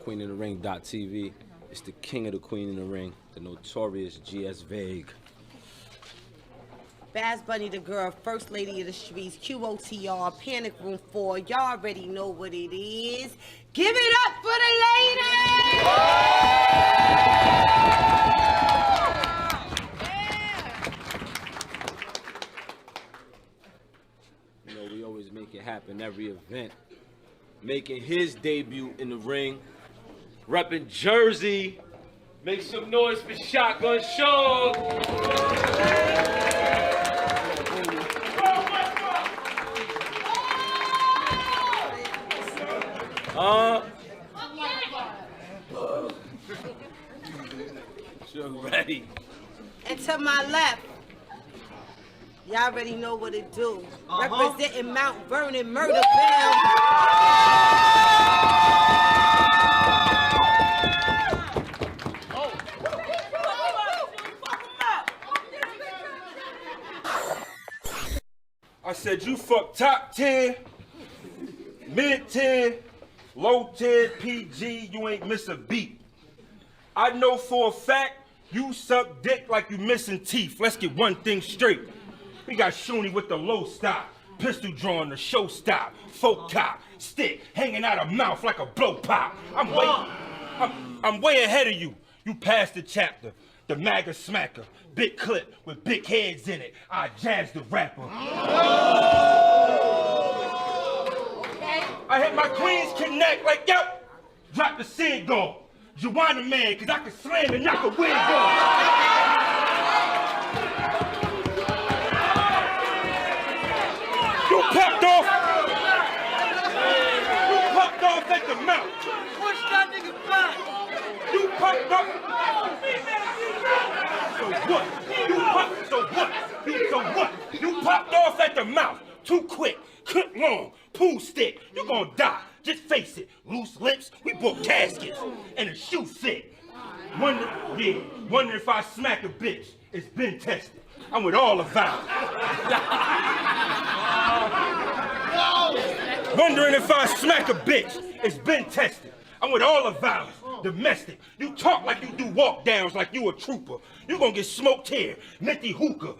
QueenInTheRing.tv. It's the king of the Queen in the Ring, the notorious G.S. Vague. Baz Bunny the girl, first lady of the streets, QOTR, Panic Room 4. Y'all already know what it is. Give it up for the ladies! You know, we always make it happen every event. Making his debut in the ring, repping Jersey. Make some noise for Shotgun Sean. Sure ready. And to my left, y'all already know what it do. Representing Mount Vernon, Murderville. I said you fuck top 10, mid 10, low 10, PG, you ain't miss a beat. I know for a fact you suck dick like you missing teeth. Let's get one thing straight. We got Shooney with the low stop, pistol drawing the show stop, folk cop, stick hanging out of mouth like a blow pop. I'm way ahead of you. You passed the chapter, the MAGA smacker, big clip with big heads in it. I jazz the rapper. I hit my queens connect like yo, drop the sin gone. Joanna man, cause I can slam and knock a wig off. You popped off. You popped off at the mouth. Push that nigga back. You popped off. So what? So what? You popped off at the mouth. Too quick, clip long, pool stick. You gonna die. Just face it. Loose lips, we book caskets. And a shoe fit. Wonder if I smack a bitch. It's been tested. I'm with all the vows. Wondering if I smack a bitch. It's been tested. I'm with all the vows. Domestic. You talk like you do walk downs like you a trooper. You gonna get smoked here. Minty hookah.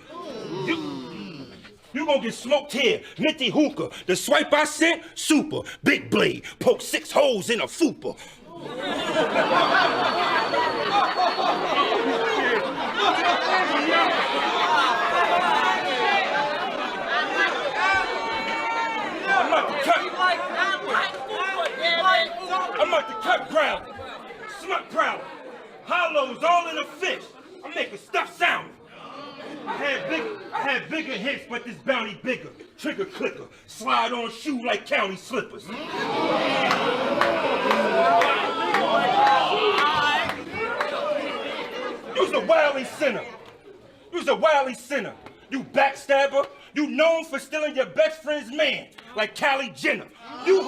You gonna get smoked here, minty hookah. The swipe I sent, super. Big blade, poke 6 holes in a fupa. I'm about to cut ground, smut proud. Hollows all in a fish. I'm making stuff sound. I had bigger hits, but this bounty bigger. Trigger clicker, slide on shoe like county slippers. You's a wily sinner. You's a wily sinner. You backstabber. You known for stealing your best friend's man, like Kylie Jenner. You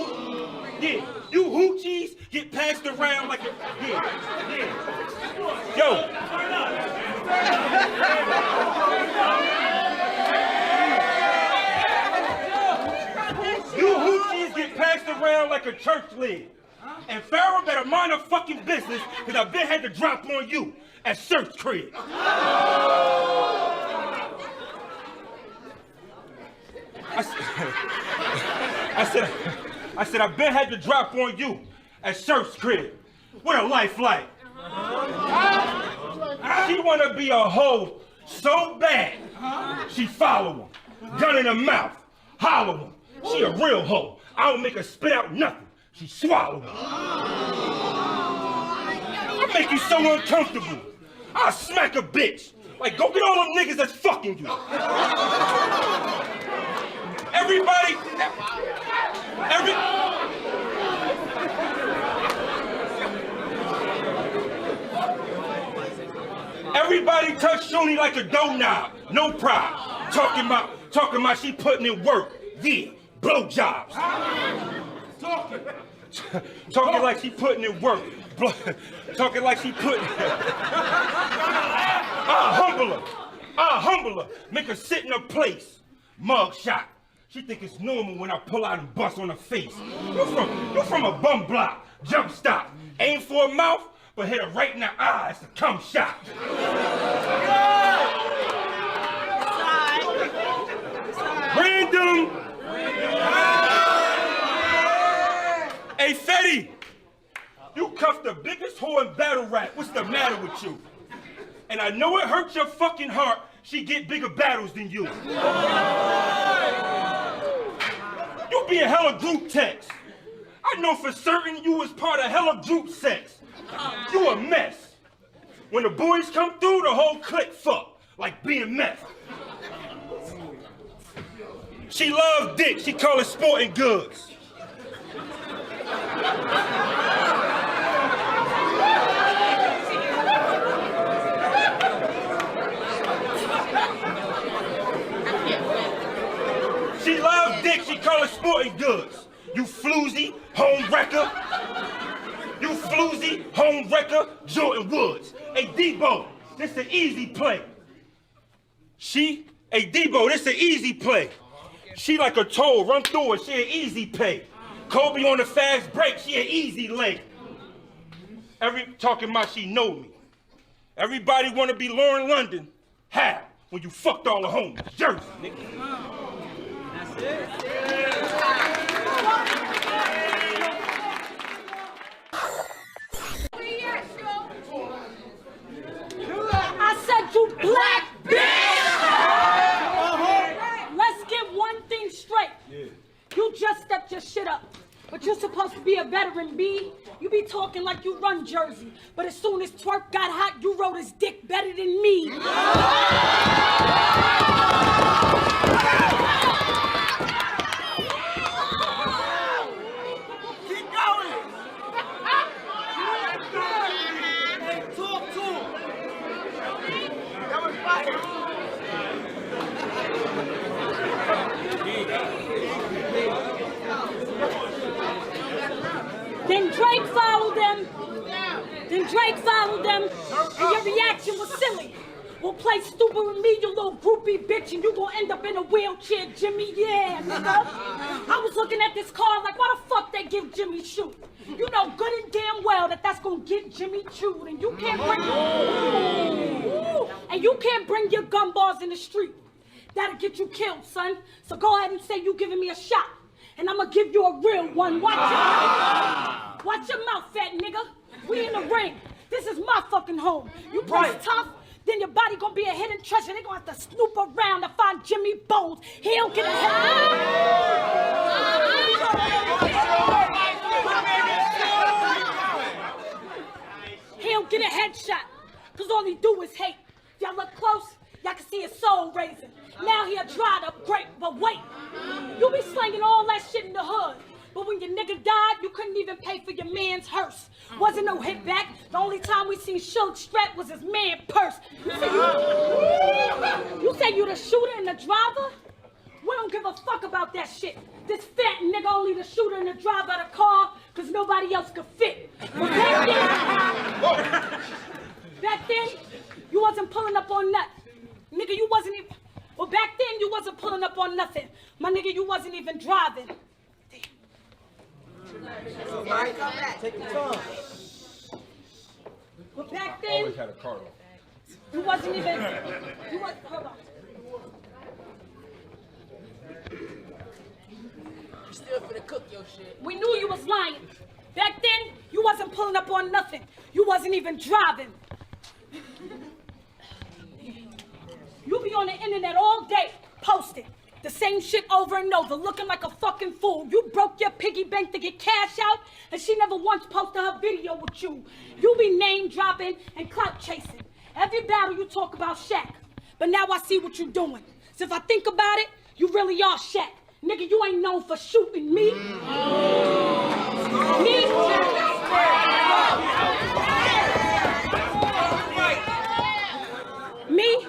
hoochies get passed around like a Yo. You hoochies get passed around like a church lid. And Pharaoh better mind her fucking business, because I've been had to drop on you at Search Crib. I said I've been had to drop on you at Search Crib. What a life like. She wanna be a hoe so bad, she follow him. Gun in her mouth, hollow him. She a real hoe. I don't make her spit out nothing. She swallow him. I make you so uncomfortable. I'll smack a bitch. Like, go get all them niggas that's fucking you. Everybody touch Shooney like a doorknob. No pride. Talking about she putting in work. Yeah, blowjobs. Talking like she putting in work. Talking like she putting. I'll humble her. Make her sit in her place. Mug shot. She think it's normal when I pull out and bust on her face. You from a bum block. Jump stop. Aim for a mouth, but hit her right in the eyes to come shot. Random. Hey, Fetty, you cuffed the biggest whore in battle rap. What's the matter with you? And I know it hurts your fucking heart. She get bigger battles than you. You be a hella group text. I know for certain you was part of hella group sex. You a mess. When the boys come through, the whole clique fuck, like being meth. She loves dick, she call it sporting goods. She loves dick, she call it sporting goods. You floozy, home wrecker. You floozy, home wrecker, Jordan Woods. Hey, Debo, this an easy play. Hey, Debo, this an easy play. She like a toll, run through her, she an easy pay. Kobe on the fast break, she an easy lay. Talking about she know me. Everybody wanna be Lauren London. How? When you fucked all the homies. Jersey, nigga. That's it. I said you black bitch! Let's get one thing straight. You just stepped your shit up. But you're supposed to be a veteran, B. You be talking like you run Jersey. But as soon as Twerk got hot, you rode his dick better than me. Keep going. Hey, talk to him. That was fire. Then Drake followed them. And your reaction was silly. Well, play stupid with me, you little groupie bitch, and you gonna end up in a wheelchair, Jimmy, yeah, nigga. I was looking at this car like, why the fuck they give Jimmy shoot? You know good and damn well that that's gonna get Jimmy chewed, and you can't bring your gun bars in the street. That'll get you killed, son. So go ahead and say you giving me a shot, and I'm gonna give you a real one. Watch your mouth, fat nigga. We in the ring. This is my fucking home. You press tough, then your body gonna be a hidden treasure. They gonna have to snoop around to find Jimmy Bones. He don't get a head. He don't get a headshot, cause all he do is hate. Y'all look close, y'all can see his soul raising. Now he a dried up grape, but wait. You be slinging all that shit in the hood. But when your nigga died, you couldn't even pay for your man's hearse. Wasn't no hit back. The only time we seen Shug strap was his man purse. You say you the shooter and the driver? We don't give a fuck about that shit. This fat nigga only the shooter and the driver of the car because nobody else could fit. But back then, you wasn't pulling up on nothing. Nigga, you wasn't even... Well, back then, you wasn't pulling up on nothing. My nigga, you wasn't even driving. Take your time. But back then, Always had a car on. you wasn't even, hold on. You still finna cook your shit. We knew you was lying. Back then, you wasn't pulling up on nothing. You wasn't even driving. You be on the internet all day, posting the same shit over and over, looking like a fucking fool. You broke your piggy bank to get cash out, and she never once posted her video with you. You be name dropping and clout chasing. Every battle you talk about Shaq, but now I see what you're doing. So if I think about it, you really are Shaq. Nigga, you ain't known for shooting me. Me,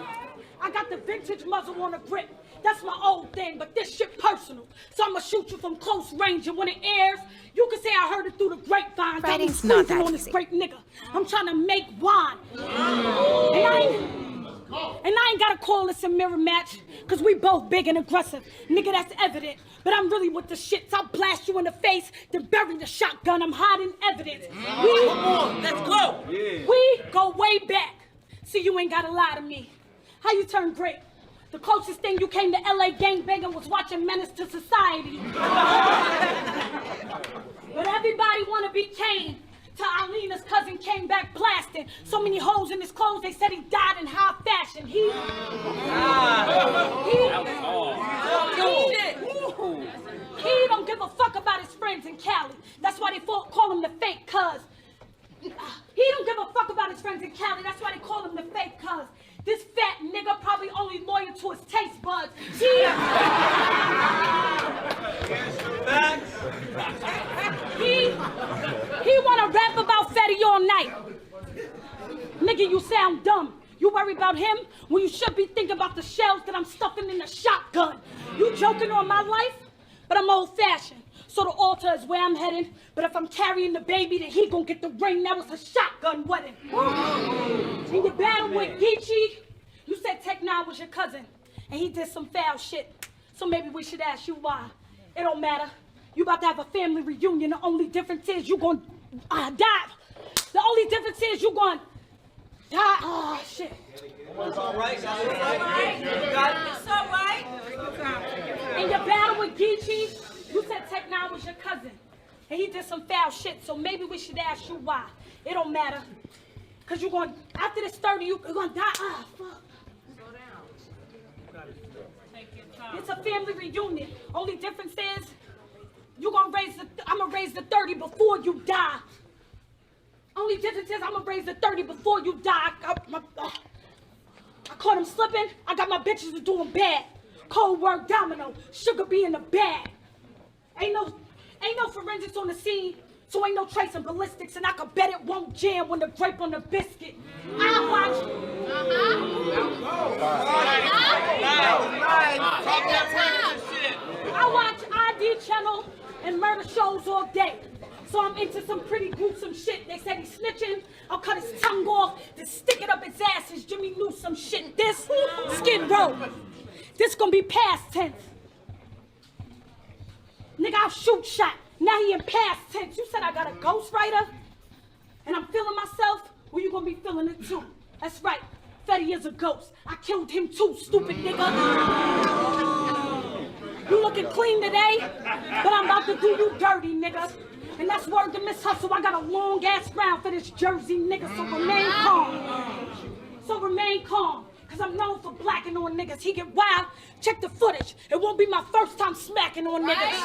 I got the vintage muzzle on the grip. That's my old thing, but this shit personal. So I'ma shoot you from close range, and when it airs, you can say I heard it through the grapevines. Fighting's not that on this easy. great nigga. I'm trying to make wine. And And I ain't gotta call this a mirror match, cause we both big and aggressive. Nigga, that's evident. But I'm really with the shits. I'll blast you in the face, then bury the shotgun. I'm hiding evidence. Come on, let's go. We go way back. See, you ain't gotta lie to me. How you turn great? The closest thing you came to LA gangbanging was watching Menace to Society. But everybody wanna be Kane. To Alina's cousin came back blasting. So many holes in his clothes, they said he died in high fashion. He don't give a fuck about his friends in Cali. That's why they call him the fake cuz. He don't give a fuck about his friends in Cali. That's why they call him the fake cuz. This fat nigga probably only loyal to his taste buds. He wanna rap about Fetty all night. Nigga, you sound dumb. You worry about him when you should be thinking about the shells that I'm stuffing in the shotgun. You joking on my life? But I'm old-fashioned. So the altar is where I'm heading. But if I'm carrying the baby, then he gon' get the ring. That was a shotgun wedding. In your battle with Geechee, you said Tech Nine was your cousin. And he did some foul shit. So maybe we should ask you why. It don't matter. You about to have a family reunion. The only difference is you gon' die. The only difference is you gon' die. Oh, shit. It's all right. It's all right. You got it. It's all right. In your battle with Geechee, you said Tech Nine was your cousin. And he did some foul shit, so maybe we should ask you why. It don't matter. Cause you're going, after this 30, you're gonna die. Ah, fuck. Slow down. Take your time. It's a family reunion. Only difference is, I'm gonna raise the 30 before you die. Only difference is I'm gonna raise the 30 before you die. I caught him slipping. I got my bitches doing bad. Cold word domino. Sugar be in the bag. Ain't no forensics on the scene, so ain't no tracing ballistics, and I can bet it won't jam when the grape on the biscuit. I watch ID channel and murder shows all day. So I'm into some pretty gruesome shit. They said he's snitching. I'll cut his tongue off, then stick it up his ass as Jimmy Newsome shit. This Skid Row. This gonna be past tense. Nigga, I'll shoot shot. Now he in past tense. You said I got a ghostwriter? And I'm feeling myself? Well, you gonna be feeling it too. That's right. Fetty is a ghost. I killed him too, stupid nigga. You looking clean today? But I'm about to do you dirty, nigga. And that's word to Miss Hustle. I got a long ass round for this Jersey nigga, so remain calm. So remain calm. Cause I'm known for blacking on niggas. He get wild, check the footage. It won't be my first time smacking on niggas.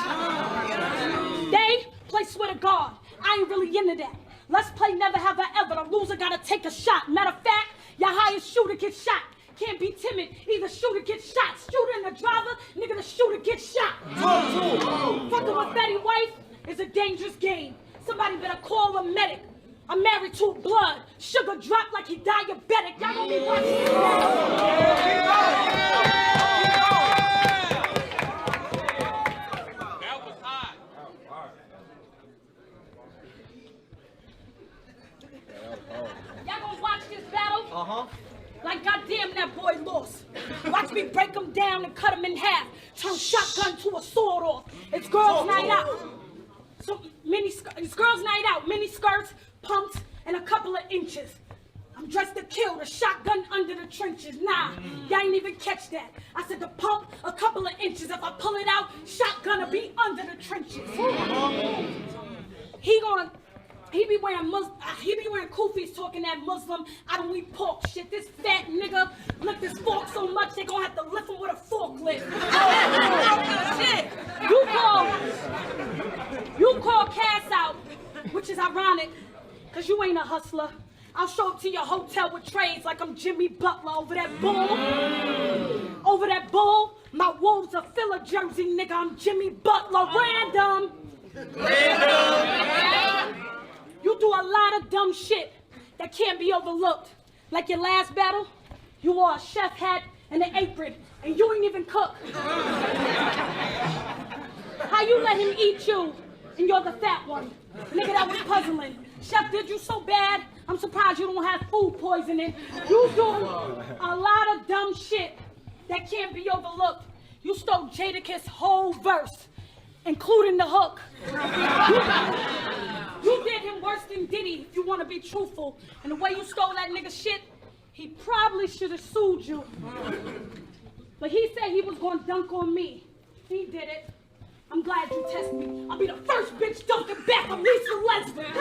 They play swear to God. I ain't really into that. Let's play never have I ever. The loser gotta take a shot. Matter of fact, your highest shooter gets shot. Can't be timid. Either shooter gets shot. Shooter and the driver, nigga, the shooter gets shot. Fucking with Betty wife is a dangerous game. Somebody better call a medic. I'm married to a blood. Sugar dropped like he diabetic. Y'all gonna be watching this. That was hot. Y'all gonna watch this battle? Like goddamn that boy lost. Watch me break him down and cut him in half. Turn shotgun to a sword off. It's girls' night out. So it's girls' night out. Mini skirts, pumps, and a couple of inches. I'm dressed to kill, the shotgun under the trenches. Nah, y'all ain't even catch that. I said the pump, a couple of inches. If I pull it out, shotgun'll be under the trenches. He be wearing kufis talking that Muslim, I don't eat pork shit. This fat nigga lift his fork so much they gonna have to lift him with a forklift. Shit. You call Cass out, which is ironic, cause you ain't a hustler. I'll show up to your hotel with trays like I'm Jimmy Butler over that bull. Over that bull, my wolves are Philly Jersey, nigga. I'm Jimmy Butler. Random. You do a lot of dumb shit that can't be overlooked. Like your last battle, you wore a chef hat and an apron, and you ain't even cook. How you let him eat you and you're the fat one. Nigga, that was puzzling. Chef did you so bad, I'm surprised you don't have food poisoning. You do a lot of dumb shit that can't be overlooked. You stole Jadakiss' whole verse, including the hook. You did him worse than Diddy, if you want to be truthful. And the way you stole that nigga shit, he probably should have sued you. But he said he was going to dunk on me. He did it. I'm glad you tested me. I'll be the first bitch dunking back on Lisa Lesbian.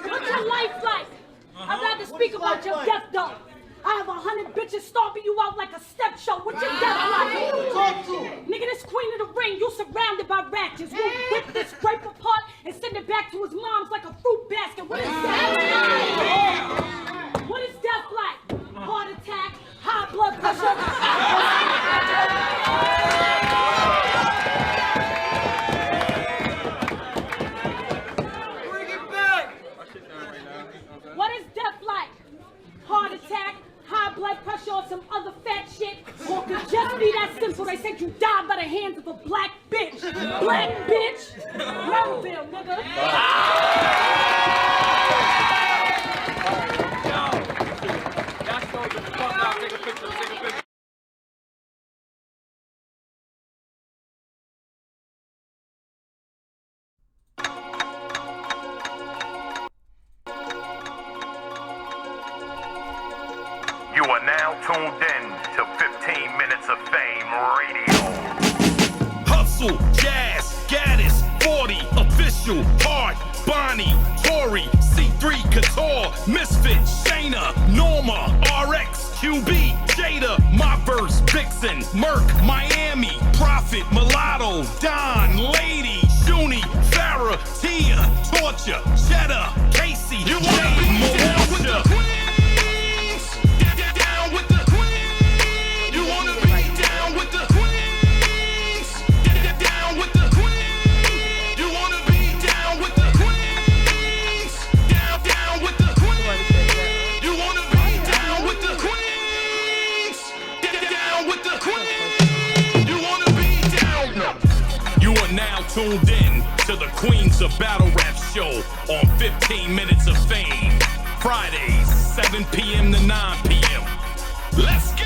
What's your life like? I'd rather speak about your death, though. I have 100 bitches stomping you out like a step show. What's your death like? Nigga, this queen of the ring, you surrounded by ratchets. You rip this grape apart and send it back to his mom's like a fruit basket. What is death like? What is death like? Heart attack, high blood pressure. What is death like? Heart attack, high blood pressure, or some other fat shit? Or it could just be that simple. They said you died by the hands of a black bitch. Black bitch? Maryville, nigga. That's so the fuck out. Take a picture. You are now tuned in to 15 Minutes of Fame Radio. Hustle, Jazz, Gaddis, 40, Official, Hart, Bonnie, Tori, C3, Couture, Misfit, Shayna, Norma, RX, QB, Jada, My Verse, Vixen, Merc, Miami, Prophet, Mulatto, Don, Lady, Shooney, Farrah, Tia, Torture, Cheddar, Casey, Jay, Moesha. Tuned in to the Queens of Battle Rap show on 15 Minutes of Fame. Fridays, 7 p.m. to 9 p.m. Let's go!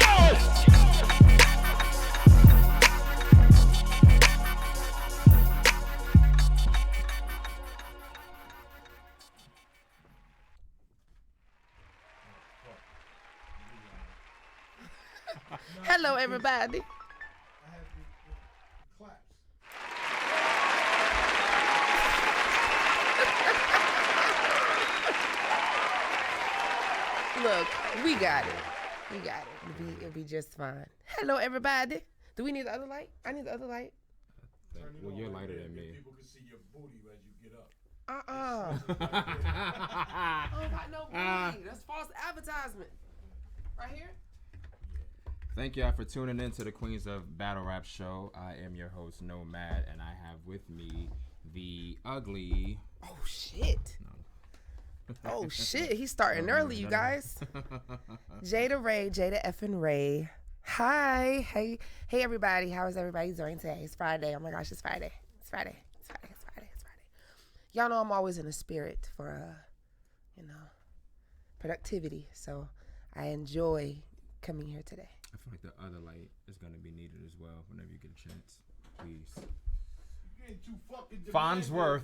Hello, everybody. Look, we got it. We got it. It'll be just fine. Hello, everybody. Do we need the other light? I need the other light. Well, you're lighter than me. People can see your booty as you get up. I don't got no booty. That's false advertisement. Right here? Thank y'all for tuning in to the Queens of Battle Rap show. I am your host, Nomad, and I have with me the ugly... Oh, shit. Oh shit, he's starting early, you guys. Jada Raye, Jada effing Raye. Hi, hey everybody. How is everybody doing today? It's Friday. Oh my gosh, it's Friday. It's Friday. Y'all know I'm always in a spirit for, productivity. So I enjoy coming here today. I feel like the other light is gonna be needed as well whenever you get a chance. Please. Farnsworth.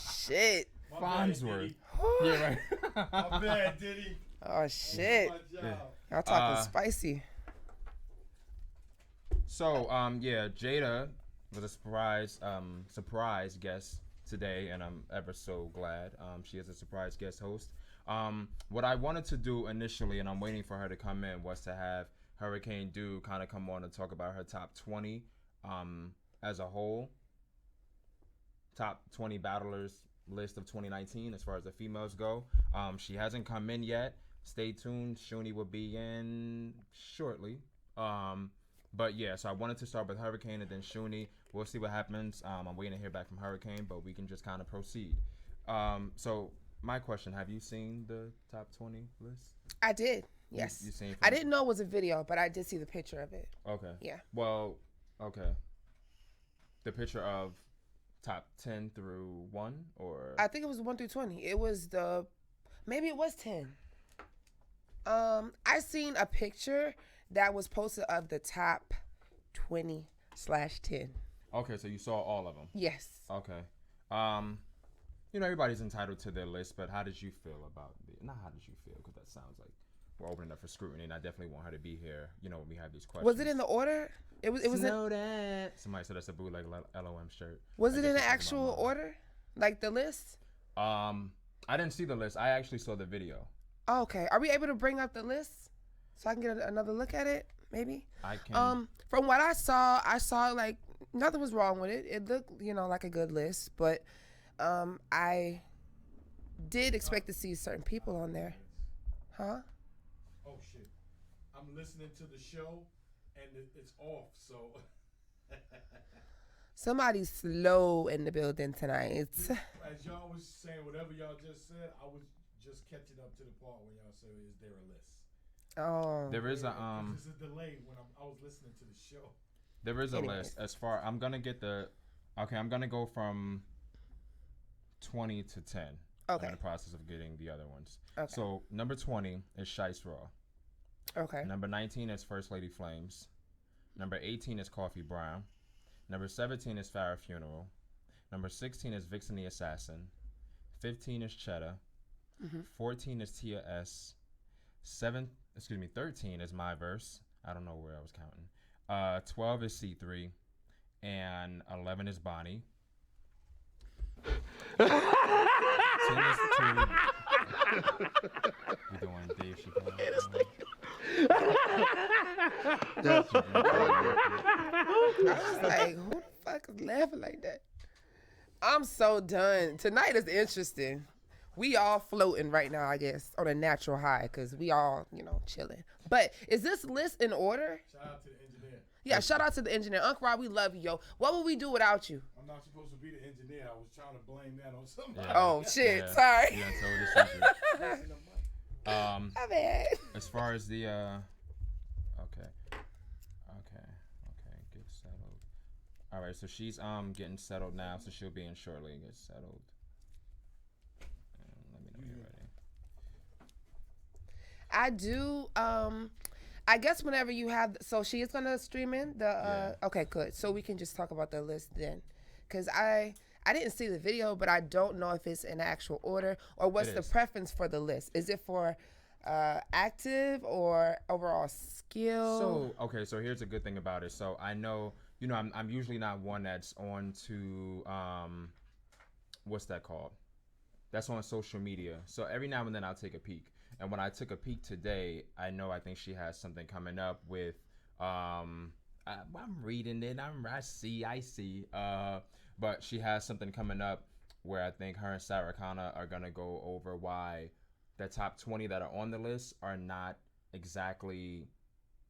Shit. Farnsworth. Yeah, right. My bad, Diddy. Oh shit. Yeah. Y'all talking spicy. So, Jada was a surprise guest today, and I'm ever so glad. She is a surprise guest host. What I wanted to do initially, and I'm waiting for her to come in, was to have Hurricane Do kind of come on and talk about her top 20 as a whole. Top 20 battlers list of 2019 as far as the females go. She hasn't come in yet. Stay tuned. Shooney will be in shortly. But yeah, so I wanted to start with Hurricane and then Shooney. We'll see what happens. I'm waiting to hear back from Hurricane, but we can just kind of proceed. So my question: have you seen the top 20 list? I did. Yes. You seen? I didn't know it was a video, but I did see the picture of it. Okay. Yeah. Well, okay. The picture of top 10 through 1, or I think it was 1 through 20. It was maybe it was 10. I seen a picture that was posted of the top 20/10. Okay, so you saw all of them. Yes. Okay. Everybody's entitled to their list, but how did you feel about it? Not how did you feel, because that sounds like we're opening up for scrutiny, and I definitely want her to be here. When we have these questions. Was it in the order? It was. Know that. Somebody said that's a bootleg LOM shirt. Was it in the actual order, like the list? I didn't see the list. I actually saw the video. Oh, okay. Are we able to bring up the list so I can get another look at it? Maybe. I can. From what I saw like nothing was wrong with it. It looked, like a good list, but I did expect to see certain people on there. Huh? Oh shit! I'm listening to the show, and it's off. So somebody's slow in the building tonight. as y'all was saying, whatever y'all just said, I was just catching up to the part when y'all said, "Is there a list?" Oh. There is a There's a delay when I was listening to the show. There is a list. I'm gonna go from 20 to 10. Okay. I'm in the process of getting the other ones. Okay. So number 20 is Shice Raw. Okay. Number 19 is First Lady Flames. Number 18 is Coffee Brown. Number 17 is Farrah Funeral. Number 16 is Vixen the Assassin. 15 is Cheddar. 14 is Tia S. 13 is My Verse. I don't know where I was counting. 12 is C3. And 11 is Bonnie. 10 is Tootie. We doing Dave Chappelle. I was like, who the fuck is laughing like that? I'm so done. Tonight is interesting. We all floating right now, I guess, on a natural high because we all, chilling. But is this list in order? Shout out to the engineer. Yeah, shout out to the engineer. Uncle Rob, we love you, yo. What would we do without you? I'm not supposed to be the engineer. I was trying to blame that on somebody. Yeah. Oh, shit. Sorry. Yeah, so this is My bad. as far as the okay, get settled. All right, so she's getting settled now, so she'll be in shortly and get settled. And let me know when you're ready. I do. I guess whenever you have, so she is gonna stream in the. Okay, good. So we can just talk about the list then, because I didn't see the video, but I don't know if it's in actual order or what's the preference for the list. Is it for active or overall skill? So here's a good thing about it. So I know, I'm usually not one that's on to what's that called? That's on social media. So every now and then I'll take a peek. And when I took a peek today, I think she has something coming up with I'm reading it. I see. But she has something coming up where I think her and Sarah Connor are gonna go over why the top 20 that are on the list are not exactly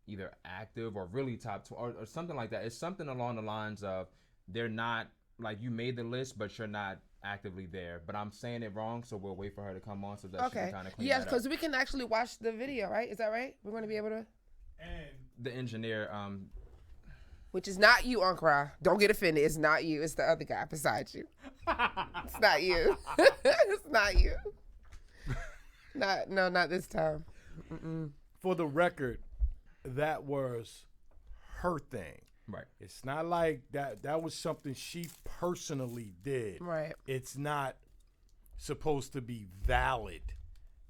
either active or really top 20 or something like that. It's something along the lines of they're not like you made the list, but you're not actively there. But I'm saying it wrong, so we'll wait for her to come on so that she can kind of clean that up. Because we can actually watch the video, right? Is that right? We're going to be able to. And the engineer, which is not you, Uncle. Don't get offended. It's not you. It's the other guy beside you. It's not you. It's not you. Not this time. Mm-mm. For the record, that was her thing. Right. It's not like that was something she personally did. Right. It's not supposed to be valid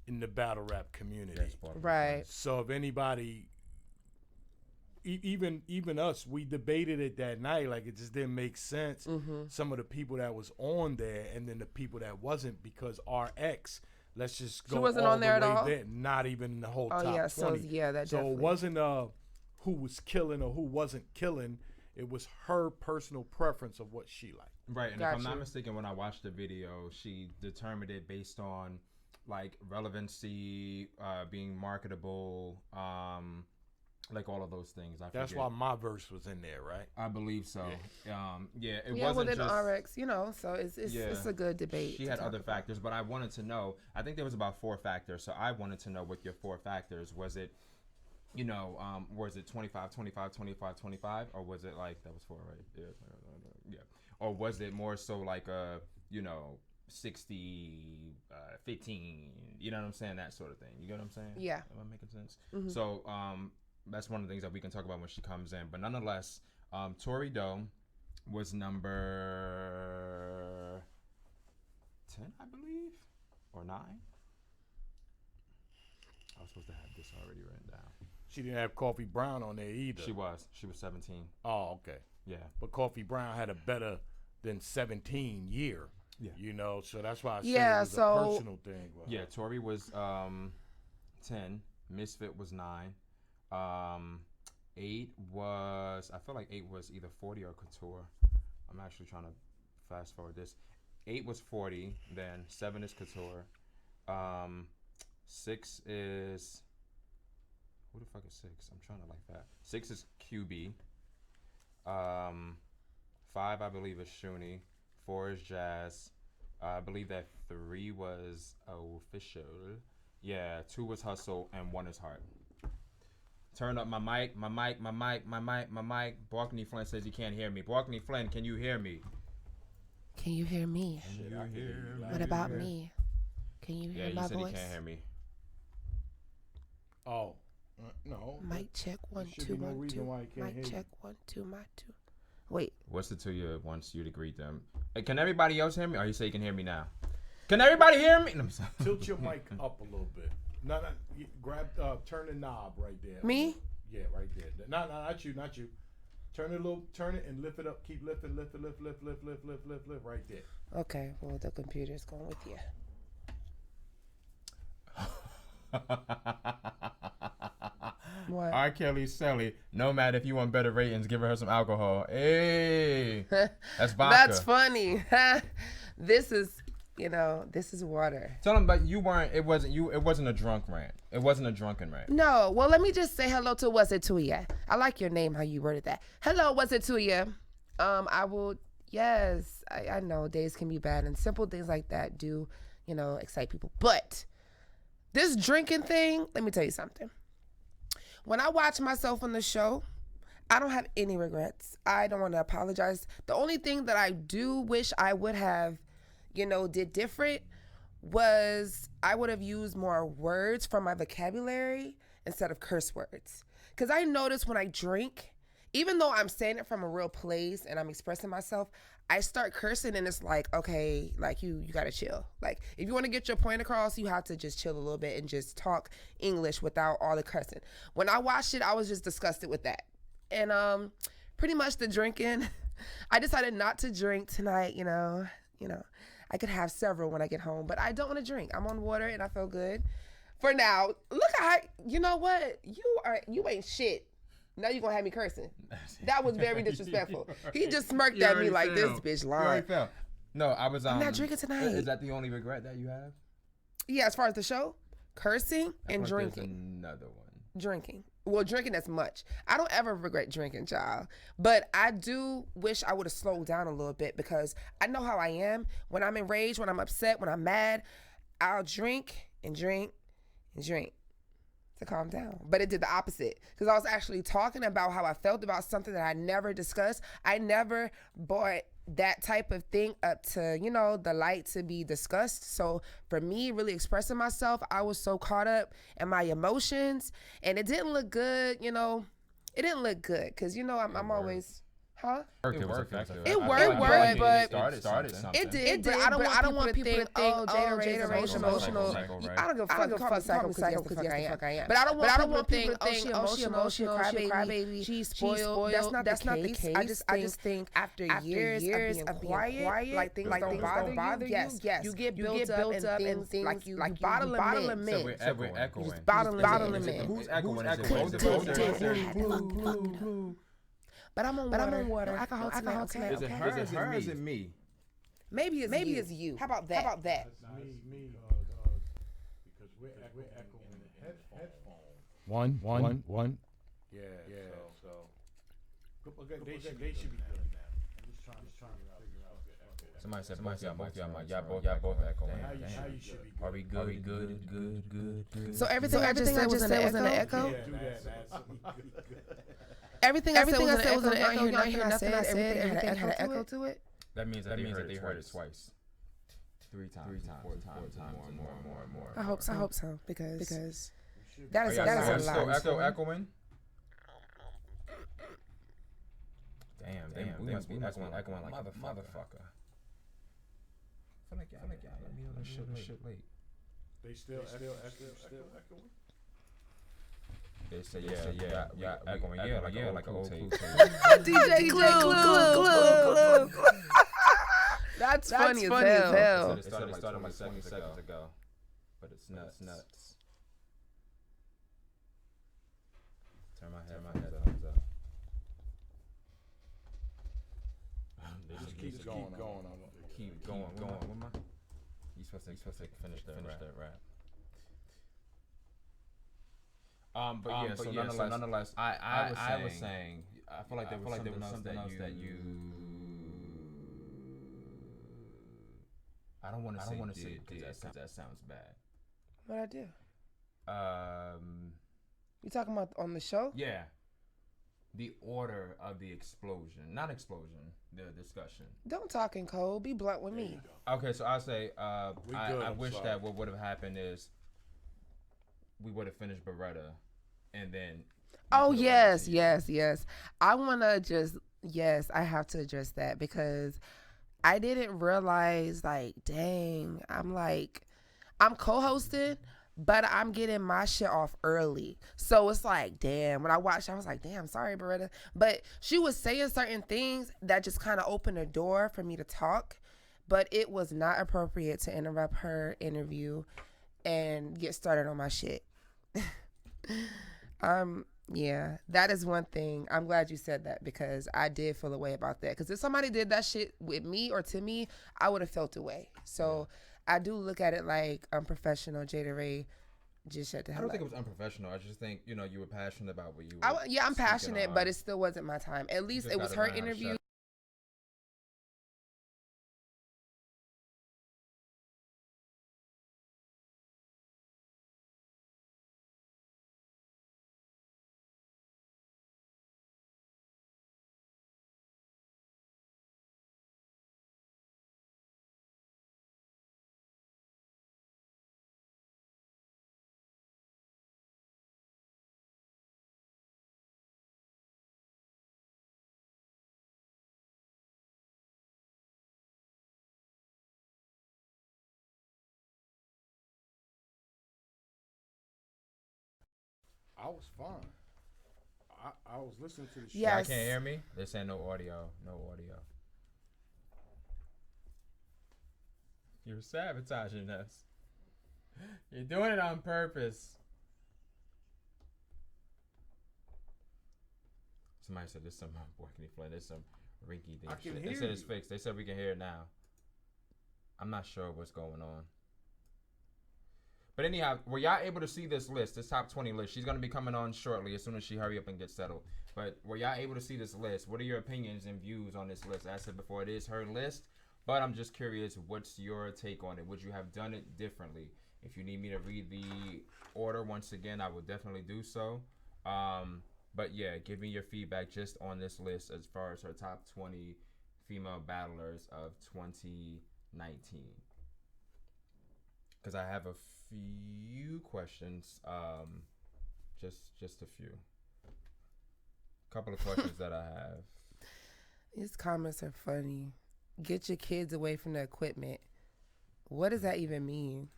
in the battle rap community. Right. So if anybody, even us, we debated it that night. Like it just didn't make sense. Mm-hmm. Some of the people that was on there and then the people that wasn't, because our ex, let's just go. She wasn't all on there the at way all? there, not even in the whole top 20. Yeah, so that So definitely. it wasn't who was killing or who wasn't killing. It was her personal preference of what she liked. Right, and if I'm not mistaken, when I watched the video, she determined it based on like relevancy, being marketable, like all of those things. That's forget. why my verse was in there, right? I believe so. It Yeah, wasn't within just RX, so it's a good debate. She had other factors, but I wanted to know. I think there was about 4 factors, so I wanted to know what your 4 factors was. It, was it 25, 25, 25, 25, or was it like that was 4, right? Yeah. Or was it more so like 60, 15? You know what I'm saying? That sort of thing. You get what I'm saying? Yeah. Am I making sense? Mm-hmm. So that's one of the things that we can talk about when she comes in. But nonetheless, Tori Doe was number 10, I believe, or 9. I was supposed to have this already written down. She didn't have Coffee Brown on there either. She was 17. Oh, okay. Yeah. But Coffee Brown had a better than 17 year. Yeah. So that's why I said Yeah, it was so- a personal thing. Yeah, Tori was 10. Misfit was 9. 8 was, I feel like 8 was either 40 or Couture. I'm actually trying to fast forward this. 8 was 40, then 7 is Couture. 6 is, who the fuck is 6? I'm trying to like that. 6 is QB. 5, I believe, is Shooney. 4 is Jazz. I believe that 3 was Official. Yeah, 2 was Hustle, and 1 is Heart. Turn up my mic. Balcony Flynn says he can't hear me. Balcony Flynn, can you hear me? Can you hear me? What about me? Can you hear Yeah, my you said voice? he can't hear me. Oh, no. Mic check 1 should 2 be no 1 reason 2. why he can't hear Mic you. check 1 2 mic 2. Wait. What's the 2 you wants you to greet them? Hey, can everybody else hear me? Or you say you can hear me now? Can everybody hear me? No, I'm sorry. Tilt your mic up a little bit. No, grab, turn the knob right there. Me? Yeah, right there. No, not you. Turn it and lift it up. Keep lifting, lift, right there. Okay, well, the computer's going with you. What? R. Kelly Sally, Nomad, if you want better ratings, give her some alcohol. Hey, that's vodka. That's funny. This is water. Tell them, but it wasn't a drunk rant. It wasn't a drunken rant. No, well, let me just say hello to What's It To Ya. I like your name, how you worded that. Hello, What's It To Ya? I know days can be bad and simple things like that do, excite people. But this drinking thing, let me tell you something. When I watch myself on the show, I don't have any regrets. I don't want to apologize. The only thing that I do wish I would have, did different was I would have used more words from my vocabulary instead of curse words. Because I notice when I drink, even though I'm saying it from a real place and I'm expressing myself, I start cursing and it's like, okay, like you gotta chill. Like if you want to get your point across, you have to just chill a little bit and just talk English without all the cursing. When I watched it, I was just disgusted with that. And pretty much the drinking, I decided not to drink tonight, I could have several when I get home, but I don't want to drink. I'm on water and I feel good. For now, look you know what? You ain't shit. Now you gonna have me cursing. That was very disrespectful. He just smirked at me like this bitch lying. No, I was I'm not drinking tonight. Is that the only regret that you have? Yeah, as far as the show, cursing and drinking. Another one. Drinking. Well, drinking as much. I don't ever regret drinking, child. But I do wish I would have slowed down a little bit because I know how I am. When I'm enraged, when I'm upset, when I'm mad, I'll drink and drink and drink to calm down. But it did the opposite because I was actually talking about how I felt about something that I never discussed. I never brought that type of thing up to, the light to be discussed. So for me, really expressing myself, I was so caught up in my emotions and it didn't look good, It didn't look good because, I'm always... Huh? It worked, effective. It worked, but started something. It did. But I don't want people to think, Jada Ray's emotional. I don't give a fuck. Call me psycho because yes, the fuck I am. But I don't want people to think, she emotional, crybaby, she's spoiled. That's not the case. I just think after years of being quiet, like things don't bother you. Yes, you get built up and things like you bottle them in. So we're echoing. Bottle them in. Who's echoing? But I'm on water. Alcohol tonight. Is it her or is it me? Maybe it's you. How about that? That's me, because we're echoing in the headphone. One. Yeah. So okay, they should be good now. I'm just trying to figure out. Somebody said both y'all both echoing. How you should be good. Are we good? Good. So everything I just said was in an echo? Yeah, do that. Everything I said was in an echo. You don't hear nothing I said. It had an echo to it. That means that they heard it twice. 3 times, 4 times, more. I hope so because that is a lot. Still echoing. Damn, we must be echoing like a motherfucker. I feel like y'all let me know this shit late. They still echoing? They say yeah, echoing, like a old tape. DJ Clue. That's funny as hell. It started like 7 seconds ago, but it's nuts. Turn my head up. Just keep going. Keep going. What am I? You supposed to finish that rap. But nonetheless, I was saying, I feel like there was something else that you. I don't want to say because that sounds bad. What I do? You talking about on the show? Yeah. The order of the the discussion. Don't talk in code. Be blunt with me. Okay, so I'll say, I wish that what would have happened is we would have finished Beretta, and then. Oh yes. I want to I have to address that because I didn't realize, like, dang, I'm co-hosting, but I'm getting my shit off early. So it's like, damn, when I watched, I was like, damn, sorry, Beretta. But she was saying certain things that just kind of opened the door for me to talk, but it was not appropriate to interrupt her interview and get started on my shit. Yeah, that is one thing. I'm glad you said that because I did feel a way about that. Because if somebody did that shit with me or to me, I would have felt a way. So I do look at it like unprofessional. Jada Raye just shut the hell up. I don't think it was unprofessional. I just think, you were passionate about what you were I'm passionate, but it still wasn't my time. At least it was her interview. I was fine. I was listening to the show. Yes. Y'all can't hear me? They're saying no audio. You're sabotaging us. You're doing it on purpose. Somebody said there's some there's some rinky dink shit. They said it's fixed. They said we can hear it now. I'm not sure what's going on. But anyhow, were y'all able to see this list, this top 20 list? She's going to be coming on shortly as soon as she hurry up and get settled. But were y'all able to see this list? What are your opinions and views on this list? As I said before, it is her list, but I'm just curious, what's your take on it? Would you have done it differently? If you need me to read the order once again, I will definitely do so. But yeah, give me your feedback just on this list as far as her top 20 female battlers of 2019. Because I have a few questions, just a few. Couple of questions that I have. These comments are funny. Get your kids away from the equipment. What does that even mean?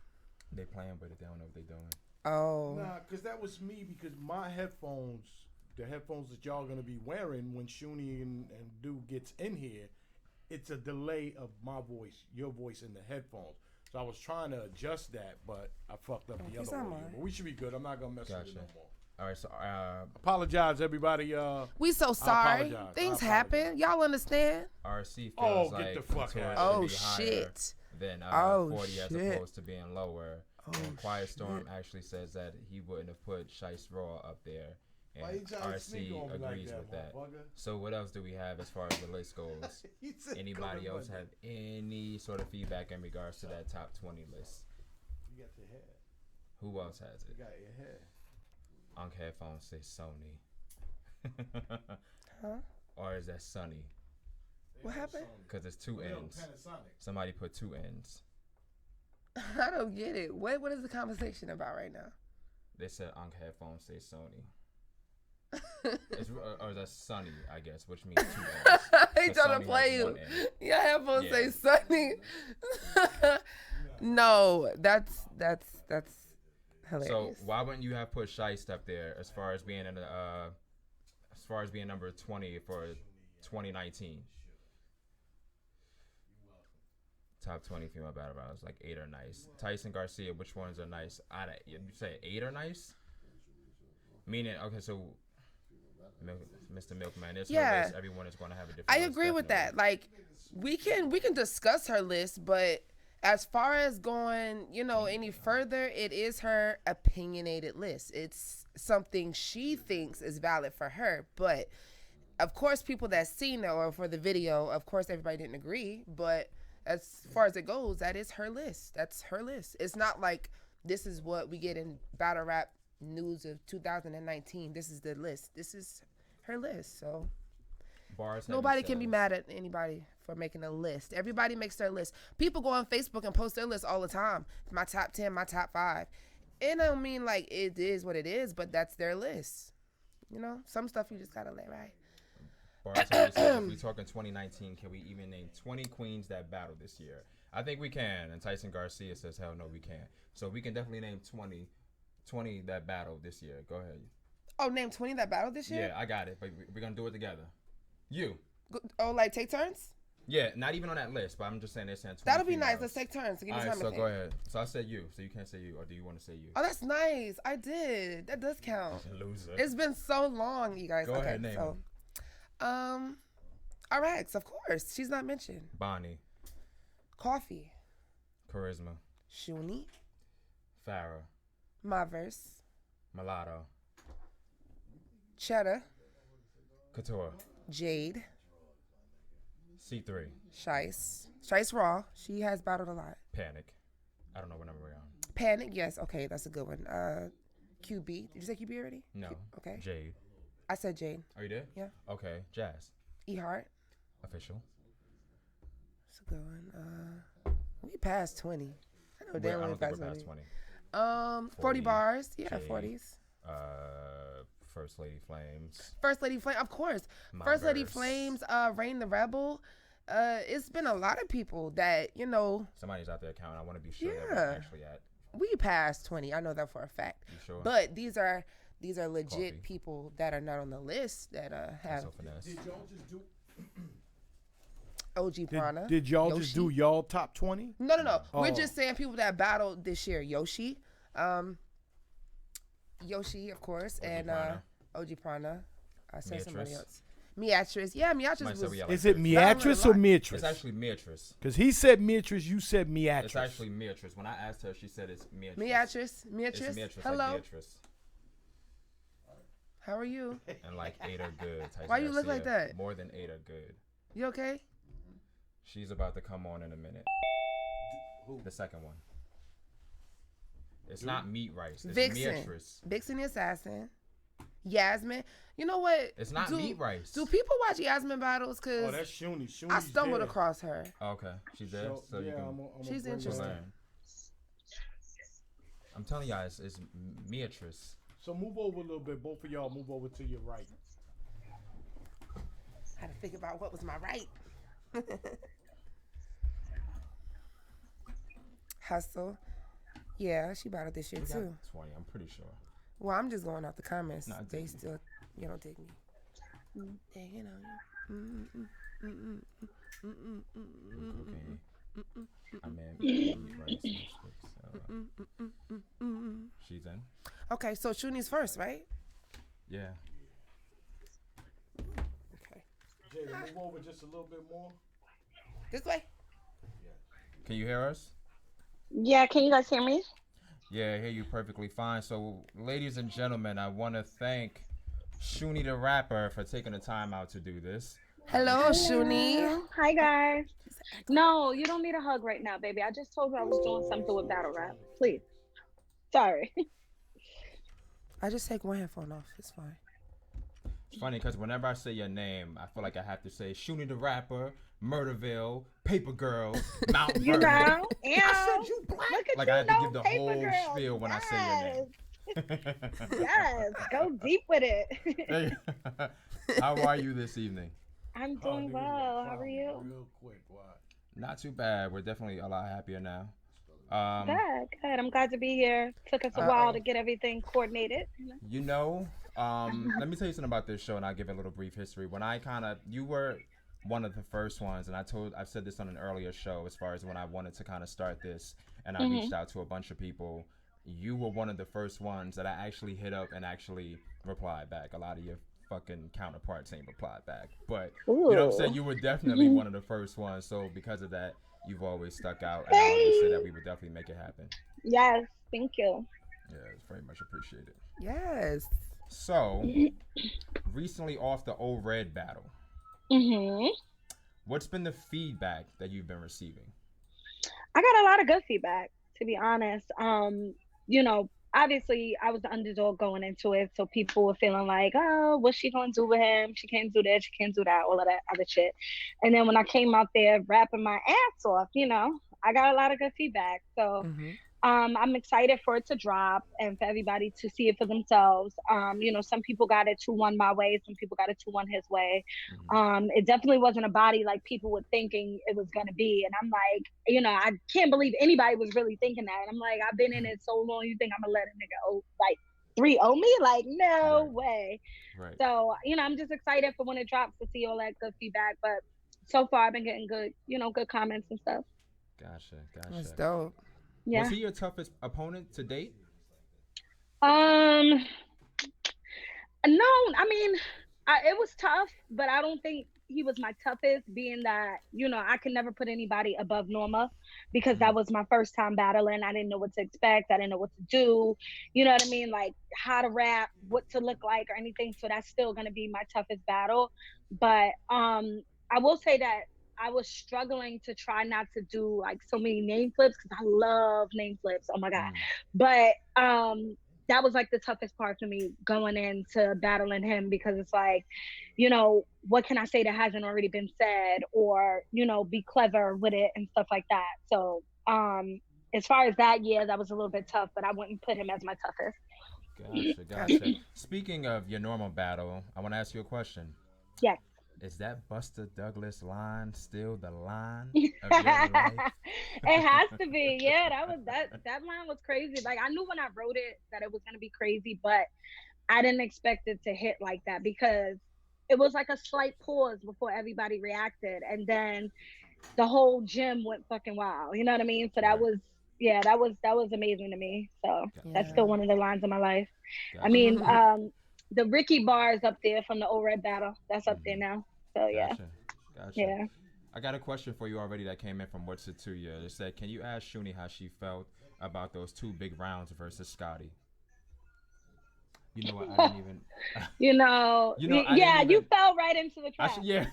They playing with it. They don't know what they're doing. Oh. Nah, because that was me because my headphones, the headphones that y'all going to be wearing when Shooney and Dude gets in here, it's a delay of my voice, your voice in the headphones. So I was trying to adjust that, but I fucked up the other audio. But we should be good. I'm not going to mess with it no more. All right, so apologize, everybody. We so sorry. Things happen. Y'all understand? RC feels like get the fuck out. Oh shit. Then 40 as opposed to being lower. And Quiet Storm actually says that he wouldn't have put Shice Raw up there Why you And trying to sneak RC on me like agrees that, with that. motherfucker? So what else do we have as far as the list goes? He said Anybody cover else button. have any sort of feedback in regards to that top 20 list? You got your hair. Who else has You it? got your hair. On headphones say Sony. Huh? Or is that Sunny? What happened? Because it's two ends. Panasonic. Somebody put two ends. I don't get it. What is the conversation about right now? They said on headphones say Sony. Or is that Sunny, I guess, which means two ends. He 'Cause trying Sony to play has you. one end. Your headphones Yeah. say Sunny. No, that's hilarious. So why wouldn't you have put Shiest up there as far as being number 20 for 2019? Top 20 female battle rappers, like 8 are nice. Tyson Garcia, which ones are nice? You say 8 are nice? Meaning, okay, so Mr. Milkman, there's no list. Everyone is going to have a different I list, agree with that. definitely. Like we can discuss her list, but as far as going, any further, it is her opinionated list. It's something she thinks is valid for her, but of course people that seen it or for the video, of course everybody didn't agree, but as far as it goes, that is her list. That's her list. It's not like this is what we get in battle rap news of 2019. This is the list. This is her list. So Bars nobody having can be says- mad at anybody for making a list. Everybody makes their list. People go on Facebook and post their list all the time. My top 10, my top 5. And I don't mean like it is what it is, but that's their list. Some stuff you just gotta let right. Bars having says, if we talking 2019, can we even name 20 queens that battled this year? I think we can. And Tyson Garcia says, hell no, we can't. So we can definitely name 20 that battled this year. Go ahead. Oh, name 20 that battled this year? Yeah, I got it. But we're going to do it together. You. Oh, like take turns? Yeah, not even on that list, but I'm just saying they're saying 20 That'll be females. nice. Let's take turns. Give me All time right, to so think. go ahead. So I said you, so you can't say you, or do you want to say you? Oh, that's nice. I did. That does count. Loser. It's been so long, you guys. Go okay, ahead, name so, RX, of course. She's not mentioned. Bonnie. Coffee. Charisma. Shooney. Farrah. My verse. Mulatto. Cheddar. Couture. Jade. C3. Shice Raw. She has battled a lot. Panic. I don't know what number we're on. Panic. Yes. Okay, that's a good one. QB. Did you say QB already? No. Okay. Jade. I said Jade. Oh, you did? Yeah. Okay. Jazz. E-Heart. Official. That's a good one. We passed 20. I know damn I well we don't think passed we're past 20. 20. 40 bars. Yeah, Jade. 40s. First Lady Flames. First Lady Flame, of course. My First Lady verse. Flames, Rain the Rebel. It's been a lot of people that, Somebody's out there counting. I want to be sure that Yeah. we're actually at. we passed 20. I know that for a fact. You sure? But these are legit Coffee. people that are not on the list that have So finesse. Did y'all just do? OG Prana. Did y'all just do Yoshi. y'all top 20? No. We're Oh. just saying people that battled this year. Yoshi, of course, OG and Prana. OG Prana. I said somebody Meatrice. else. Meatrice. Yeah, Meatrice Somebody said was. we got Is like it 30. Meatrice or lot. Meatrice? It's actually Meatrice. Because he said Meatrice, you said Meatrice. It's actually Meatrice. When I asked her, she said it's Meatrice. Meatrice. It's Meatrice. Hello. Like Beatrice. How are you? And like 8 are good. Tyson Why you look Garcia. like that? More than 8 are good. You okay? She's about to come on in a minute. The second one. It's not Meat Rice. It's Vixen. Meatrice. Vixen the Assassin. Yasmin. You know what? It's not Meat Rice. Do people watch Yasmin battles? Oh, Cause that's Shooney. Shooney's I stumbled there. across her. Okay, she's there, so you yeah, can I'm She's bring her interesting. in. learn. I'm telling y'all, it's Meatrice. So move over a little bit. Both of y'all move over to your right. I had to think about what was my right. Hustle. Yeah, she battled this year We got too. 20, I'm pretty sure. Well, I'm just going off the comments. Nah, They dig me. still, dig me. Hanging on you. Cocaine. I mean, Meat Rice. She's in. Okay, so Shooney's first, right? Yeah. Okay. Jada, move over just a little bit more. This way. Can you hear us? Yeah, can you guys hear me? Yeah, I hear you perfectly fine. So, ladies and gentlemen, I want to thank Shooney the Rapper for taking the time out to do this. Hello, Shooney. Hi, guys. No, you don't need a hug right now, baby. I just told you I was doing something with battle rap. Please. Sorry. I just take one headphone off. It's fine. It's funny because whenever I say your name, I feel like I have to say Shooney the Rapper, Murderville, Paper Girl, Mount Vernon. You know? I said you black. Look at Like you, I have to no give the paper whole girl. spiel when I say your name. Yes, go deep with it. How are you this evening? I'm doing well. How are you? Real quick, why? Not too bad. We're definitely a lot happier now. Good. I'm glad to be here. Took us a while to get everything coordinated. You know, let me tell you something about this show, and I'll give it a little brief history. When you were one of the first ones, and I've said this on an earlier show as far as when I wanted to kind of start this, and I reached out to a bunch of people. You were one of the first ones that I actually hit up and actually replied back. A lot of your fucking counterparts ain't replied back, but you know what I'm saying. You were definitely one of the first ones. So because of that, you've always stuck out, and I always said that we would definitely make it happen. Yes, thank you. Yeah, it's very much appreciated. Yes. So, recently off the old red battle, what's been the feedback that you've been receiving? I got a lot of good feedback, to be honest. You know, obviously I was the underdog going into it, so people were feeling like, oh, what's she gonna do with him? She can't do this, she can't do that, all of that other shit. And then when I came out there rapping my ass off, you know, I got a lot of good feedback. So I'm excited for it to drop and for everybody to see it for themselves. You know, some people got it 2-1 my way, some people got it 2-1 his way. It definitely wasn't a body like people were thinking it was gonna be. And I'm like, you know, I can't believe anybody was really thinking that. And I'm like, I've been in it so long, you think I'm gonna let a nigga like 3-0 me? Like, no way. Right. So, you know, I'm just excited for when it drops to see all that good feedback. But so far I've been getting good, you know, good comments and stuff. Gotcha. That's dope. Yeah. Was he your toughest opponent to date? No, I mean, it was tough, but I don't think he was my toughest, being that, you know, I can never put anybody above Norma because that was my first time battling. I didn't know what to expect. I didn't know what to do. You know what I mean? Like how to rap, what to look like or anything. So that's still going to be my toughest battle. But I will say that I was struggling to try not to do like so many name flips because I love name flips. Oh my God. But that was like the toughest part for me going into battling him, because it's like, you know, what can I say that hasn't already been said, or, you know, be clever with it and stuff like that. So as far as that, yeah, that was a little bit tough, but I wouldn't put him as my toughest. Gotcha. Speaking of your normal battle, I want to ask you a question. Yes. Is that Buster Douglas line still the line of your life? It has to be. Yeah, that line was crazy. Like I knew when I wrote it that it was gonna be crazy, but I didn't expect it to hit like that, because it was like a slight pause before everybody reacted, and then the whole gym went fucking wild. You know what I mean? So that was amazing to me. So that's still one of the lines of my life. Gotcha. I mean, the Ricky bar is up there from the old red battle. That's up there now. So yeah. Gotcha. Yeah. I got a question for you already that came in from What's It To You. It said, can you ask Shooney how she felt about those 2 big rounds versus Scotty? You know what? I didn't even. You fell right into the trap. You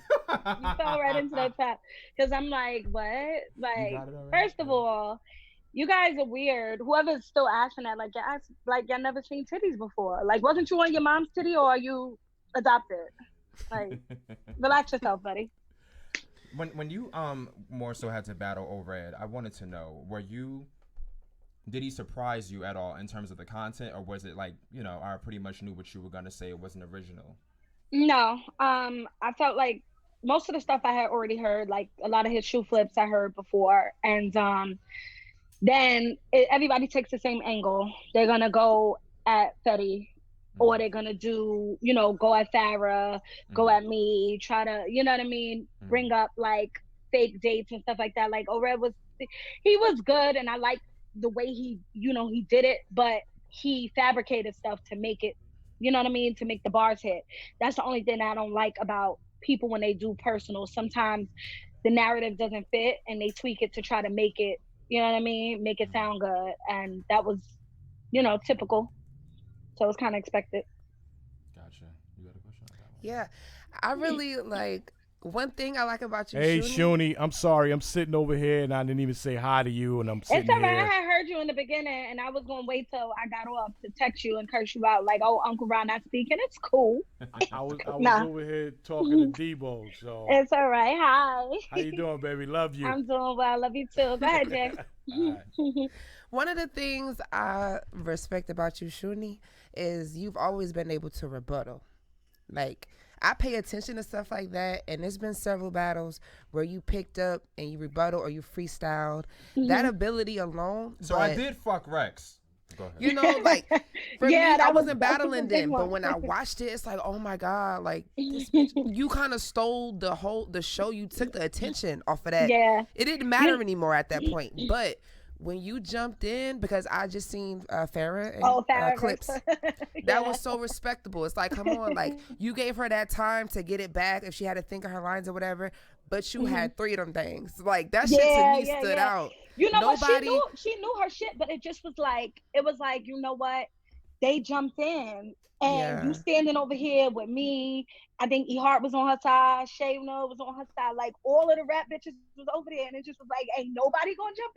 fell right into the trap. Because I'm like, what? Like, first of all, you guys are weird. Whoever's still asking that, like, y'all never seen titties before. Like, wasn't you on your mom's titty, or are you adopted? Like, relax yourself, buddy. When you more so had to battle O-Red, I wanted to know, did he surprise you at all in terms of the content, or was it like, you know, I pretty much knew what you were gonna say, it wasn't original? No, I felt like most of the stuff I had already heard, like a lot of his shoe flips I heard before, and then everybody takes the same angle. They're gonna go at Fetty, or they're gonna do, you know, go at Farrah, go at me, try to, you know what I mean, bring up like fake dates and stuff like that. Like O-Red he was good, and I like the way he, you know, he did it, but he fabricated stuff to make it, you know what I mean, to make the bars hit. That's the only thing I don't like about people when they do personal. Sometimes the narrative doesn't fit and they tweak it to try to make it, you know what I mean, make it sound good. And that was, you know, typical. So it was kind of expected. Gotcha. Yeah, I really like. One thing I like about you, Hey, Shooney. Shooney, I'm sorry. I'm sitting over here and I didn't even say hi to you, and I'm It's sitting all right. I here. had heard you in the beginning, and I was gonna wait till I got off to text you and curse you out like, "Oh, Uncle Ron not speaking." It's cool. I was Nah, over here talking to Debo. So it's all right. how you Hi. doing, baby? Love you. I'm doing well. Love you too. Go ahead, Jay. All right. One of the things I respect about you, Shooney, is you've always been able to rebuttal. Like, I pay attention to stuff like that, and there's been several battles where you picked up and you rebuttal or you freestyled. That ability alone. So I did fuck Rex. Go ahead. You know, like for Yeah, me, that I was- wasn't that was a battling big then, one. but when I watched it, it's like, oh my god, like this bitch, you kind of stole the show. You took the attention off of that. Yeah. It didn't matter anymore at that point, but. When you jumped in, because I just seen Farrah and Farrah clips, versus- that was so respectable. It's like, come on, like you gave her that time to get it back if she had to think of her lines or whatever. But you had 3 of them things. Like that shit to me stood out. You know what? Nobody. She knew her shit, but it just was like, you know what? They jumped in, and you standing over here with me. I think E Hart was on her side, Shayna was on her side. Like all of the rap bitches was over there, and it just was like, ain't nobody gonna jump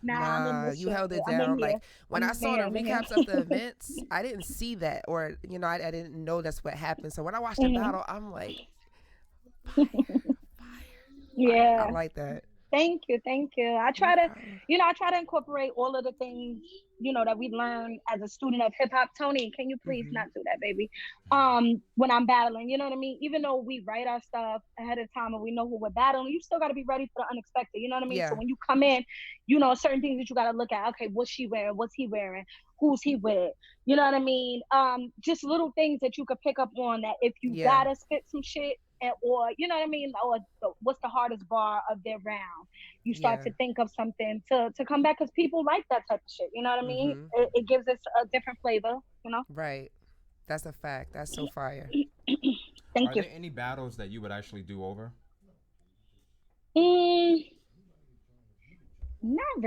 in. I'm in this You shit. held it I'm in down. here. Like when I'm I saw the in here. recaps of the events, I didn't see that, or I didn't know that's what happened. So when I watched the battle, I'm like, fire. Yeah. I like that. Thank you. I try to incorporate all of the things, that we learn as a student of hip hop. Tony, can you please not do that, baby? When I'm battling, you know what I mean? Even though we write our stuff ahead of time and we know who we're battling, you still got to be ready for the unexpected. You know what I mean? Yeah. So when you come in, certain things that you got to look at. Okay, what's she wearing? What's he wearing? Who's he with? You know what I mean? Just little things that you could pick up on that if you gotta spit some shit. Or you know what I mean, or what's the hardest bar of their round, you start to think of something to come back, because people like that type of shit, you know what I mean. It gives us a different flavor, Right, that's a fact. That's so fire. Thank Are you. there any battles that you would actually do over? Not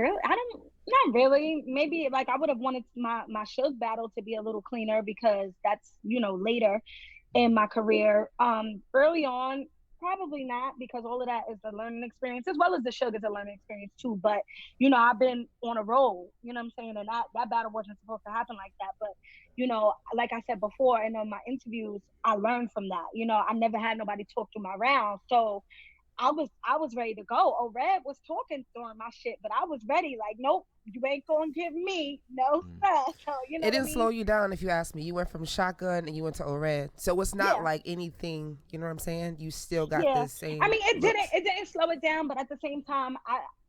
really. Maybe like I would have wanted my Suge battle to be a little cleaner, because that's later in my career. Early on, probably not, because all of that is a learning experience, as well as the Suge is a learning experience too. But I've been on a roll, you know what I'm saying, and that battle wasn't supposed to happen like that. But like I said before, and on my interviews, I learned from that. I never had nobody talk through my round, so I was ready to go. Oh, Red was talking during my shit, but I was ready. Like, nope, you ain't gonna give me no stuff. So It didn't slow you down, if you ask me. You went from shotgun and you went to O-Red, so it's not like anything. You know what I'm saying? You still got the same. I mean, it looks. didn't slow it down, but at the same time,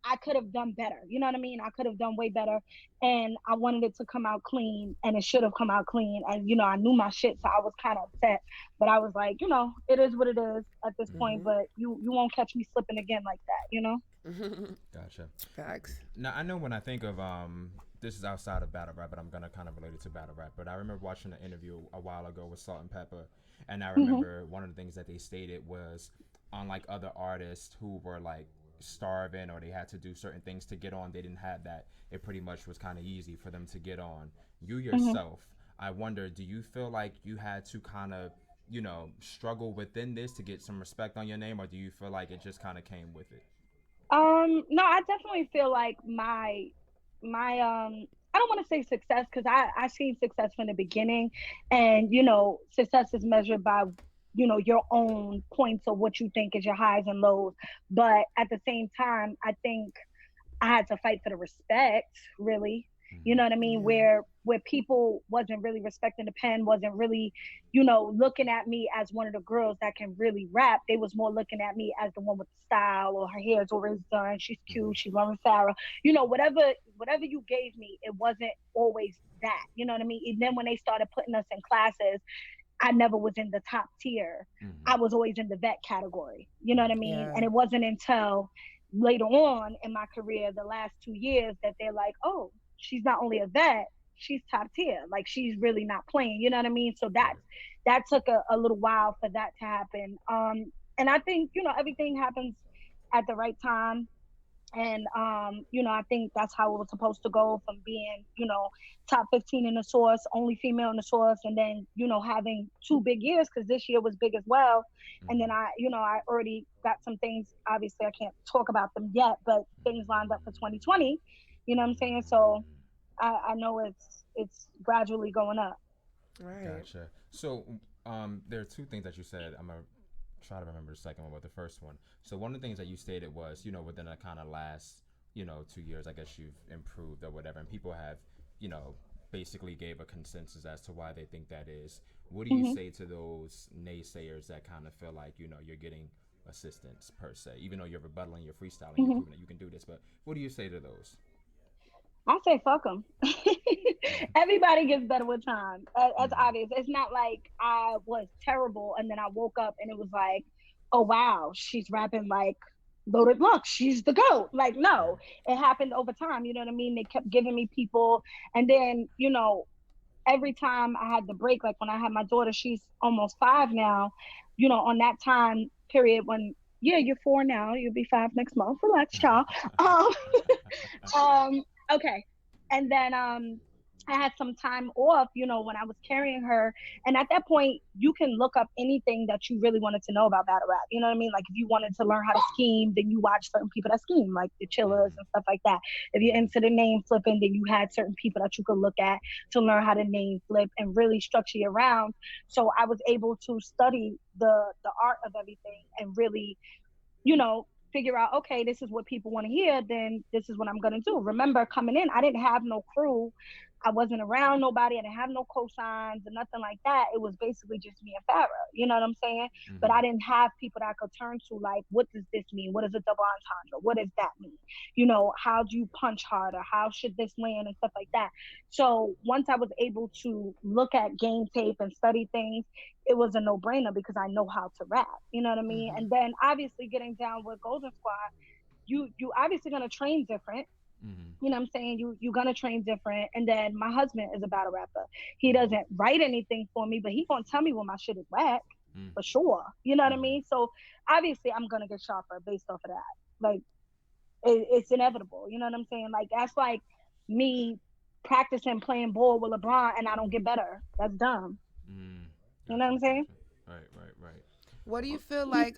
I could have done better. You know what I mean? I could have done way better, and I wanted it to come out clean, and it should have come out clean. And I knew my shit, so I was kind of upset. But I was like, it is what it is at this point. But you won't catch me slipping again like that. Gotcha. Facts. Now I know when I think of this is outside of battle rap, but I'm gonna kind of relate it to battle rap. But I remember watching an interview a while ago with Salt and Pepper, and I remember one of the things that they stated was, unlike other artists who were like starving or they had to do certain things to get on, they didn't have that. It pretty much was kind of easy for them to get on. You yourself, I wonder, do you feel like you had to kind of struggle within this to get some respect on your name, or do you feel like it just kind of came with it? No, I definitely feel like my I don't want to say success, because I seen success from the beginning, and success is measured by your own points of what you think is your highs and lows. But at the same time, I think I had to fight for the respect, really. You know what I mean? Where people wasn't really respecting the pen, wasn't really, looking at me as one of the girls that can really rap. They was more looking at me as the one with the style, or her hair's always done, she's cute, she's Lauren Farrah. Whatever you gave me, it wasn't always that. You know what I mean? And then when they started putting us in classes, I never was in the top tier. I was always in the vet category. You know what I mean? Yeah. And it wasn't until later on in my career, the last 2 years, that they're like, oh, she's not only a vet, she's top tier. Like, she's really not playing. You know what I mean? So that took a little while for that to happen. And I think, everything happens at the right time. And I think that's how it was supposed to go, from being, top 15 in the source, only female in the source, and then, having 2 big years, because this year was big as well. And then I already got some things. Obviously, I can't talk about them yet, but things lined up for 2020. You know what I'm saying? So I know it's gradually going up. Right. Gotcha. So there are two things that you said. I'm gonna try to remember the second one, but the first one. So one of the things that you stated was, within a kind of last, 2 years, I guess you've improved or whatever, and people have, basically gave a consensus as to why they think that is. What do you say to those naysayers that kind of feel like, you're getting assistance per se, even though you're rebuttaling, you're freestyling, you're proving that you can do this, but what do you say to those? I say fuck them. Everybody gets better with time. That's obvious. It's not like I was terrible and then I woke up and it was like, oh wow, she's rapping like Loaded Lux. She's the GOAT. Like, no, it happened over time. You know what I mean? They kept giving me people. And then, every time I had the break, like when I had my daughter, she's almost 5 now, on that time period when, yeah, you're 4 now, you'll be 5 next month. Relax, y'all. Okay. And then I had some time off, when I was carrying her. And at that point, you can look up anything that you really wanted to know about battle rap. You know what I mean? Like if you wanted to learn how to scheme, then you watch certain people that scheme, like the Chillers and stuff like that. If you're into the name flipping, then you had certain people that you could look at to learn how to name flip and really structure your rounds. So I was able to study the art of everything and really, figure out, okay, this is what people want to hear, then this is what I'm going to do. Remember, coming in, I didn't have no crew. I wasn't around nobody. I didn't have no cosigns or nothing like that. It was basically just me and Farrah. You know what I'm saying? But I didn't have people that I could turn to, like, what does this mean? What is a double entendre? What does that mean? How do you punch harder? How should this land and stuff like that? So once I was able to look at game tape and study things, it was a no-brainer because I know how to rap. You know what I mean? And then obviously getting down with Golden Squad, you obviously gonna train different. You know what I'm saying? You're gonna train different. And then my husband is a battle rapper. He doesn't write anything for me, but he gonna tell me when my shit is whack for sure. You know what I mean? So obviously I'm gonna get sharper based off of that. Like it's inevitable. You know what I'm saying? Like that's like me practicing playing ball with LeBron and I don't get better. That's dumb. You know what I'm saying? Right. What do you feel like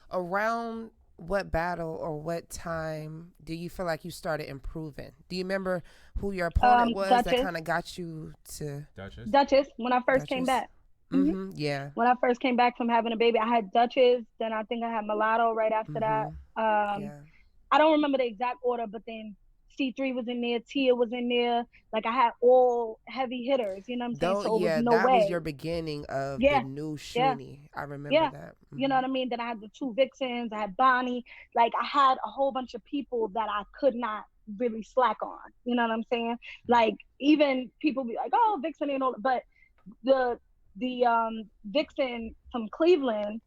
around what battle or what time do you feel like you started improving? Do you remember who your opponent was Duchess. that kind of got you to Duchess when I first came back. Yeah. When I first came back from having a baby, I had Duchess. Then I think I had Mulatto right after that. I don't remember the exact order, but then C3 was in there, Tia was in there. Like I had all heavy hitters, you know what I'm saying? So it was no that way. was your beginning of the new Shooney. I remember that. You know what I mean? Then I had the 2 Vixens, I had Bonnie. Like I had a whole bunch of people that I could not really slack on. You know what I'm saying? Like even people be like, oh, Vixen ain't all, but the Vixen from Cleveland,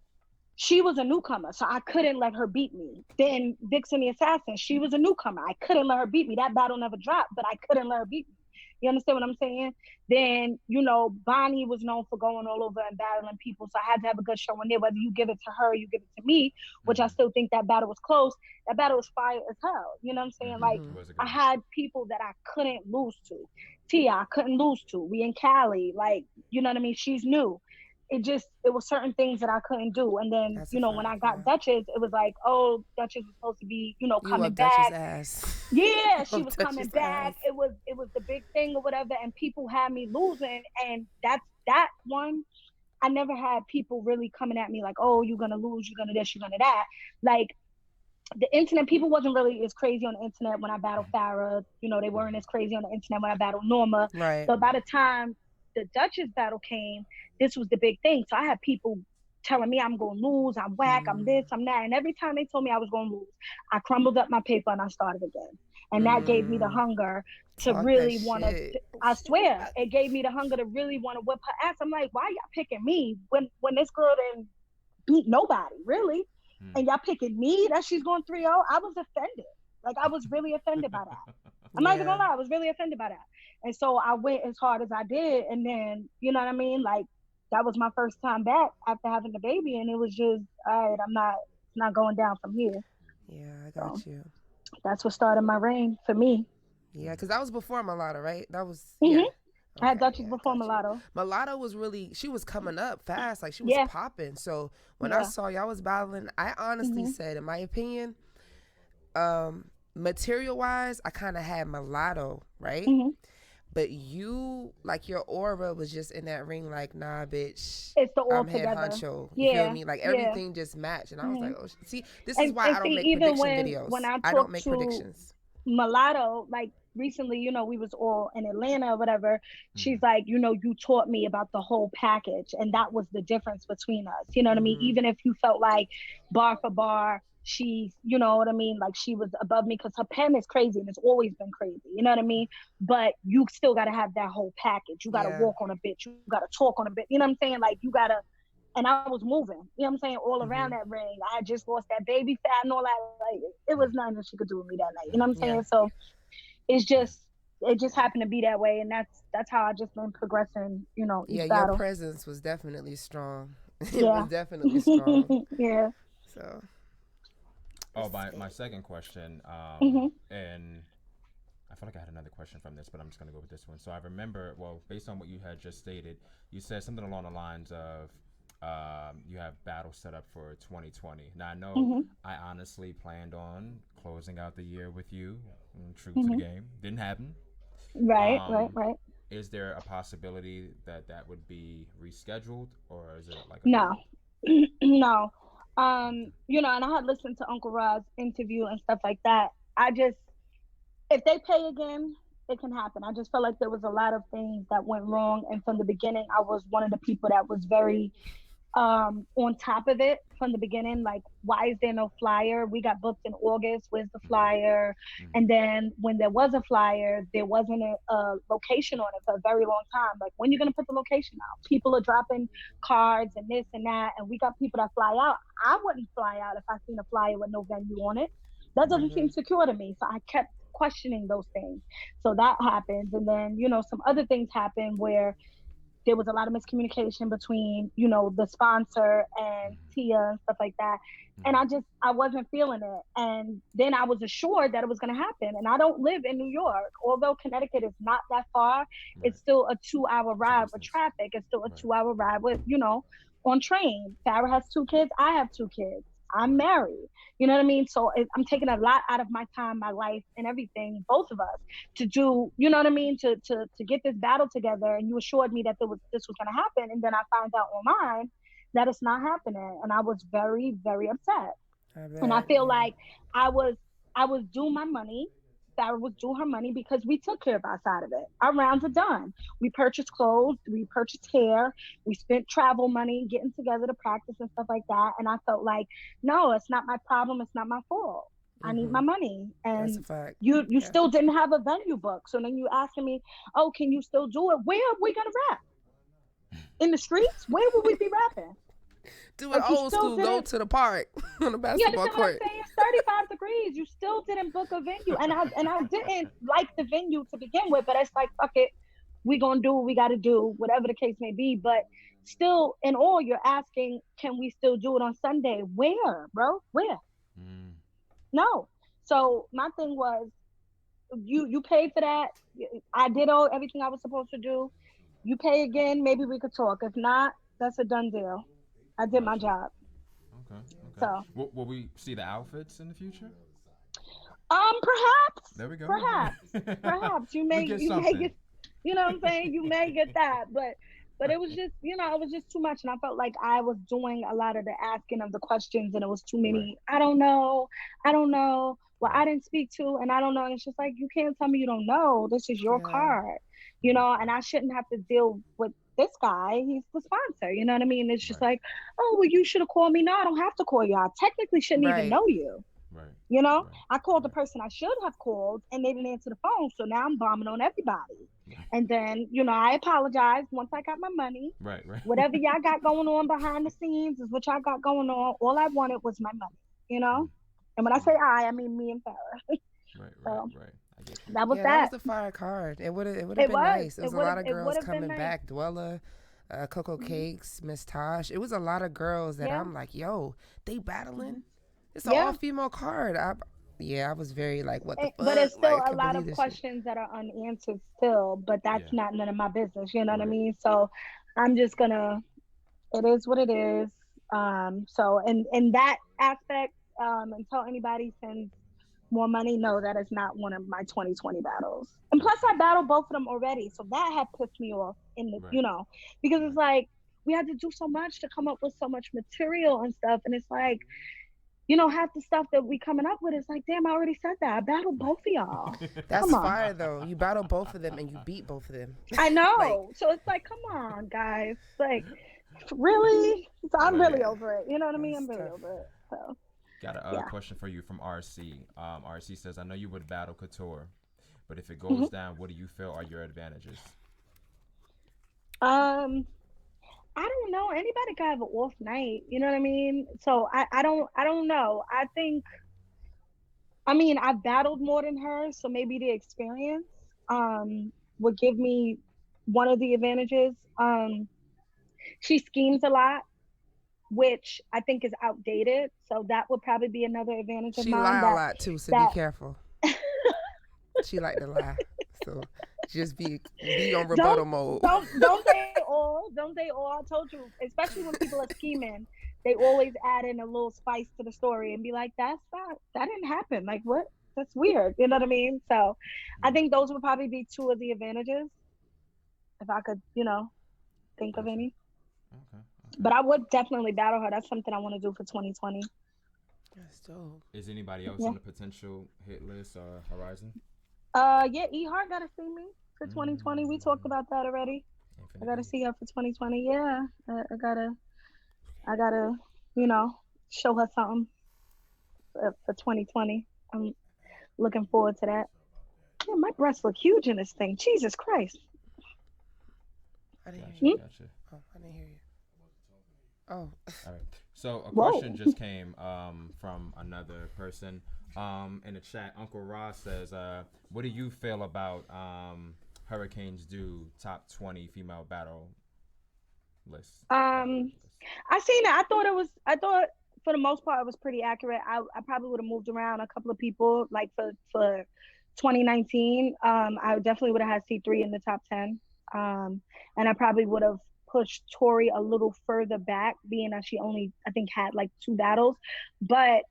she was a newcomer, so I couldn't let her beat me. Then Vixen the Assassin, she was a newcomer. I couldn't let her beat me. That battle never dropped, but I couldn't let her beat me. You understand what I'm saying? Then, Bonnie was known for going all over and battling people, so I had to have a good show in there. Whether you give it to her or you give it to me, which I still think that battle was close, that battle was fire as hell. You know what I'm saying? Like, I had people that I couldn't lose to. Tia, I couldn't lose to. We in Cali, like, you know what I mean? She's new. It was certain things that I couldn't do. And then, when I got Duchess, it was like, oh, Duchess was supposed to be, coming back. Ass. Yeah, she was coming back. It was the big thing or whatever. And people had me losing. And that one, I never had people really coming at me like, oh, you're going to lose, you're going to this, you're going to that. Like, the internet, people wasn't really as crazy on the internet when I battled Farrah. They weren't as crazy on the internet when I battled Norma. Right. But by the time the Duchess battle came, this was the big thing. So I had people telling me I'm going to lose, I'm whack, I'm this, I'm that. And every time they told me I was going to lose, I crumbled up my paper and I started again. And that gave me the hunger to really want to, I swear, it gave me the hunger to really want to whip her ass. I'm like, why y'all picking me when this girl didn't beat nobody, really? And y'all picking me that she's going 3-0? I was offended. Like, I was really offended by that. I'm not even gonna lie, I was really offended by that. And so I went as hard as I did. And then, you know what I mean? Like, that was my first time back after having the baby. And it was just, all right, I'm not going down from here. Yeah, I got you. That's what started my reign for me. Yeah, because that was before Mulatto, right? That was Mhm. yeah. I had Okay, Duchess yeah, before got you. Mulatto. Mulatto was really, she was coming up fast, like she was Yeah. popping. So when I Yeah. saw y'all was battling, I honestly Mhm. said, in my opinion, material wise, I kind of had Mulatto, right? Mhm. But you, like your aura was just in that ring, like, nah, bitch, It's the all I'm head together. honcho. You feel Yeah. me? Like Yeah. everything just matched, and I was like, Mhm. oh, see, this is why And I don't see, make even prediction when videos. I I don't talked make to predictions. Mulatto, like recently, we was all in Atlanta or whatever. She's like, you taught me about the whole package, and that was the difference between us. You know what I mean? Even if you felt like bar for bar, she's, you know what I mean, like she was above me because her pen is crazy and it's always been crazy. You know what I mean? But you still got to have that whole package. You got to Yeah. walk on a bit. You got to talk on a bit. You know what I'm saying? Like you got to. And I was moving, you know what I'm saying, all around that ring. I had just lost that baby fat and all that. Like, it was nothing that she could do with me that night. You know what I'm saying? Yeah. So it just happened to be that way, and that's how I just been progressing. Yeah, Each your battle. presence was definitely strong. It Yeah. was definitely strong. Yeah. So. Oh, my second question, Mhm. and I feel like I had another question from this, but I'm just gonna go with this one. So I remember, well, based on what you had just stated, you said something along the lines of, you have battles set up for 2020. Now I know Mhm. I honestly planned on closing out the year with you, true to the Mhm. game. Didn't happen. Right. Um, Right. is there a possibility that that would be rescheduled, or is it like a No. no? No. And I had listened to Uncle Rod's interview and stuff like that. I just, if they pay again, it can happen. I just felt like there was a lot of things that went wrong, and from the beginning, I was one of the people that was very on top of it from the beginning. Like, why is there no flyer? We got booked in August. Where's the flyer? And then when there was a flyer, there wasn't a location on it for a very long time. Like, when you gonna put the location out? People are dropping cards and this and that, and we got people that fly out. I wouldn't fly out if I seen a flyer with no venue on it. That doesn't seem secure to me. So I kept questioning those things. So that happens, and then some other things happen where there was a lot of miscommunication between, the sponsor and Tia and stuff like that. And I wasn't feeling it. And then I was assured that it was going to happen. And I don't live in New York. Although Connecticut is not that far, it's still a 2-hour ride with traffic. It's still a 2-hour ride with, on train. Farrah has 2 kids. I have 2 kids. I'm married. You know what I mean? So I'm taking a lot out of my time, my life, and everything, both of us, to do, you know what I mean, to get this battle together. And you assured me that this was going to happen, and then I found out online that it's not happening, and I was very, very upset. And I feel like I was due my money. Sarah was due her money because we took care of our side of it. Our rounds are done. We purchased clothes, we purchased hair, we spent travel money getting together to practice and stuff like that. And I felt like, no, it's not my problem. It's not my fault. I need my money. That's a And fact. you still didn't have a venue book. So then you asking me, oh, can you still do it? Where are we gonna rap? In the streets? Where will we be rapping? Do it old school, go to the park on the basketball court. What I'm saying? It's 35 degrees. You still didn't book a venue. And I didn't like the venue to begin with, but it's like, fuck it. We gonna do what we gotta do, whatever the case may be. But still, in all, you're asking, can we still do it on Sunday? Where, bro? Where? No. So my thing was, you paid for that. I did everything I was supposed to do. You pay again, maybe we could talk. If not, that's a done deal. I did my job. Okay. So will we see the outfits in the future? Perhaps. There we go. Perhaps you may get, you know what I'm saying? You may get that, but it was just, it was just too much, and I felt like I was doing a lot of the asking of the questions, and it was too many. Right. I don't know. Well, I didn't speak to, and I don't know. And it's just like, you can't tell me you don't know. This is your card, and I shouldn't have to deal with this guy. He's the sponsor. You know what I mean? It's just like, oh, well, you should have called me. No, I don't have to call you. I technically shouldn't even know you. Right. I called the person I should have called, and they didn't answer the phone. So now I'm bombing on everybody. And then, I apologized once I got my money. Right. Whatever y'all got going on behind the scenes is what y'all got going on. All I wanted was my money, And when I say I mean me and Farrah. Right. I get you. That was that. That was the fire card. It would have been nice. It was a lot of girls coming back. Dwella, Coco Cakes, Miss Tosh. It was a lot of girls that I'm like, yo, they battling. It's an all-female card. Yeah, I was very like, what the fuck? But it's still Like, I a can't lot believe of this shit. questions that are unanswered still, but that's Yeah. not none of my business, you know what I Right. mean? So I'm just gonna, it is what it is. So in that aspect, until anybody sends more money, no, that is not one of my 2020 battles. And plus I battled both of them already, so that had pissed me off in the, Right. you know, because it's Right. like we had to do so much to come up with so much material and stuff, and it's like, you know, half the stuff that we coming up with is like, damn, I already said that. I battled both of y'all. That's Come on. fire though. You battled both of them and you beat both of them. I know. Like, So it's like, come on, guys. Like, really? So I'm really yeah, over it. You know what I mean? I'm that's really tough. over it. So Got a yeah. question for you from RC. RC says, I know you would battle Couture, but if it goes Mm-hmm. down, what do you feel are your advantages? I don't know. Anybody can have an off night. You know what I mean? So I don't know. I mean, I've battled more than her, so maybe the experience would give me one of the advantages. She schemes a lot, which I think is outdated. So that would probably be another advantage of she mine. lie a lot too, so be That careful. She like to lie, so just be on rebuttal don't mode. don't they all? Don't they all? I told you, especially when people are scheming, they always add in a little spice to the story and be like, that didn't happen. Like what? That's weird. You know what I mean? So I think those would probably be two of the advantages if I could, you know, think of any. Okay. But I would definitely battle her. That's something I want to do for 2020. That's dope. Is anybody else Yeah. on the potential hit list or horizon? Yeah, E Heart gotta see me for 2020. We talked about that already. I gotta see her for 2020. Yeah, I gotta, you know, show her something for 2020. I'm looking forward to that. Yeah, my breasts look huge in this thing. Jesus Christ. I didn't Gotcha, hear you. gotcha. Oh, I didn't hear you. Oh. All right. So a Whoa. question just came from another person in the chat. Uncle Ross says, what do you feel about Hurricanes Do top 20 female battle list? I seen it. I thought for the most part it was pretty accurate. I probably would have moved around a couple of people like for 2019. I definitely would have had C3 in the top 10. And I probably would have pushed Tori a little further back, being that she only I think had like 2 battles. But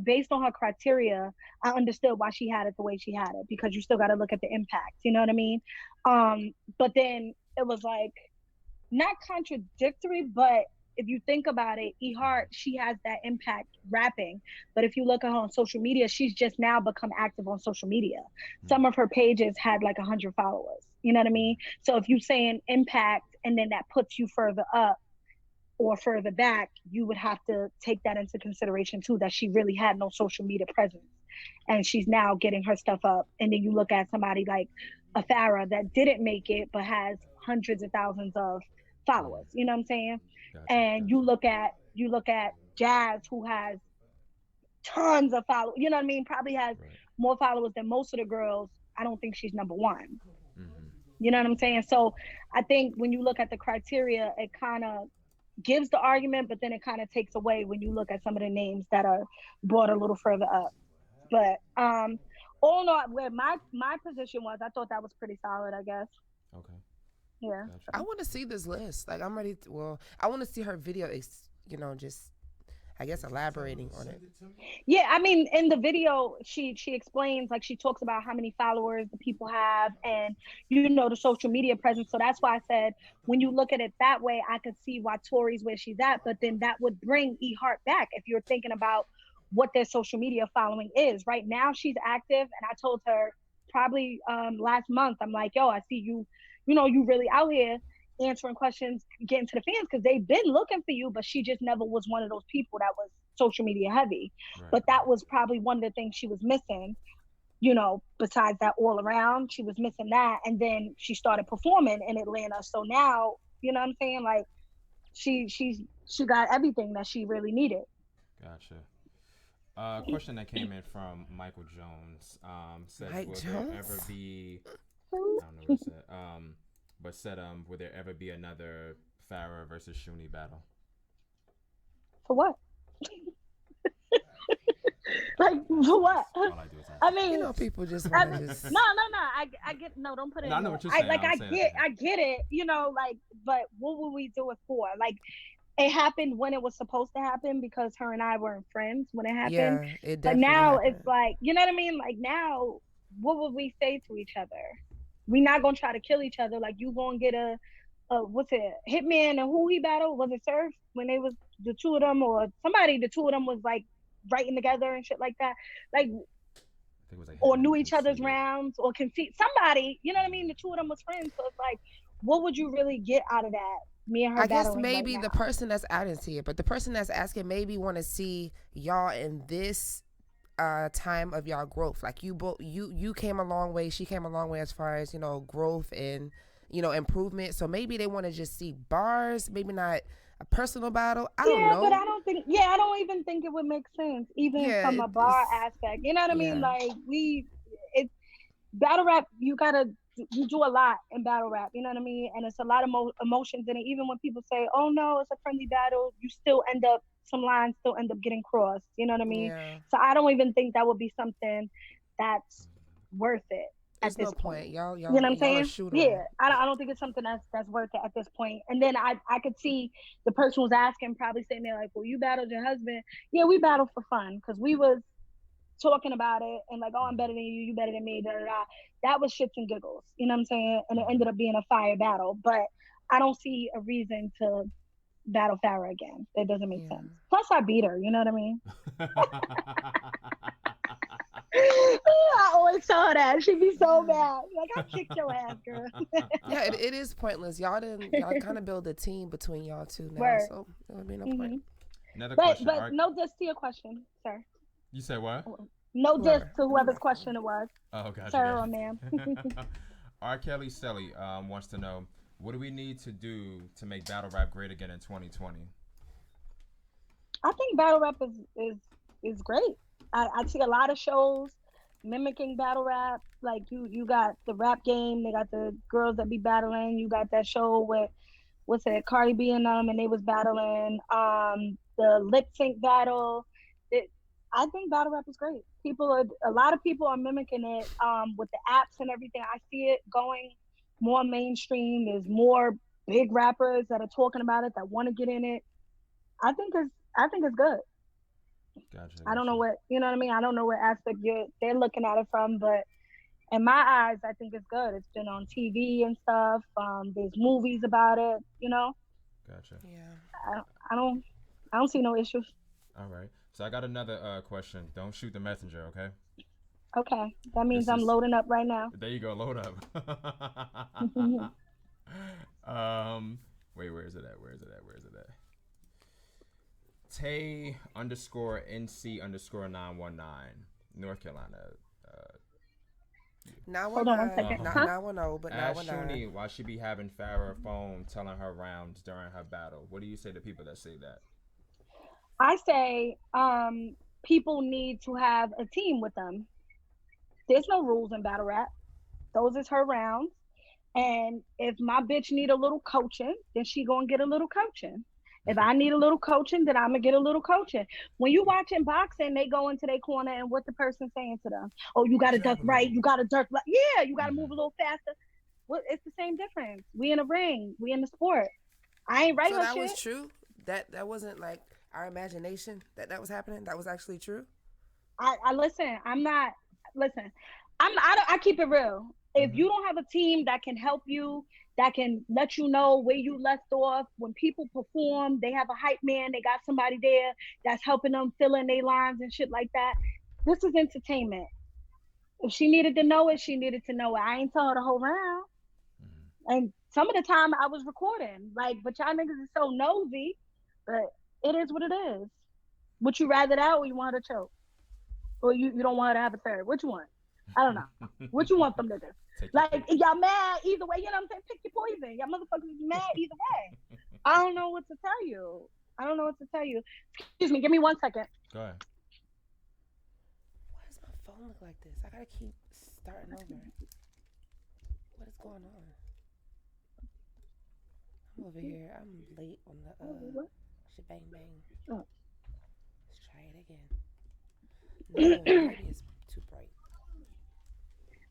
based on her criteria, I understood why she had it the way she had it, because you still got to look at the impact. You know what I mean? But then it was like not contradictory, but if you think about it, E Heart, she has that impact rapping. But if you look at her on social media, she's just now become active on social media. Some of her pages had like 100 followers. You know what I mean? So if you saying impact and then that puts you further up or further back, you would have to take that into consideration too, that she really had no social media presence. And she's now getting her stuff up. And then you look at somebody like a Farrah that didn't make it, but has hundreds of thousands of followers. You know what I'm saying? Gotcha, And you look at Jazz, who has tons of followers. You know what I mean? Probably has more followers than most of the girls. I don't think she's number one. You know what I'm saying? So I think when you look at the criteria, it kind of gives the argument, but then it kind of takes away when you look at some of the names that are brought a little further up. But all in all, where my position was, I thought that was pretty solid, I guess. Okay. Yeah. Gotcha. I want to see this list. Like, I'm ready to, well, I want to see her video, you know, just, I guess, elaborating on it. Yeah, I mean, in the video, she explains, like, she talks about how many followers the people have and, you know, the social media presence. So that's why I said, when you look at it that way, I could see why Tori's where she's at. But then that would bring E Heart back if you're thinking about what their social media following is. Right now, she's active. And I told her probably last month, I'm like, yo, I see you, you know, you really out here answering questions, getting to the fans, because they've been looking for you, but she just never was one of those people that was social media heavy. Right. But that was probably one of the things she was missing, you know, besides that all around, she was missing that. And then she started performing in Atlanta. So now, you know what I'm saying? Like she got everything that she really needed. Gotcha. Question that came in from Michael Jones says, Mike will Jones? there ever be, I don't know what it said, but said, will there ever be another Farrah versus Shooney battle? For what? Like for what? All I do is ask. I mean, You know, people just I want mean, to no, just. I get no. Don't put it. No, I in know there. what you're saying. I'm saying I get it. You know, like, but what would we do it for? Like, it happened when it was supposed to happen because her and I weren't friends when it happened. Yeah, it But definitely now happened. it's like, you know what I mean? Like now, what would we say to each other? We not gonna try to kill each other. Like you gonna get a what's it, Hitman, and who he battled? Was it Surf when they was the two of them or somebody? The two of them was like writing together and shit like that. Like It was like or Hitman knew and each other's Conceited. rounds or conceit somebody, you know what I mean? The two of them was friends. So it's like, what would you really get out of that? Me and her I guess battling maybe right the now. person that's I didn't see it, but the person that's asking maybe want to see y'all in this time of y'all growth. Like you both, you came a long way, she came a long way as far as growth and improvement. So maybe they want to just see bars, maybe not a personal battle. I don't know. But I don't think, I don't even think it would make sense, even Yeah, from a bar aspect. You know what I mean? yeah. Like it's battle rap. You do a lot in battle rap. You know what I mean? And it's a lot of emotions in it. Even when people say, "Oh no, it's a friendly battle," you still end up some lines still end up getting crossed. You know what I mean? Yeah. So I don't even think that would be something that's worth it There's at this no point. Y'all, you know what I'm saying? shoot Yeah, I don't think it's something that's worth it at this point. And then I could see the person who's asking probably sitting there like, well, you battled your husband. Yeah, we battled for fun because we was talking about it and like, oh, I'm better than you, you better than me, da da da. That was shits and giggles, you know what I'm saying? And it ended up being a fire battle. But I don't see a reason to battle Farrah again. That doesn't make sense. Plus, I beat her, you know what I mean? I always tell her that. She'd be so mad. Like, I kicked your ass, girl. Yeah, it is pointless. Y'all kind of build a team between y'all two now, Word. so there would be no point. Another But question. but no diss to your question, sir. You said what? No diss Whoever. to whoever's question it was. Oh, gotcha. Sir or gotcha. ma'am. R. Kelly Selly wants to know, what do we need to do to make battle rap great again in 2020? I think battle rap is great. I see a lot of shows mimicking battle rap. Like you got the rap game, they got the girls that be battling. You got that show with Cardi B and them, and they was battling. The lip sync battle. I think battle rap is great. A lot of people are mimicking it with the apps and everything. I see it going more mainstream. There's more big rappers that are talking about it, that want to get in it. I think it's good. Gotcha. I don't know what, you know what I mean? I don't know what aspect they're looking at it from, but in my eyes, I think it's good. It's been on TV and stuff. There's movies about it, you know? Gotcha. Yeah. I don't see no issues. All right. So I got another question. Don't shoot the messenger, okay? Okay. That means This I'm is- loading up right now. There you go. Load up. Wait, where is it at? Tay _NC_919, North Carolina. Hold on one second. Now I know, but now Ask I know. Shooney why she be having Farrah phone telling her rounds during her battle. What do you say to people that say that? I say people need to have a team with them. There's no rules in battle rap. Those is her rounds. And if my bitch need a little coaching, then she gonna get a little coaching. If I need a little coaching, then I'm gonna get a little coaching. When you watching boxing, they go into their corner and what the person saying to them? Oh, you gotta duck right, you gotta duck left. Yeah, you gotta move a little faster. Well, it's the same difference. We in a ring, we in the sport. I ain't right So her that shit. was true. That wasn't like our imagination that was happening. That was actually true. I listen. I keep it real. If you don't have a team that can help you, that can let you know where you left off, when people perform, they have a hype man, they got somebody there that's helping them fill in their lines and shit like that. This is entertainment. If she needed to know it, she needed to know it. I ain't tell her the whole round. And some of the time I was recording, like, but y'all niggas is so nosy, but it is what it is. Would you rather that or you want her to choke? Or you don't want her to have a third? What you want? I don't know. What you want from niggas? Like, y'all mad either way, you know what I'm saying? Pick your poison. Y'all motherfuckers is mad either way. I don't know what to tell you. Excuse me, give me 1 second. Go ahead. Why does my phone look like this? I gotta keep starting over. What is going on? I'm over here. I'm late on the shebang bang. Oh. Let's try it again. No, maybe it's too bright.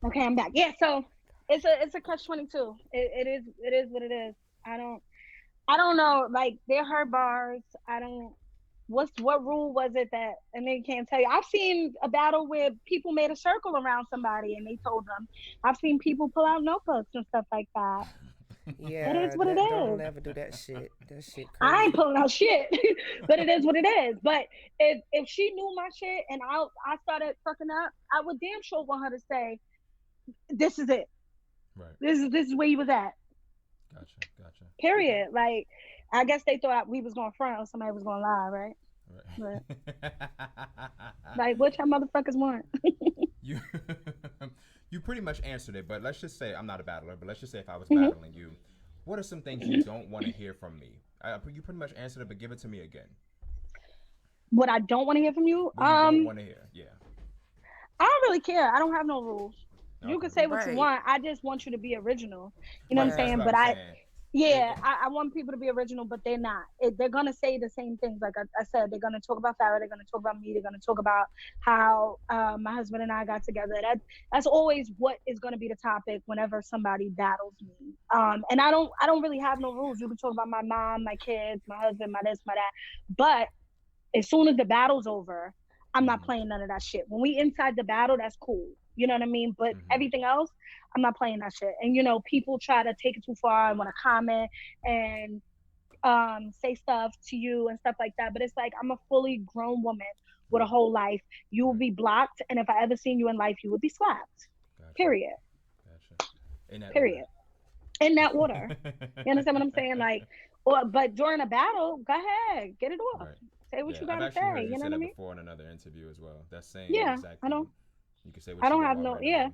Okay, I'm back. Yeah, so it's a catch-22. It is what it is. I don't I don't know. Like they're her bars. I don't. What rule was it that? And they can't tell you. I've seen a battle where people made a circle around somebody and they told them. I've seen people pull out notebooks and stuff like that. It is Yeah, what it that don't is. never do that shit. That shit I ain't crazy. pulling out shit, but it is what it is. But if she knew my shit and I started fucking up, I would damn sure want her to say, "This is it. Right. This is where you was at." Gotcha. Period. Like, I guess they thought we was going to front or somebody was going to lie, right? But, like, what y'all motherfuckers want? you you pretty much answered it, but let's just say I'm not a battler, but let's just say if I was Mm-hmm. battling you, what are some things you don't want to hear from me? You pretty much answered it, but give it to me again. What I don't want to hear from you? What you don't want to hear, yeah. I don't really care. I don't have no rules. You can say what you Right. want. I just want you to be original. You know what I'm That's saying? what But I'm saying. I want people to be original, but they're not. They're gonna say the same things. Like I said, they're gonna talk about Farrah. They're gonna talk about me. They're gonna talk about how my husband and I got together. That's always what is gonna be the topic whenever somebody battles me. And I don't really have no rules. You can talk about my mom, my kids, my husband, my this, my that. But as soon as the battle's over, I'm not playing none of that shit. When we inside the battle, that's cool. You know what I mean? But everything else, I'm not playing that shit. And people try to take it too far and want to comment and say stuff to you and stuff like that. But it's like, I'm a fully grown woman with a whole life. You will be blocked, and if I ever seen you in life, you would be slapped. Gotcha. Period. In that Period. In that order. You understand what I'm saying? Like, but during a battle, go ahead, get it off. Right. Say what you I've gotta actually say. heard You you know say what I that mean? before in another interview as well. That same Yeah, exact I don't. thing. You can say what I don't you have want no. right Yeah.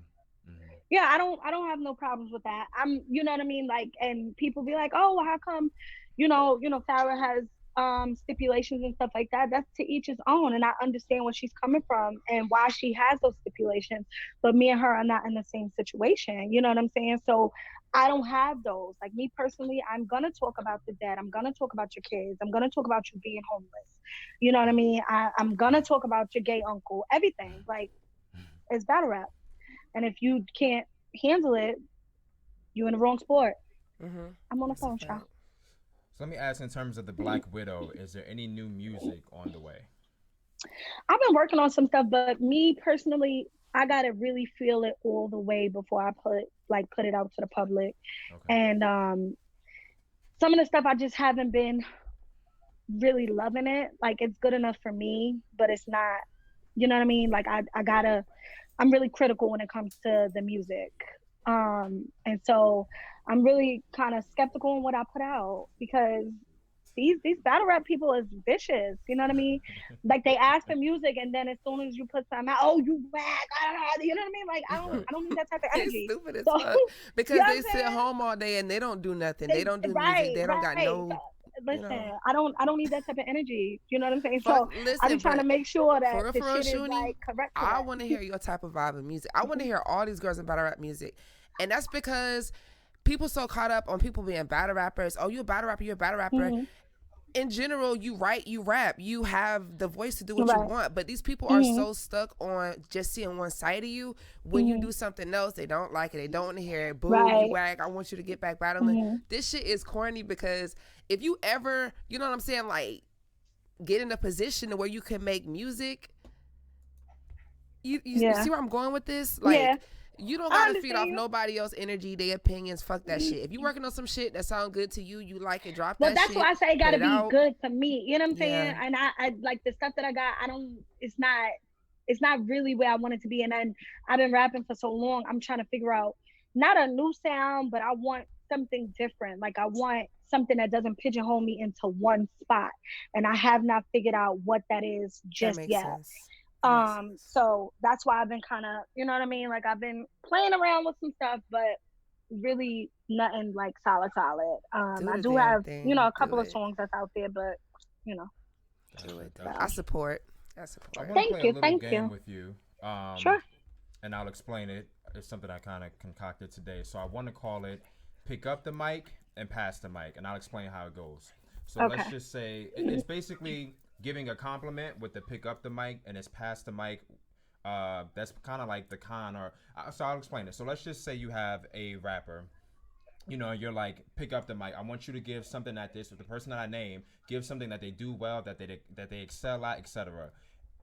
now. Yeah, I don't have no problems with that. You know what I mean? Like, and people be like, oh, well, how come, Farrah has stipulations and stuff like that. That's to each his own, and I understand where she's coming from and why she has those stipulations. But me and her are not in the same situation. You know what I'm saying? So I don't have those. Like me personally, I'm gonna talk about the dead. I'm gonna talk about your kids. I'm gonna talk about you being homeless. You know what I mean? I'm gonna talk about your gay uncle. Everything. Like, it's battle rap. And if you can't handle it, you in the wrong sport. I'm on the phone, child. So let me ask, in terms of the Black Widow, is there any new music on the way? I've been working on some stuff, but me personally, I gotta really feel it all the way before I put it out to the public. Okay. And some of the stuff I just haven't been really loving it. Like, it's good enough for me, but it's not. You know what I mean? Like I'm really critical when it comes to the music. And so I'm really kind of skeptical on what I put out, because these battle rap people is vicious. You know what I mean? Like, they ask for music, and then as soon as you put something out, oh, you whack. You know what I mean? Like, I don't need that type of energy. It's stupid as So, fuck. Because you know they what I'm sit saying? home all day and they don't do nothing. They don't do music. They don't got no. So, listen, know. I don't need that type of energy. You know what I'm saying? Fuck, So listen, I'm trying to but make sure that for real, the for real, shit is Shooney, like correct. I want to hear your type of vibe of music. I want to hear all these girls in battle rap music. And that's because people so caught up on people being battle rappers. Oh, you're a battle rapper, you're a battle rapper. In general, you write, you rap, you have the voice to do what you want. But these people are so stuck on just seeing one side of you. When you do something else, they don't like it. They don't want to hear it. Boo, you whack. I want you to get back battling. This shit is corny, because if you ever, you know what I'm saying, like, get in a position where you can make music, you see where I'm going with this? Like, you don't gotta feed off nobody else's energy, their opinions. Fuck that shit. If you working on some shit that sound good to you, you like it, drop that shit. But that's why I say it gotta be out. good to me. You know what I'm saying? And I like the stuff that I got. It's not really where I want it to be. And then I've been rapping for so long. I'm trying to figure out not a new sound, but I want something different. Like, I want something that doesn't pigeonhole me into one spot. And I have not figured out what that is just yet. Sense. So that's why I've been kind of, you know what I mean? Like, I've been playing around with some stuff, but really nothing like solid. I do have, a couple of songs that's out there, but I support. I want to Thank play you, a little thank game you. with you. Sure. And I'll explain it. It's something I kind of concocted today. So I want to call it Pick Up the Mic and Pass the Mic, and I'll explain how it goes. So let's just say it's basically giving a compliment with the pick up the mic and it's pass the mic. That's kind of like the con, or so I'll explain it. So let's just say you have a rapper, you know, you're like, pick up the mic. I want you to give something at this with the person that I name. Give something that they do well, that they excel at, etc.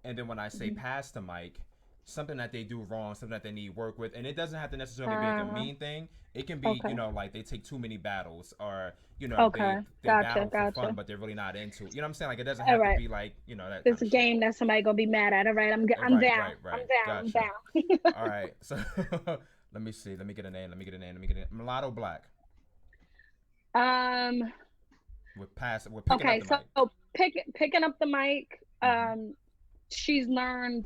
And then when I say pass the mic, something that they do wrong, something that they need work with, and it doesn't have to necessarily be like a mean thing. It can be, you know, like they take too many battles, or you know, they battle for fun, but they're really not into. You know what I'm saying? Like it doesn't have to be like, you know, that. It's a game that somebody gonna be mad at. All right, I'm down. I'm down. I'm down. All right, so let me see. Let me get a name. Mulatto Black. With picking up the mic. So picking up the mic. She's learned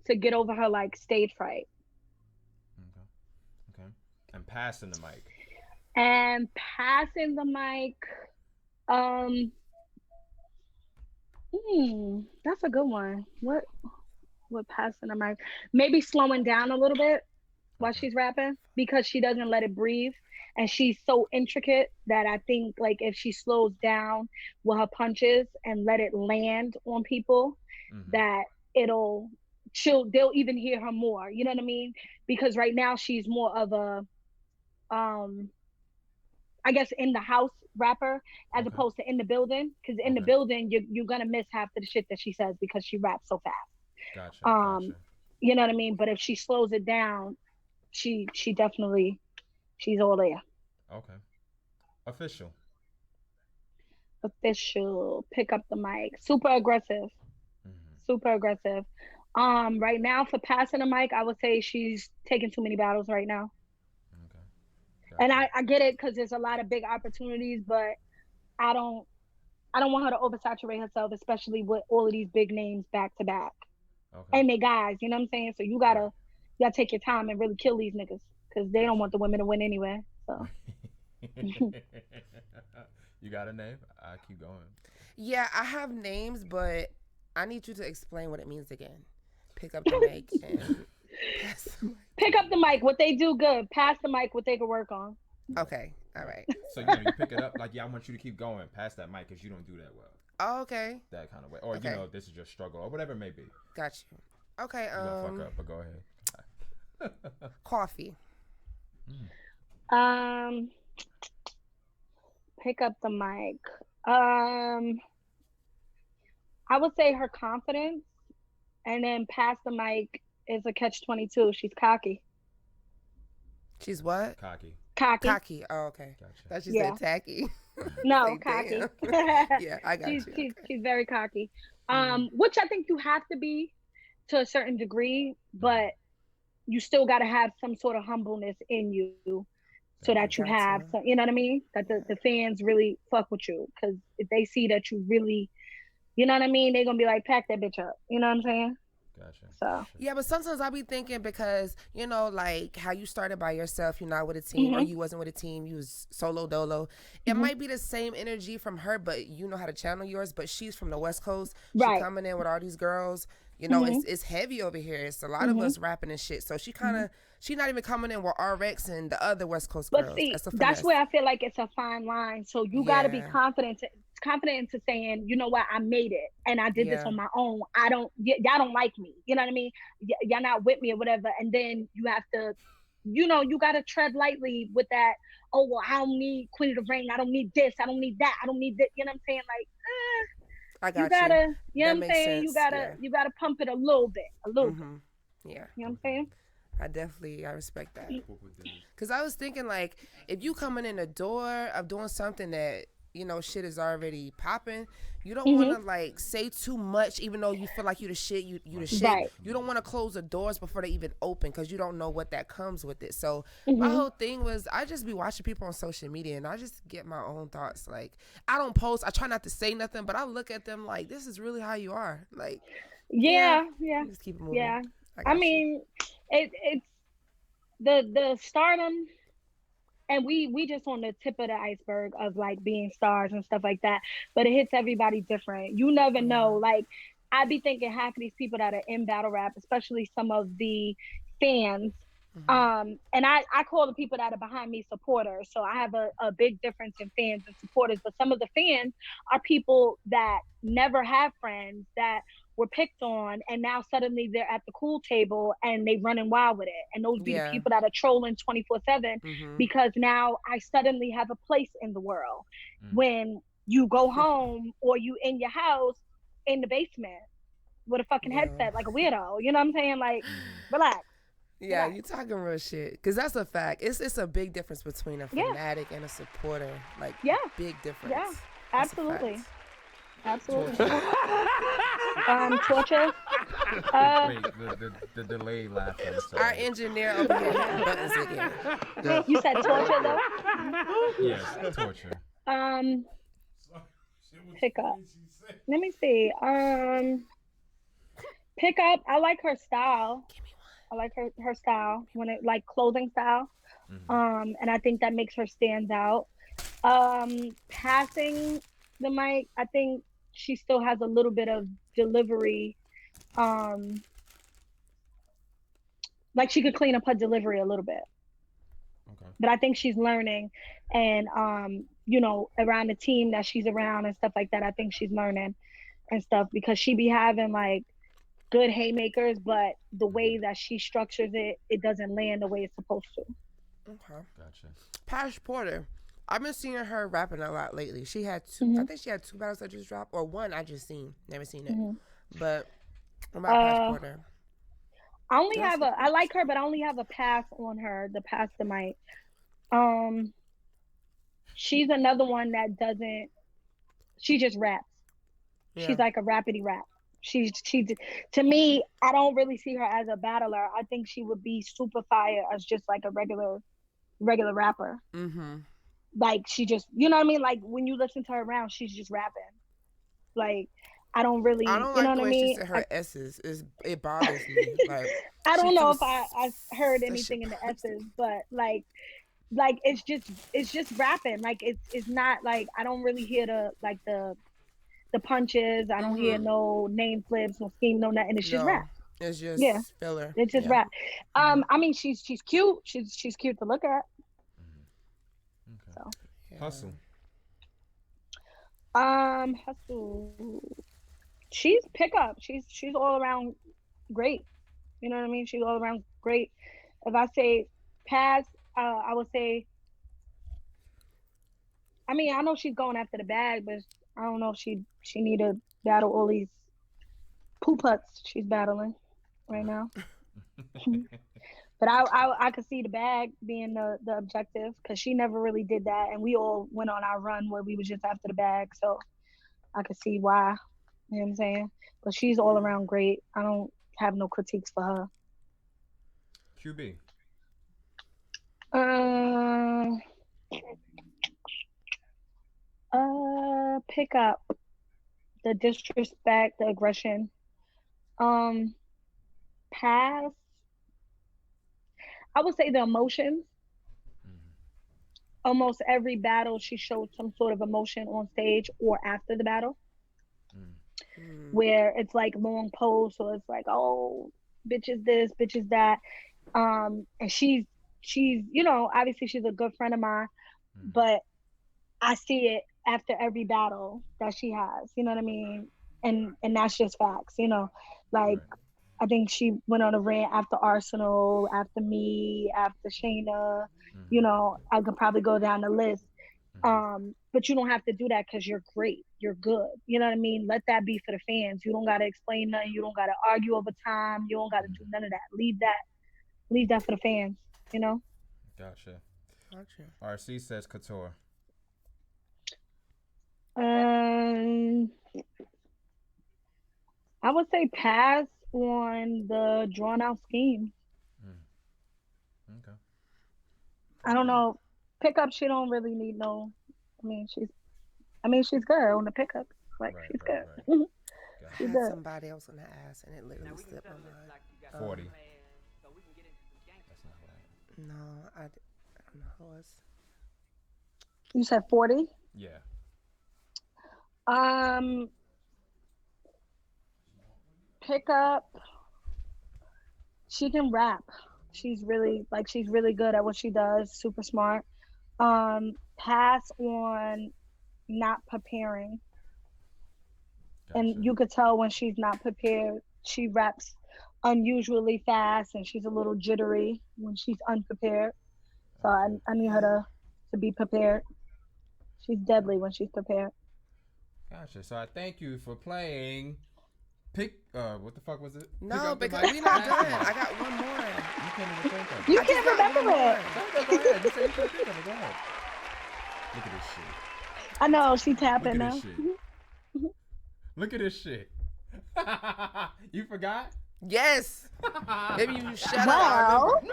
to get over her like stage fright. Okay. And passing the mic. That's a good one. What passing the mic? Maybe slowing down a little bit while she's rapping, because she doesn't let it breathe, and she's so intricate that I think like if she slows down with her punches and let it land on people, that they'll even hear her more. You know what I mean? Because right now she's more of a I guess in the house rapper as opposed to in the building, because in the building you're gonna miss half of the shit that she says because she raps so fast. Gotcha. You know what I mean? But if she slows it down, she definitely, she's all there. Okay. Official. Pick up the mic. Super aggressive. Right now for passing the mic, I would say she's taking too many battles right now. Okay. And I get it, because there's a lot of big opportunities, but I don't want her to oversaturate herself, especially with all of these big names back to back. Okay. And they guys, you know what I'm saying? So you gotta take your time and really kill these niggas, because they don't want the women to win anyway. So you got a name? I keep going. Yeah, I have names, but I need you to explain what it means again. Pick up the mic and pass the mic. Pick up the mic, what they do good. Pass the mic, what they can work on. Okay, all right. So, you know, you pick it up, like, yeah, I want you to keep going. Pass that mic, because you don't do that well. Oh, okay. That kind of way. Or, you know, this is your struggle, or whatever it may be. Got you. Okay, You're gonna fuck up, but go ahead. Coffee. Pick up the mic. I would say her confidence, and then pass the mic is a catch-22. She's cocky. She's what? Cocky. Oh, okay. Gotcha. Thought she said tacky. No, cocky. Yeah, I got you. She's very cocky. Which I think you have to be to a certain degree, but you still got to have some sort of humbleness in you, so that you have, you know what I mean? That the fans really fuck with you, because if they see that you really, you know what I mean, they're gonna be like, pack that bitch up. You know what I'm saying? Gotcha. So yeah, but sometimes I be thinking, because you know, like how you started by yourself, you're not with a team, or you wasn't with a team, you was solo dolo. It might be the same energy from her, but you know how to channel yours. But she's from the West Coast. She coming in with all these girls. You know, it's heavy over here. It's a lot of us rapping and shit. So she kind of, she not even coming in with RX and the other West Coast girls. But see, that's where I feel like it's a fine line. So you got to be confident into saying, you know what, I made it and I did this on my own. Y'all don't like me. You know what I mean? Y'all not with me or whatever. And then you have to, you know, you got to tread lightly with that. Oh, well, I don't need Queen of the Ring. I don't need this. I don't need that. I don't need that. You know what I'm saying? Like, I got you gotta, you know that what I'm saying? Sense. You gotta pump it a little bit. Yeah. You know what I'm saying? I respect that. Because I was thinking, like, if you coming in the door of doing something that, you know, shit is already popping, you don't want to, like, say too much, even though you feel like you the shit, you the shit. Right. You don't want to close the doors before they even open, because you don't know what that comes with it. So my whole thing was, I just be watching people on social media, and I just get my own thoughts. Like, I don't post, I try not to say nothing, but I look at them like, this is really how you are. Like, yeah. Just keep it moving. Yeah. I mean, it's the stardom, and we just on the tip of the iceberg of like being stars and stuff like that, but it hits everybody different. You never know. Like, I be thinking half of these people that are in battle rap, especially some of the fans, And I call the people that are behind me supporters. So I have a big difference in fans and supporters. But some of the fans are people that never have friends, that were picked on, and now suddenly they're at the cool table and they running wild with it. And those be the people that are trolling 24/7 because now I suddenly have a place in the world. When you go home or you in your house in the basement with a fucking headset like a weirdo, you know what I'm saying? Like, relax. Yeah, you talking real shit. Because that's a fact. It's a big difference between a fanatic and a supporter. Like, big difference. Yeah, That's absolutely. Absolutely. Torture. Wait, the delay laugh. Our engineer over here hitting buttons again. You said torture, though? Yes, torture. Pick up. Let me see. Pick up. I like her style. I like her style, when it like clothing style. And I think that makes her stand out. Passing the mic, I think she still has a little bit of delivery. Like she could clean up her delivery a little bit. Okay. But I think she's learning, and you know, around the team that she's around and stuff like that, I think she's learning and stuff, because she be having like good haymakers, but the way that she structures it, it doesn't land the way it's supposed to. Okay. Gotcha. Pash Porter. I've been seeing her rapping a lot lately. She had two, I think she had 2 battles that just dropped, or one I just seen. Never seen it. But what about Pash Porter? I like her, but I only have a pass on her, the pass the mic. She's another one that she just raps. Yeah. She's like a rapidy rap. She to me, I don't really see her as a battler. I think she would be super fire as just like a regular rapper. Like she just, you know what I mean? Like when you listen to her around, she's just rapping. Like I don't like you know what the I way mean? She said her S's. It bothers me. Like I don't know if I heard anything in the S's, but like it's just rapping. Like it's not like, I don't really hear the punches. I don't hear no name flips, no scheme, no nothing. It's just rap. It's just filler. It's just rap. I mean, she's cute. She's cute to look at. Okay. So. Hustle. Hustle. She's pickup. She's all around great. You know what I mean? She's all around great. If I say pass, I would say. I mean, I know she's going after the bag, but I don't know if she need to battle all these poo-putts she's battling right now. But I could see the bag being the objective, because she never really did that, and we all went on our run where we was just after the bag, so I could see why. You know what I'm saying? But she's all around great. I don't have no critiques for her. QB. Pick up the disrespect, the aggression. Pass. I would say the emotions. Almost every battle, she showed some sort of emotion on stage or after the battle, where it's like long pose, so it's like, oh, bitch is this, bitch is that. And she's you know, obviously she's a good friend of mine, but I see it after every battle that she has, you know what I mean? And that's just facts, you know, like I think she went on a rant after Arsenal, after me, after Shayna, you know, I could probably go down the list. But you don't have to do that, because you're great, you're good, you know what I mean? Let that be for the fans. You don't got to explain nothing, you don't got to argue over time, you don't got to do none of that. Leave that for the fans, you know? Gotcha. RC says Couture. I would say pass on the drawn out scheme. Okay. I don't know. Pickup, she don't really need no. I mean, she's good on the pickup. Like she's good. Right. I had somebody else on the ass, and it literally slipped my mind. 40. That's not right. No, I don't know who it was. You said 40? Yeah. Pick up. She can rap. She's really good at what she does. Super smart. Pass on not preparing. Gotcha. And you could tell when she's not prepared. She raps unusually fast, and she's a little jittery when she's unprepared. So I need her to be prepared. She's deadly when she's prepared. Gotcha. So I thank you for playing. What the fuck was it? No, because we not done. I got one more. You can't even think of it. You can't remember it. Go ahead. You said you couldn't think of it. Go ahead. Look at this shit. I know she tapping Look now. at this shit. Look at this shit. You forgot? Yes. Maybe you shut Wow. up.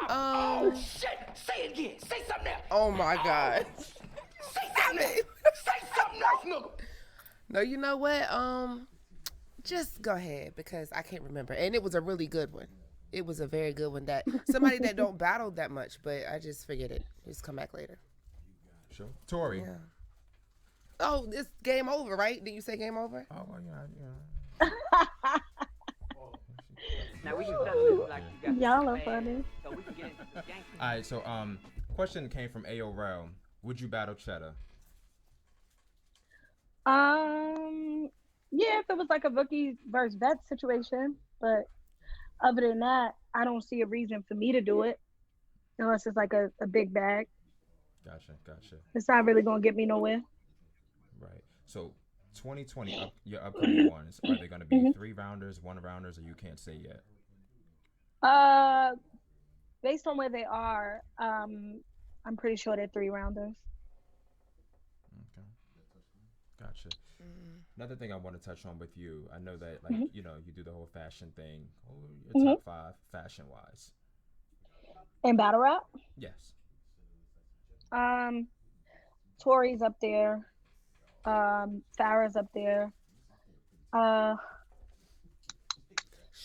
Oh shit! Say it again. Say something else. Oh my God. Say something else. Say something else, nigga. No, you know what? Just go ahead because I can't remember. And it was a really good one. It was a very good one that somebody that don't battle that much, but I just figured it. Just come back later. Sure. Tori. Yeah. Oh, it's game over, right? Did you say game over? Oh, well, yeah. Now we can settle this like you got Y'all are man, funny. So we can get into the game. All right, so question came from AO Realm. Would you battle Cheddar? Yeah, if it was like a rookie versus vet situation, but other than that, I don't see a reason for me to do it unless it's like a big bag. Gotcha. It's not really gonna get me nowhere. Right. So 2020, your upcoming ones, are they going to be 3-rounders, 1-rounders, or you can't say yet? Based on where they are, I'm pretty sure they're 3-rounders. Okay. Gotcha. Another thing I want to touch on with you, I know that like you do the whole fashion thing. Your top 5 fashion wise. In battle rap? Yes. Tori's up there. Farrah's up there.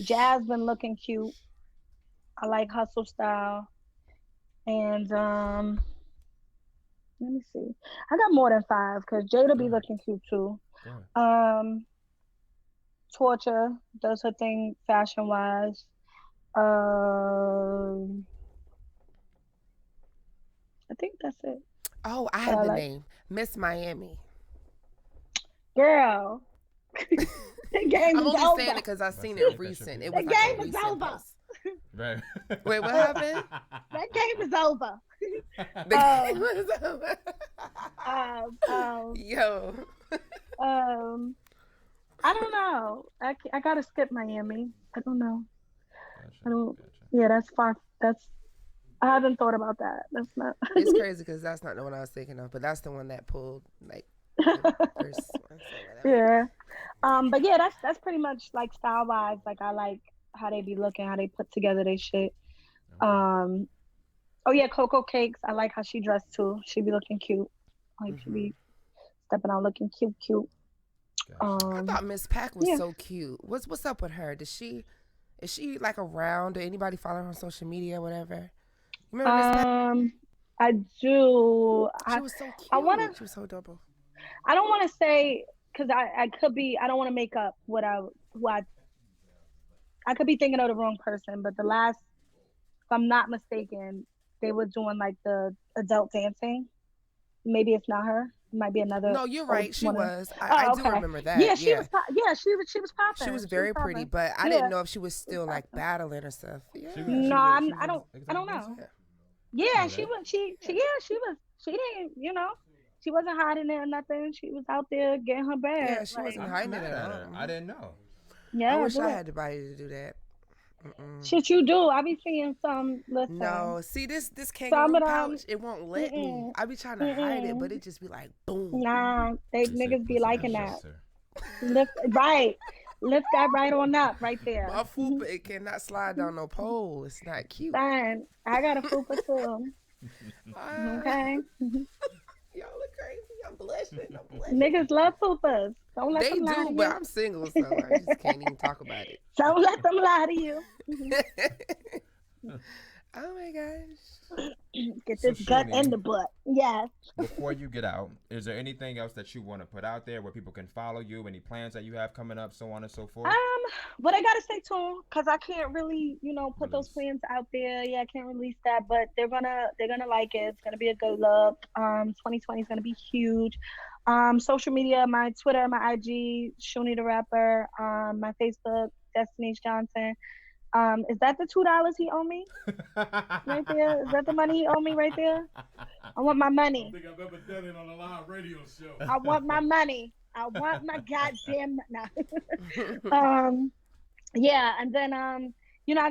Jazz been looking cute. I like hustle style. And let me see. I got more than 5 because Jada be looking cute too. Torture does her thing fashion wise. I think that's it. Oh, I have the name. Miss Miami. Girl. The game I'm is only over. saying it because I've seen it recent. It was The like a game is recent over. post. Right. Wait, what happened? That game is over. The game was over. Yo. I don't know. I gotta skip Miami. I don't know. Gotcha. I don't. Yeah, that's far. I haven't thought about that. That's not. It's crazy because that's not the one I was thinking of, but that's the one that pulled like. Yeah. But yeah, that's pretty much like style wise. Like I like how they be looking, how they put together their shit. Oh yeah, Coco Cakes. I like how she dressed too. She be looking cute. Like she be stepping out looking cute. I thought Miss Pac was so cute. What's up with her? Is she like around? Did anybody follow her on social media or whatever? You remember Miss Pac? I do. She was so cute. She was so double. I don't want to say because I could be. I don't want to make up what I could be thinking of the wrong person. But the last, if I'm not mistaken, they were doing like the adult dancing. Maybe it's not her. It might be another. No, you're right. She was. I do remember that. Yeah, she was. Yeah, she was popping. She was very pretty, but I didn't know if she was still like battling or stuff. Yeah. I don't know. Yeah, she was. She didn't. She wasn't hiding it or nothing. She was out there getting her bag. Yeah, she wasn't hiding it at all. I didn't know. Yeah, I wish I had the body to do that. Shit, you do. I be seeing some. Listen. No, see this kangaroo pouch. It won't let me. I be trying to hide it, but it just be like boom. Nah, niggas be liking that. Lift that right on up, right there. My fupa, it cannot slide down no pole. It's not cute. Fine, I got a fupa too. Okay. Y'all look crazy. I'm blushing. Niggas love fupas. Don't let them lie to do, you. but I'm single, so I just can't even talk about it. Don't let them lie to you. Oh my gosh. Get So, this gut Shooney, in the butt. Yes. before you get out, is there anything else that you want to put out there where people can follow you? Any plans that you have coming up, so on and so forth? But I gotta stay tuned because I can't really, put those Release. plans out there. Yeah, I can't release that, but they're gonna like it. It's gonna be a good look. 2020 is gonna be huge. Social media, my Twitter, my IG, Shooney the Rapper. My Facebook, Destiny's Johnson. Is that the $2 he owe me right there? Is that the money he owe me right there? I want my I money. don't think I've ever done it on a live radio show. I want my money. I want my goddamn no. Yeah, and then I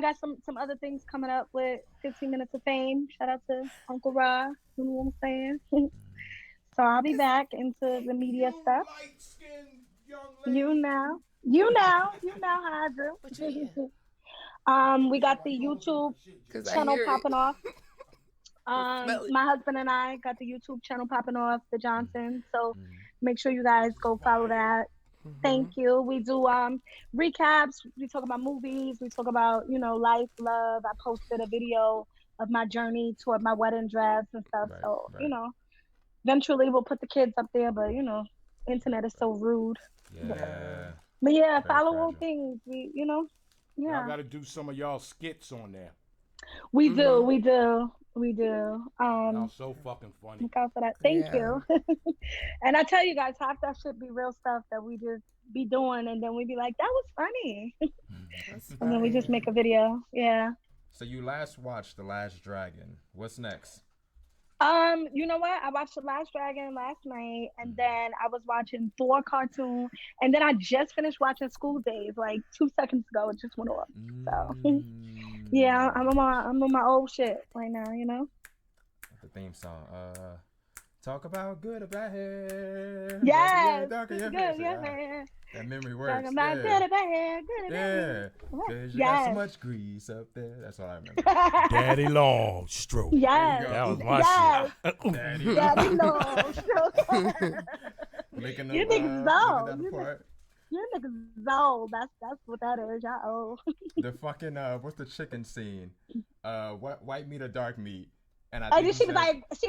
got some other things coming up with 15 Minutes of Fame. Shout out to Uncle Ra, you know what I'm saying? So I'll be back into the media stuff. You know how I do. We got the YouTube channel popping off. My husband and I got the YouTube channel popping off, the Johnson. So make sure you guys go follow that. Thank you. We do recaps. We talk about movies. We talk about, life, love. I posted a video of my journey toward my wedding dress and stuff. So, eventually we'll put the kids up there, but internet is so rude. Yeah. But yeah, Very follow all fragile. things. Y'all got to do some of y'all skits on there. We do. Y'all so fucking funny. Look out for that. Thank you. And I tell you guys, half that shit be real stuff that we just be doing, and then we be like, that was funny. And then we just make a video. Yeah. So you last watched The Last Dragon. What's next? You know what? I watched The Last Dragon last night, and then I was watching Thor cartoon, and then I just finished watching School Days like 2 seconds ago. It just went off. So yeah, I'm on my old shit right now. The theme song. Talk about good or bad hair. Yes, Darker your good, hair. yeah. That memory works. Talking about good or bad, good or Yeah. bad. Cause you got so Yes. much grease up there. That's all I remember. Daddy Long Stroke. Yes. That was my shit. Daddy Daddy Long Stroke. Making You them, niggas making know. them apart. You niggas old. That's what that is. Y'all old. The fucking what's the chicken scene? White meat or dark meat? And I And think she he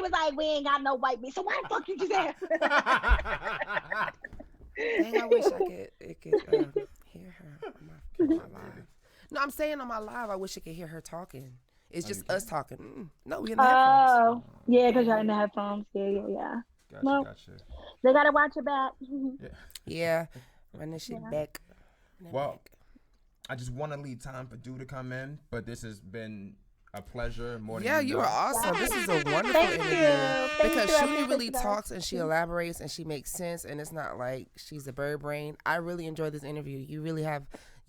was like, we ain't got no white meat. So why the fuck you just ask? Dang, I wish I could hear her on my live. No, I'm saying on my live, I wish I could hear her talking. It's just us talking. No, we in the headphones. Oh, yeah, because you're in the headphones. Yeah. Gotcha. They gotta watch it back. Yeah, run this shit back. Well, I just want to leave time for Dew to come in, but this has been a pleasure. More than You were awesome. This is a wonderful interview because Shooney really talks and she elaborates and she makes sense, and it's not like she's a bird brain. I really enjoyed this interview.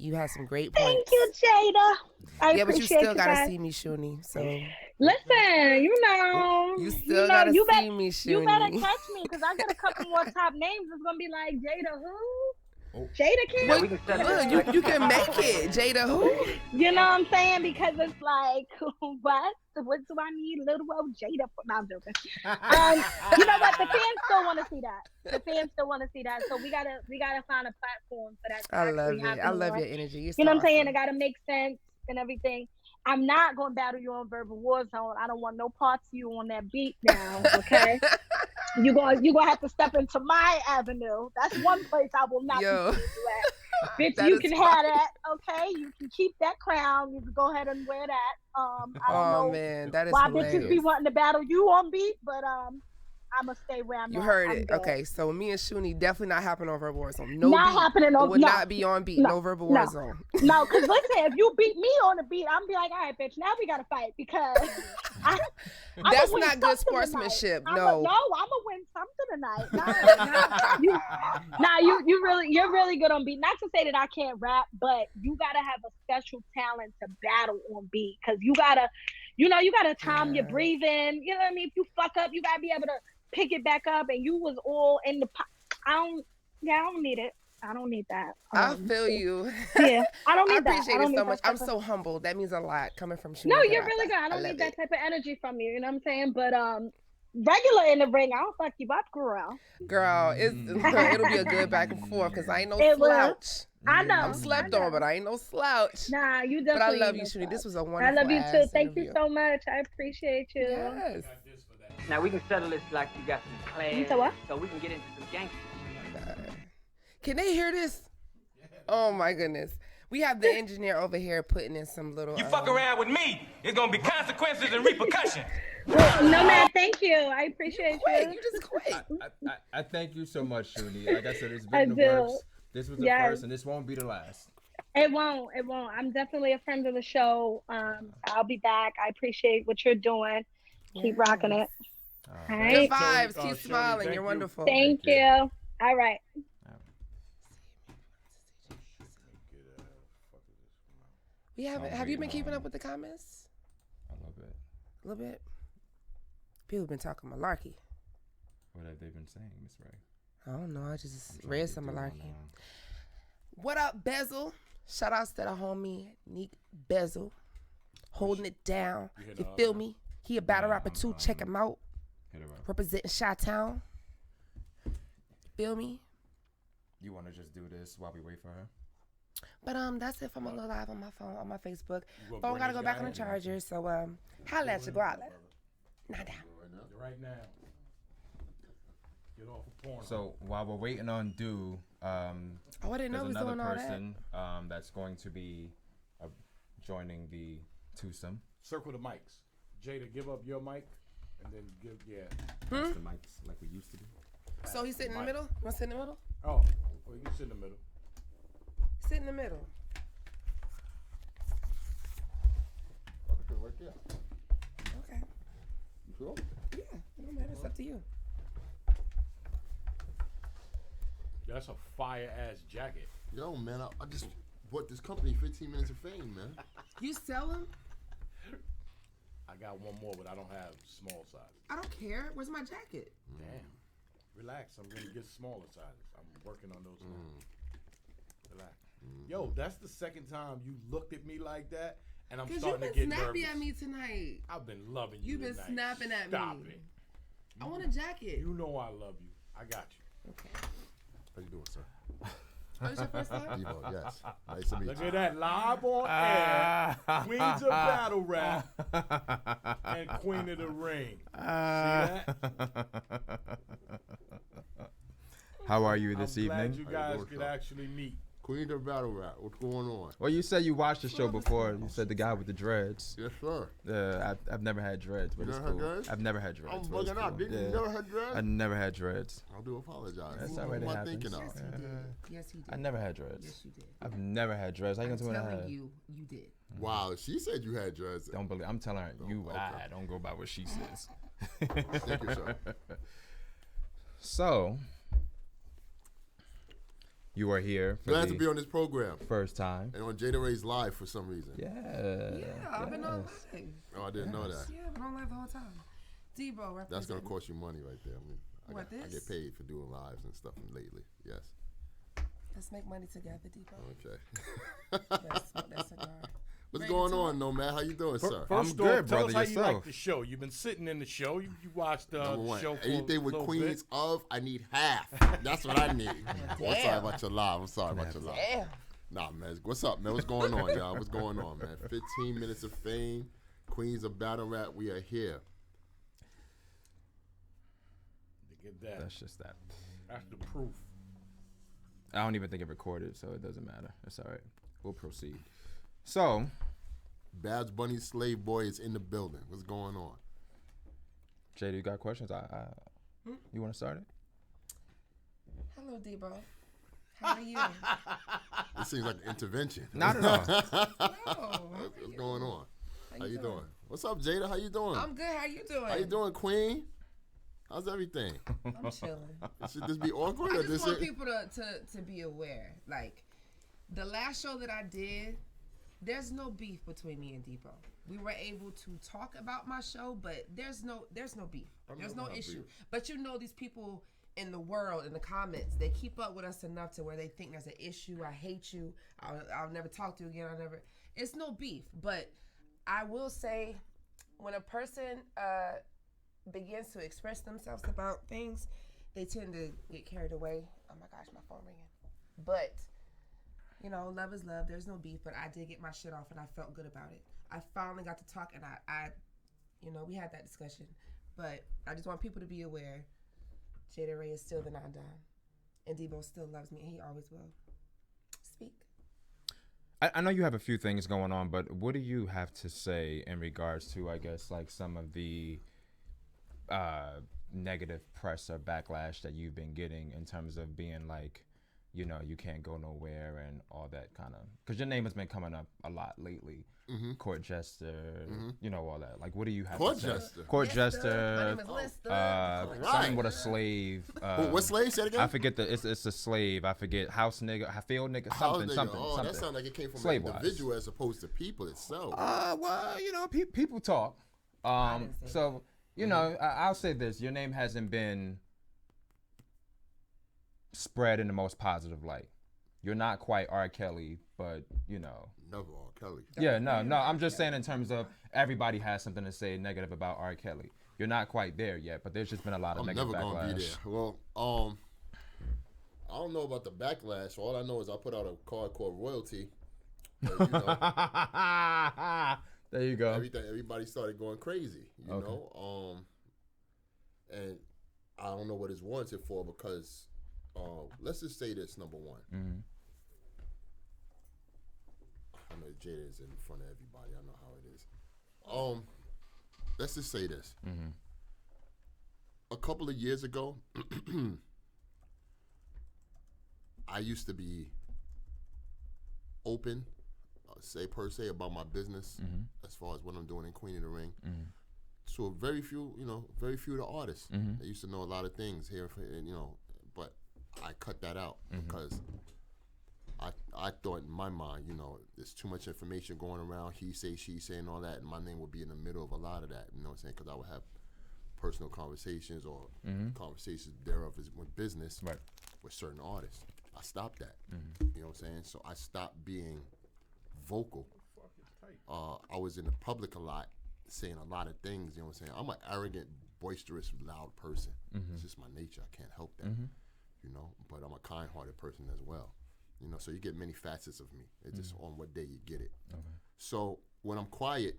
You had some great points. Thank you, Jada. I but you appreciate still gotta guys. see me, Shooney. So Listen, you still gotta you see me, Shooney. You better catch me because I got a couple more top names. It's gonna be like Jada who? Oh. Jada Kim? Well, look, you can make it, Jada. Who? You know what I'm saying? Because it's like, what? What do I need little old Jada for? No, I'm joking. You know what? The fans still want to see that. So we gotta find a platform for that. I love it. I love your energy. You're You know so what I'm saying? awesome. It gotta make sense and everything. I'm not gonna battle you on Verbal War Zone. I don't want no parts of you on that beat now. Okay. You gonna have to step into my avenue. That's one place I will not be you at. Bitch, you can have that, okay? You can keep that crown. You can go ahead and wear that. I don't know man, that is why hilarious. bitches be wanting to battle you on beat, but I'ma stay where I'm at. You heard I'm it. good. Okay, so me and Shooney definitely not happening on Verbal War Zone. No Not beat. happening on- It would no. not be on beat. No, Verbal War Zone. No, because listen, if you beat me on the beat, I'm be like, all right, bitch, now we gotta fight because That's not good sportsmanship. I'm No. gonna win something tonight. You're really good on beat. Not to say that I can't rap, but you gotta have a special talent to battle on beat because you gotta time your breathing. You know what I mean? If you fuck up, you gotta be able to pick it back up. And you was all in the. I don't need it. I don't need that. I feel you. Yeah, I don't need that. I appreciate don't it need so that much. type I'm of- so humbled. That means a lot coming from Shooney. No, the you're Rapper. really good. I don't love need that it. type of energy from you. You know what I'm saying? But regular in the ring, I'll fuck you up, girl. Girl, it'll be a good back and forth because I ain't no It will. slouch. I know. I'm slept on, but I ain't no slouch. Nah, you But I definitely. love ain't you, no Shooney. This slouch. was a wonderful I love you too. ass Thank you interview. so much. I appreciate you. Yes. Now we can settle this like you got some class. You said what? So we can get into some gangster. Can they hear this? Oh my goodness. We have the engineer over here putting in some little. You fuck around with me, it's gonna be consequences and repercussions. Nomad, thank you. I appreciate you. You just quit. I thank you so much, Shooney. Like I said, it's been I in the do. works. This was the Yes. first, and this won't be the last. It won't. It won't. I'm definitely a friend of the show. I'll be back. I appreciate what you're doing. Keep rocking it. All right. Good vibes. Keep smiling. You're wonderful. Thank you. All right. We haven't. Have you been keeping up with the comments? A little bit. A little bit. People been talking malarkey. What have they been saying, Miss Ray? I don't know. I just read some malarkey. What up, Bezel? Shout outs to the homie Neek Bezel, holding it down. You feel me? He a battle rapper too. Check him out. Representing Chi-Town. Feel me? You want to just do this while we wait for her? But that's if I'm gonna go live on my phone, on my Facebook. Phone gotta go back on the charger, so holla at your go holla. Not down. Right now. Get off of porn. So while we're waiting on Do, I didn't know there's he was another doing all that. person that's going to be joining the twosome. Circle the mics. Jada, give up your mic, and then give That's the mics like we used to do. So he's sitting in the middle? You wanna sit in the middle? Oh, well, you can sit in the middle. Sit in the middle. Right there. Okay. You sure? Yeah, it don't matter. It's up to you. That's a fire ass jacket. Yo, man, I just bought this company 15 minutes of fame, man. You sell them? I got one more, but I don't have small size. I don't care. Where's my jacket? Damn. Relax. I'm gonna get smaller sizes. I'm working on those now. Relax. Yo, that's the second time you looked at me like that, and I'm starting to get You've been snappy nervous. at me tonight. I've been loving you. You've been tonight. snapping at Stop me. it. I want a jacket. You know I love you. I got you. Okay. How you doing, sir? Oh, it's your first time? Debo, yes. Nice to meet Look you. at that, live on air. Queens of Battle Rap and Queen of the Ring. See that? How are you this I'm evening? glad you guys could actually meet. Queen of Battle Rap. What's going on? Well, you said you watched the show before. You said the guy with the dreads. Yes, sir. I've never had dreads, but You it's never cool. had dreads? I've never had dreads. I'm but it's bugging out. cool. Didn't you never had dreads? I never had dreads. I do apologize. That's Who all right. am It I happens. thinking of? Yes, he did. Yes, he did. I never had dreads. Yes, you did. I've never had dreads. How you I'm gonna tell me what I telling had? you, you did. Wow, she said you had dreads. Don't believe. I'm telling her you what I okay. had. Don't go by what she says. Thank you, sir. So, you are here for Glad the to be on this program. first time. And on Jada Ray's live for some reason. Yeah. I've been on live. Oh, I didn't know that. Yeah, I've been on live the whole time. Debo, That's gonna cost you money right there. I mean, What, I this? get paid for doing lives and stuff lately. Yes. Let's make money together, Debo. Okay. That's cigar. What's Ready going to on, Nomad? How you doing, sir? First I'm good, off, tell brother. us how you Yourself. like the show. You've been sitting in the show. You watched Number the one, show for anything a with little Queens bit. of, I need half. That's what I need. I'm sorry about your live. I'm sorry about your live. Damn. Nah, man. What's up, man? What's going on, y'all? What's going on, man? 15 minutes of fame. Queens of Battle Rap. We are here. Get that. That's just that. That's the proof. I don't even think it recorded, so it doesn't matter. It's all right. We'll proceed. So, Bad Bunny Slave Boy is in the building. What's going on? Jada, you got questions? You want to start it? Hello, Debo. How are you? This seems like an intervention. Not at all. What's going on? How you doing? What's up, Jada? How you doing? I'm good. How you doing? How you doing, Queen? How's everything? I'm chilling. Should this be awkward? I or just this want it? people to be aware. Like, the last show that I did, there's no beef between me and Debo. We were able to talk about my show, but there's no beef. There's no issue. But you know, these people in the world, in the comments, they keep up with us enough to where they think there's an issue. I hate you. I'll never talk to you again. It's no beef. But I will say, when a person begins to express themselves about things, they tend to get carried away. Oh my gosh, my phone ringing. But You know, love is love. There's no beef, but I did get my shit off, and I felt good about it. I finally got to talk, and I you know, we had that discussion. But I just want people to be aware, Jada Raye is still the non-dom, and Debo still loves me, and he always will. Speak. I know you have a few things going on, but what do you have to say in regards to, I guess, like some of the negative press or backlash that you've been getting in terms of being like, you know, you can't go nowhere and all that kind of, because your name has been coming up a lot lately. Court jester, you know, all that. Like, what do you have Court to say? jester. Court jester. Something with a slave. What slave? Say it again. I forget it's a slave. I forget house nigga, field nigga, something. Oh, that sounds like it came from an individual as opposed to people itself. Well, you know, people talk. So, you know, I'll say this: your name hasn't been spread in the most positive light. You're not quite R. Kelly, but you know. Never R. Kelly. Yeah, no. I'm just saying in terms of everybody has something to say negative about R. Kelly. You're not quite there yet, but there's just been a lot of negative backlash. I'm never gonna be there. Well, I don't know about the backlash. All I know is I put out a card called Royalty. You know, there you go. Everybody started going crazy. You know, and I don't know what it's warranted for because, let's just say this, number one. I know Jada is in front of everybody. I know how it is. Let's just say this. A couple of years ago, I used to be open, per se, about my business as far as what I'm doing in Queen of the Ring. So very few of the artists. They used to know a lot of things here, you know, but I cut that out because I thought in my mind, you know, there's too much information going around, he say, she say, and all that, and my name would be in the middle of a lot of that, you know what I'm saying? Because I would have personal conversations or conversations thereof with business with certain artists. I stopped that, you know what I'm saying? So I stopped being vocal. I was in the public a lot, saying a lot of things, you know what I'm saying? I'm an arrogant, boisterous, loud person. It's just my nature. I can't help that, you know? But I'm a kind-hearted person as well. You know, so you get many facets of me. It's just on what day you get it. So when I'm quiet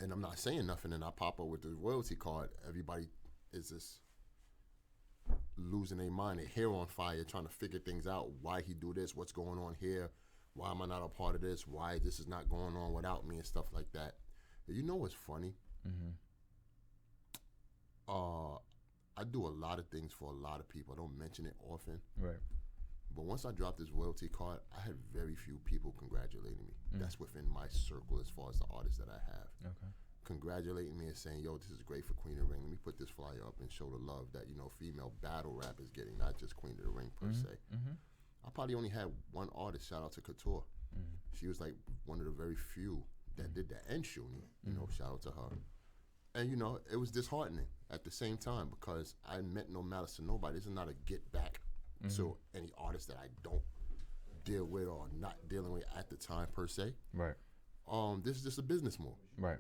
and I'm not saying nothing and I pop up with the royalty card, everybody is just losing their mind, their hair on fire, trying to figure things out. Why he do this? What's going on here? Why am I not a part of this? Why this is not going on without me and stuff like that. You know what's funny? I do a lot of things for a lot of people. I don't mention it often. Right. But once I dropped this royalty card, I had very few people congratulating me. That's within my circle as far as the artists that I have. Congratulating me and saying, yo, this is great for Queen of the Ring. Let me put this flyer up and show the love that, you know, female battle rap is getting, not just Queen of the Ring per se. I probably only had one artist, shout out to Couture. She was like one of the very few that did that, and Shooney, you know, shout out to her. And, you know, it was disheartening at the same time because I meant no malice to nobody. This is not a get back to any artist that I don't deal with or not dealing with at the time per se. Right. This is just a business move. Right.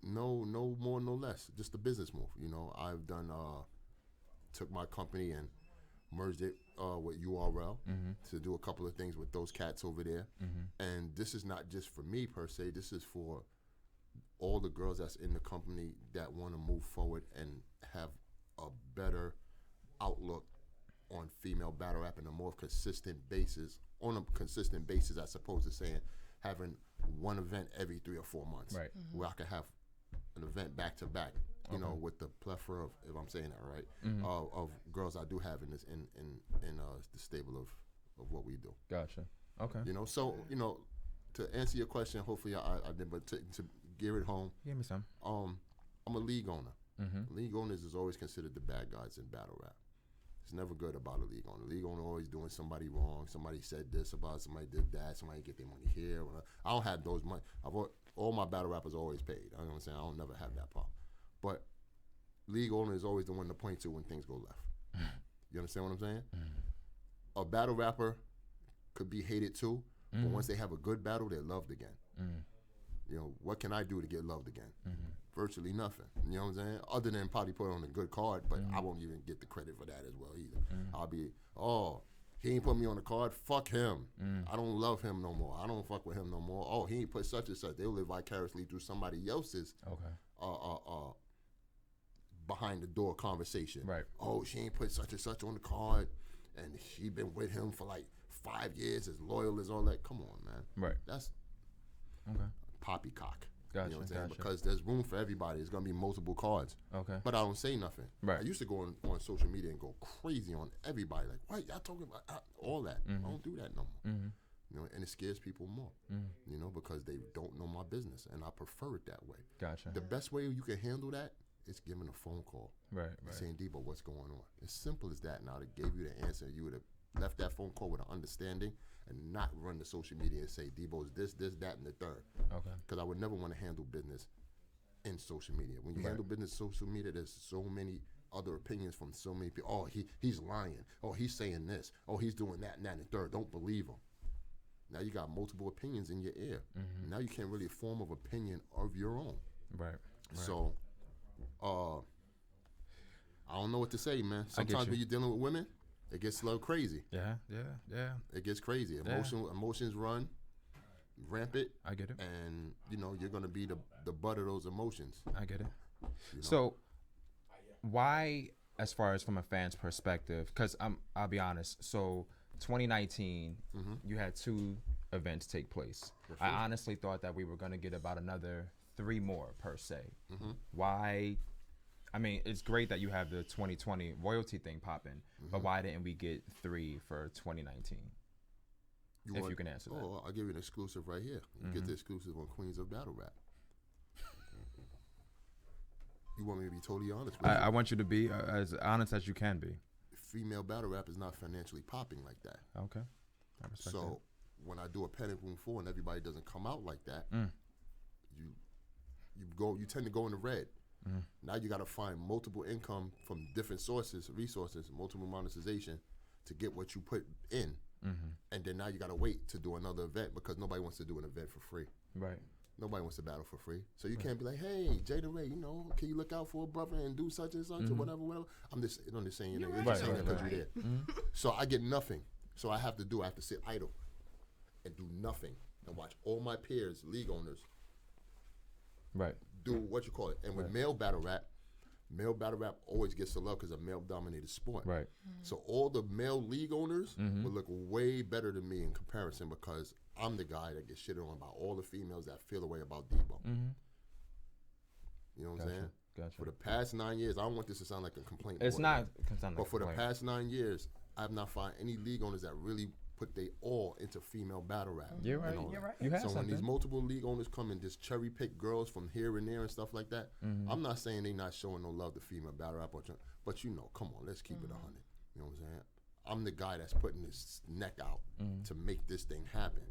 No more, no less. Just a business move. You know, I've done, took my company and merged it with URL to do a couple of things with those cats over there. And this is not just for me per se. This is for all the girls that's in the company that want to move forward and have a better outlook on female battle rap on a more consistent basis, as opposed to saying having one event every 3 or 4 months, right? Where I could have an event back to back, you know, with the plethora of, if I'm saying that right, of girls I do have in this in the stable of what we do. Gotcha. Okay. You know, so you know, to answer your question, hopefully I did, but to gear it home, give me some. I'm a league owner. League owners is always considered the bad guys in battle rap. It's never good about a league owner. League owner always doing somebody wrong. Somebody said this about, somebody did that. Somebody get their money here. I don't have those money. All my battle rappers are always paid. You know what I'm saying? I don't never have that problem. But league owner is always the one to point to when things go left. You understand what I'm saying? A battle rapper could be hated too, but once they have a good battle, they're loved again. You know, what can I do to get loved again? Virtually nothing. You know what I'm saying? Other than probably put on a good card, but I won't even get the credit for that as well either. I'll be, he ain't put me on the card. Fuck him. I don't love him no more. I don't fuck with him no more. Oh, he ain't put such and such. They'll live vicariously through somebody else's behind the door conversation. Right. Oh, she ain't put such and such on the card, and she been with him for like 5 years, as loyal as all that. Come on, man. Right. That's poppycock. Gotcha. You know what I'm saying? Gotcha. Because there's room for everybody. There's gonna be multiple cards. Okay. But I don't say nothing. Right. I used to go on social media and go crazy on everybody. Like, what y'all talking about? All that. I don't do that no more. You know, and it scares people more. You know, because they don't know my business, and I prefer it that way. Gotcha. The best way you can handle that is giving a phone call. Right. Saying, Debo, what's going on? As simple as that. Now, they gave you the answer. You would have left that phone call with an understanding and not run the social media and say, Debo's this, that, and the third. Okay. Because I would never want to handle business in social media. When you handle business social media, there's so many other opinions from so many people. Oh, he's lying. Oh, he's saying this. Oh, he's doing that and that and the third. Don't believe him. Now you got multiple opinions in your ear. Now you can't really form an opinion of your own. Right. So, I don't know what to say, man. Sometimes when you're dealing with women, it gets a little crazy. Yeah. It gets crazy. Emotions run rampant. I get it. And, you know, you're going to be the butt of those emotions. I get it. You know? So, why, as far as from a fan's perspective, because I'll be honest, so 2019, you had 2 events take place. I honestly thought that we were going to get about another 3 more per se. Why? I mean, it's great that you have the 2020 royalty thing popping, but why didn't we get 3 for 2019? If you can answer that. Oh, I'll give you an exclusive right here. You get the exclusive on Queens of Battle Rap. You want me to be totally honest with you? I want you to be as honest as you can be. Female battle rap is not financially popping like that. Okay. I respect so when I do a Panic Room 4 and everybody doesn't come out like that, you tend to go in the red. Now you got to find multiple income from different resources, multiple monetization to get what you put in. And then now you got to wait to do another event because nobody wants to do an event for free. Right. Nobody wants to battle for free. So you can't be like, hey, Jada Raye, you know, can you look out for a brother and do such and such or whatever. I'm just saying, you're just saying that because you're there. So I get nothing. So I have to sit idle and do nothing and watch all my peers, league owners, do what you call it. And with male battle rap always gets the love because it's a male-dominated sport. Right. So all the male league owners would look way better than me in comparison because I'm the guy that gets shitted on about all the females that feel the way about Debo. You know what I'm saying? Gotcha. For the past 9 years, I don't want this to sound like a complaint. It's not. But for the past 9 years, I have not found any league owners that really put they all into female battle rap. You're right. You're right. You have so when these multiple league owners come and just cherry pick girls from here and there and stuff like that, I'm not saying they not showing no love to female battle rap, but you know, come on, let's keep it 100. You know what I'm saying? I'm the guy that's putting his neck out to make this thing happen.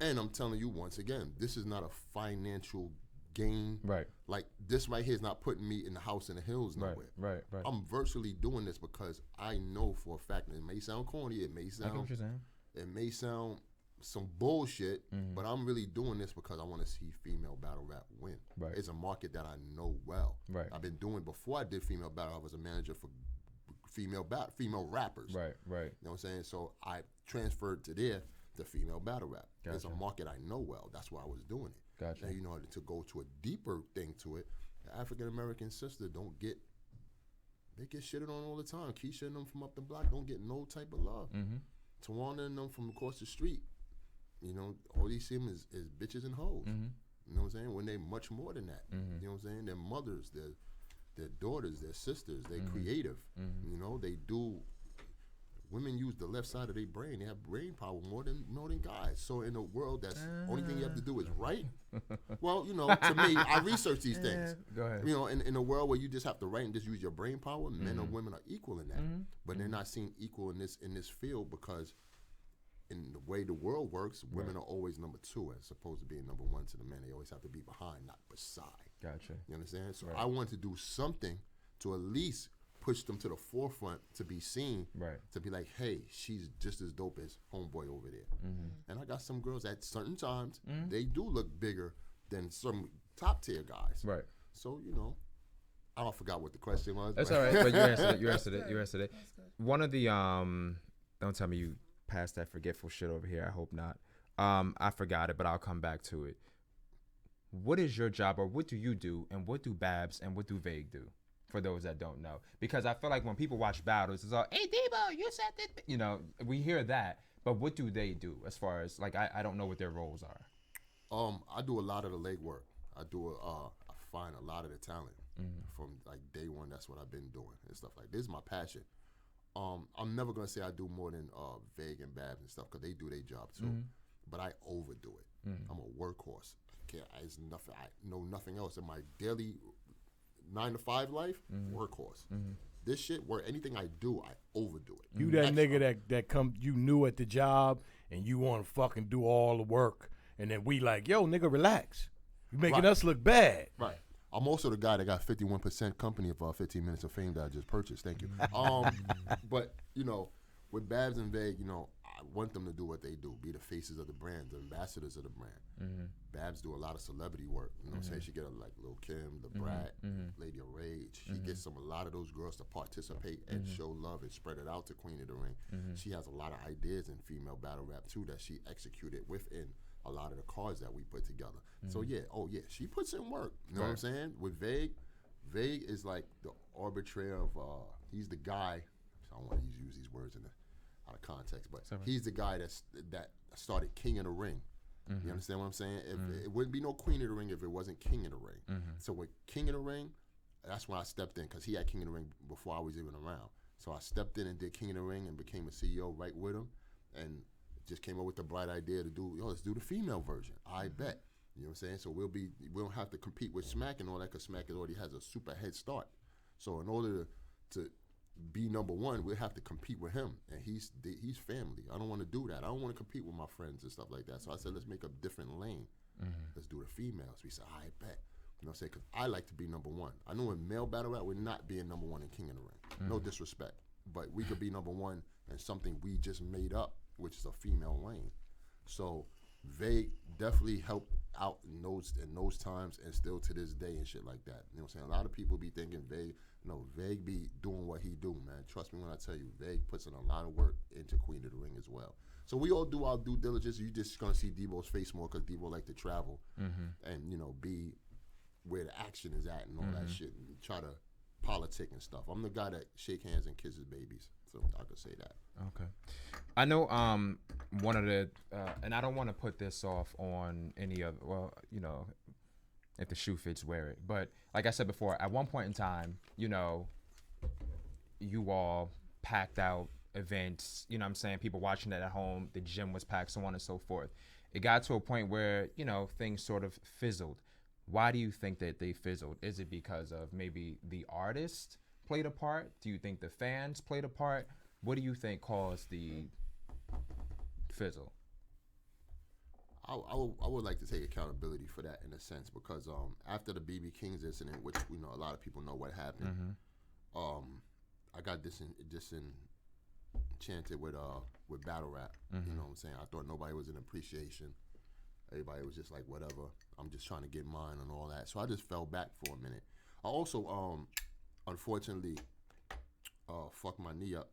And I'm telling you once again, this is not a financial gain. Right. Like this right here is not putting me in the house in the hills nowhere. Right. I'm virtually doing this because I know for a fact, and it may sound corny, it may sound, I get what you're saying. It may sound some bullshit, but I'm really doing this because I want to see female battle rap win. Right. It's a market that I know well. Right. I've been doing before I did female battle. I was a manager for female rappers. Right. You know what I'm saying? So I transferred to the female battle rap. It's a market I know well. That's why I was doing it. Gotcha. And you know, to go to a deeper thing to it, the African American sister they get shitted on all the time. Keisha and them from up the block don't get no type of love. Tawana and them from across the street, you know, all these see them is bitches and hoes. You know what I'm saying? When they much more than that. You know what I'm saying? Their mothers, their daughters, their sisters, they creative. You know, they do. Women use the left side of their brain. They have brain power more than guys. So in a world that's only thing you have to do is write. Well, you know, to me, I research these things. Go ahead. You know, in a world where you just have to write and just use your brain power, men and women are equal in that. But they're not seen equal in this field because in the way the world works, women are always number 2 as opposed to being number 1 to the men. They always have to be behind, not beside. Gotcha. You understand? So I want to do something to at least push them to the forefront to be seen, to be like, hey, she's just as dope as homeboy over there. And I got some girls at certain times, they do look bigger than some top tier guys. Right. So, you know, I forgot what the question was. That's all right, but you answered it. You answered it. One of the Don't tell me you passed that forgetful shit over here. I hope not. I forgot it, but I'll come back to it. What is your job, or what do you do, and what do Babs and what do Vague do? For those that don't know, because I feel like when people watch battles, it's all, "Hey Debo, you said that." You know, we hear that, but what do they do as far as like I don't know what their roles are. I do a lot of the legwork. I find a lot of the talent from like day one. That's what I've been doing and stuff like this. Is my passion. I'm never gonna say I do more than Vague and Babs and stuff because they do their job too, but I overdo it. I'm a workhorse. It's nothing. I know nothing else in my daily 9-to-5 life. Workhorse. This shit, where anything I do, I overdo it. You that nigga that come, you new at the job and you want to fucking do all the work, and then we like, yo, nigga, relax. You making us look bad. Right. I'm also the guy that got 51% company of 15 Minutes of Fame that I just purchased. Thank you. But you know, with Babs and Vague, you know, I want them to do what they do, be the faces of the brand, the ambassadors of the brand. Babs do a lot of celebrity work. You know what I'm saying? She get like Lil Kim, The Brat, Lady of Rage. She gets a lot of those girls to participate and show love and spread it out to Queen of the Ring. She has a lot of ideas in female battle rap too that she executed within a lot of the cards that we put together. So yeah, she puts in work. You know what I'm saying? With Vague is like the arbitrator of, he's the guy, I don't want to use these words out of context, but he's the guy that started King of the Ring. You understand what I'm saying? It wouldn't be no Queen of the Ring if it wasn't King of the Ring. So with King of the Ring, that's when I stepped in, because he had King of the Ring before I was even around. So I stepped in and did King of the Ring and became a CEO right with him, and just came up with the bright idea to do, let's do the female version. I bet. You know what I'm saying? So we don't have to compete with Smack and all that, because Smack already has a super head start. So in order to be number one, we'll have to compete with him, and he's family. I don't want to do that. I don't want to compete with my friends and stuff like that. So I said, let's make a different lane. Let's do the females. We said, I bet. You know what I'm saying? Because I like to be number one. I know in male battle rap, we're not being number one in King of the Ring. No disrespect. But we could be number one in something we just made up, which is a female lane. So Vague definitely helped out in those times, and still to this day and shit like that. You know what I'm saying? A lot of people be thinking Vague be doing what he do, man. Trust me when I tell you, Vague puts in a lot of work into Queen of the Ring as well. So we all do our due diligence. You just gonna see Debo's face more because Debo like to travel and, you know, be where the action is at and all that shit, and try to politic and stuff. I'm the guy that shake hands and kisses babies, so I could say that. Okay. I know one of the and I don't want to put this off on any of, well, you know, if the shoe fits, wear it. But like I said before, at one point in time, you know, you all packed out events, you know what I'm saying, people watching it at home, the gym was packed, so on and so forth. It got to a point where, you know, things sort of fizzled. Why do you think that they fizzled? Is it because of maybe the artist played a part? Do you think the fans played a part? What do you think caused the fizzle? I would like to take accountability for that in a sense, because after the BB King's incident, which we know a lot of people know what happened, I got disenchanted with battle rap. You know what I'm saying? I thought nobody was in appreciation. Everybody was just like, whatever, I'm just trying to get mine and all that. So I just fell back for a minute. I also, unfortunately, fucked my knee up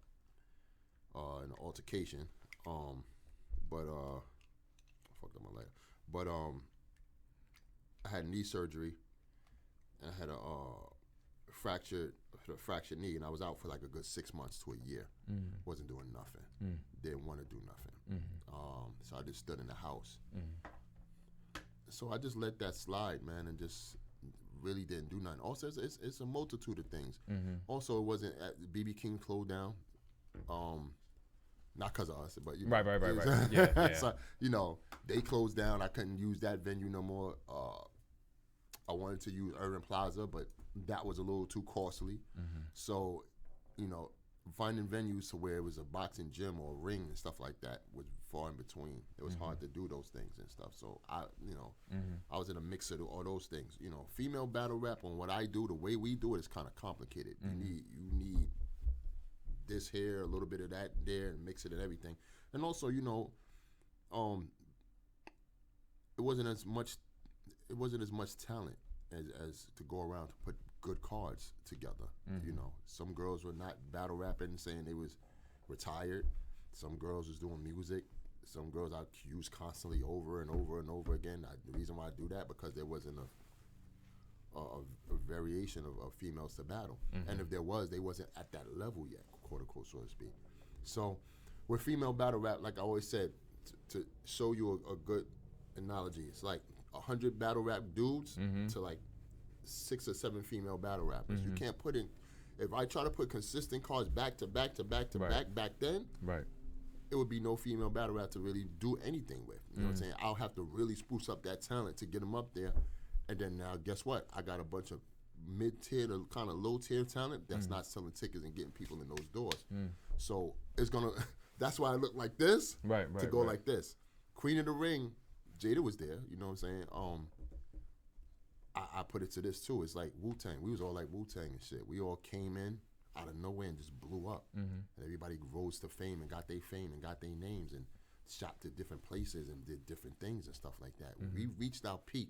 in an altercation. But I fucked up my leg. But I had knee surgery, and I had a fractured knee, and I was out for like a good 6 months to a year. Wasn't doing nothing. Didn't want to do nothing. So I just stood in the house. So I just let that slide, man, and just really didn't do nothing. Also, it's a multitude of things. Also, it wasn't at BB King closed down. Not because of us, but you know, right. Yeah. So, you know, they closed down. I couldn't use that venue no more. I wanted to use Urban Plaza, but that was a little too costly. So, you know, finding venues to where it was a boxing gym or a ring and stuff like that was far in between. It was hard to do those things and stuff. So I was in a mix of all those things. You know, female battle rap on what I do, the way we do it is kind of complicated. You need this here, a little bit of that there, and mix it and everything. And also, you know, it wasn't as much talent as to go around to put good cards together. You know, some girls were not battle rapping, saying they was retired. Some girls was doing music. Some girls I use constantly over and over and over again. The reason why I do that because there wasn't a variation of females to battle, and if there was, they wasn't at that level yet, quote unquote, so to speak. So, with female battle rap, like I always said, to show you a good analogy, it's like 100 battle rap dudes to like 6 or 7 female battle rappers. You can't put in. If I try to put consistent cards back to back to back to back then, it would be no female battle rap to really do anything with. You know what I'm saying? I'll have to really spruce up that talent to get them up there. And then now, guess what? I got a bunch of mid-tier to kind of low-tier talent that's not selling tickets and getting people in those doors. So it's gonna. That's why I look like this. To go like this. Queen of the Ring, Jada was there. You know what I'm saying? I put it to this too. It's like Wu-Tang. We was all like Wu-Tang and shit. We all came in out of nowhere and just blew up. And everybody rose to fame and got their fame and got their names and shot to different places and did different things and stuff like that. We reached our peak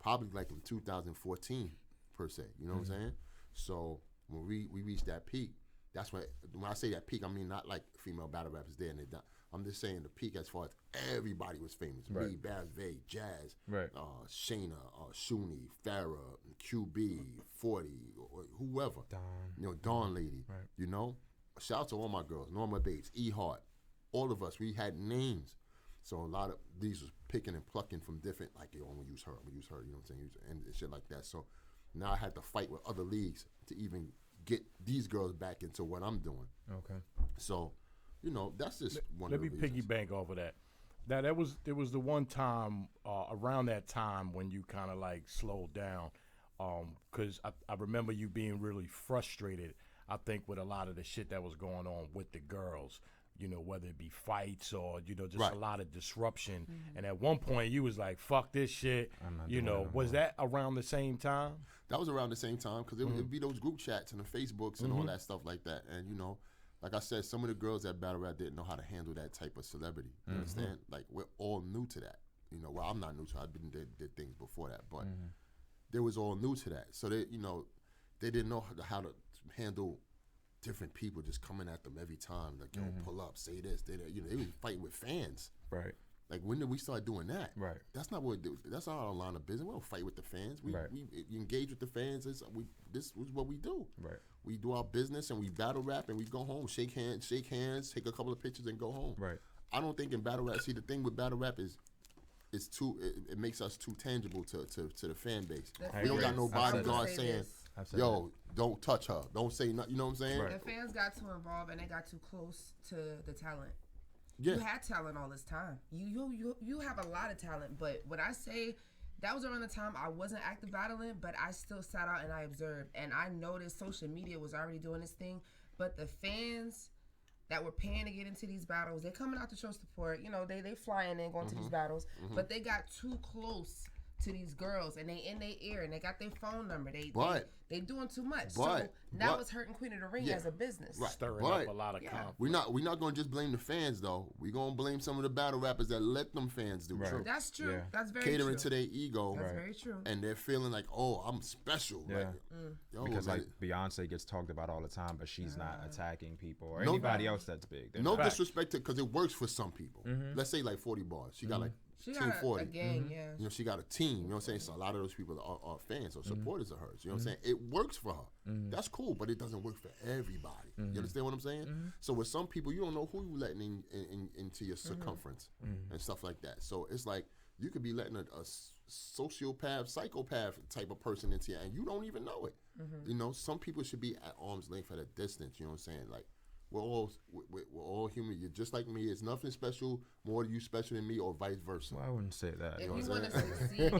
probably like in 2014 per se. You know what I'm saying? So when we reached that peak, that's when I say that peak, I mean not like female battle rappers there and they done. I'm just saying the peak as far as everybody was famous. Me, Baz Vay, Jazz, Shayna, Shooney, Farrah, QB, 40, or whoever. You know, Dawn Lady. You know? Shout out to all my girls, Norma Bates, E Hart, all of us. We had names. So a lot of these was picking and plucking from different, like, yo, I'm gonna use her, you know what I'm saying? And shit like that. So now I had to fight with other leagues to even get these girls back into what I'm doing. So, you know, that's just one of the reasons. Let me piggyback off of that. Now, there was the one time around that time when you kind of like slowed down, because I remember you being really frustrated, I think, with a lot of the shit that was going on with the girls, you know, whether it be fights or, you know, just a lot of disruption. And at one point you was like, fuck this shit, you know. Was that around the same time? That was around the same time because it would be those group chats and the Facebooks and all that stuff like that. And, you know, like I said, some of the girls at Battle Rap didn't know how to handle that type of celebrity. You understand? Like, we're all new to that. You know, well, I'm not new to it. I've been did things before that. But they was all new to that. So, they, you know, they didn't know how to handle different people just coming at them every time. Like, yo, pull up, say this. They was fighting with fans. Like, when did we start doing that? That's not what we do. That's not our line of business. We don't fight with the fans. We engage with the fans. This is what we do. We do our business and we battle rap and we go home, shake hands, take a couple of pictures and go home. I don't think in battle rap. See, the thing with battle rap is too. It makes us too tangible to the fan base. We don't got no bodyguard saying, "Yo, don't touch her. Don't say nothing." You know what I'm saying? The fans got too involved and they got too close to the talent. Yeah. You had talent all this time. You have a lot of talent, but when I say that was around the time I wasn't active battling, but I still sat out and I observed, and I noticed social media was already doing this thing, but the fans that were paying to get into these battles, they're coming out to show support. You know, they flying in, going to these battles, but they got too close to these girls, and they in their ear, and they got their phone number. They doing too much. So now it's hurting Queen of the Ring as a business. Stirring up a lot of conflict. We're not gonna just blame the fans though. We're gonna blame some of the battle rappers that let them fans do it. That's true. Yeah. That's very catering true. to their ego. That's very true. And they're feeling like, oh, I'm special. Yeah. Like, yo, because like Beyonce gets talked about all the time, but she's not attacking people or No- anybody else that's big. They're no not. disrespect to, because it works for some people. Let's say like 40 bars. She got like She Team got 40. a gang, yeah. You know, she got a team. You know what I'm saying? So a lot of those people are fans or supporters of hers. You know what I'm saying? It works for her. That's cool, but it doesn't work for everybody. You understand what I'm saying? So with some people, you don't know who you letting into your circumference and stuff like that. So it's like you could be letting a sociopath, psychopath type of person into you, and you don't even know it. You know, some people should be at arm's length at a distance. You know what I'm saying? Like, we're all human. You're just like me. It's nothing special, more you special than me, or vice versa. Well, I wouldn't say that. If you want to succeed,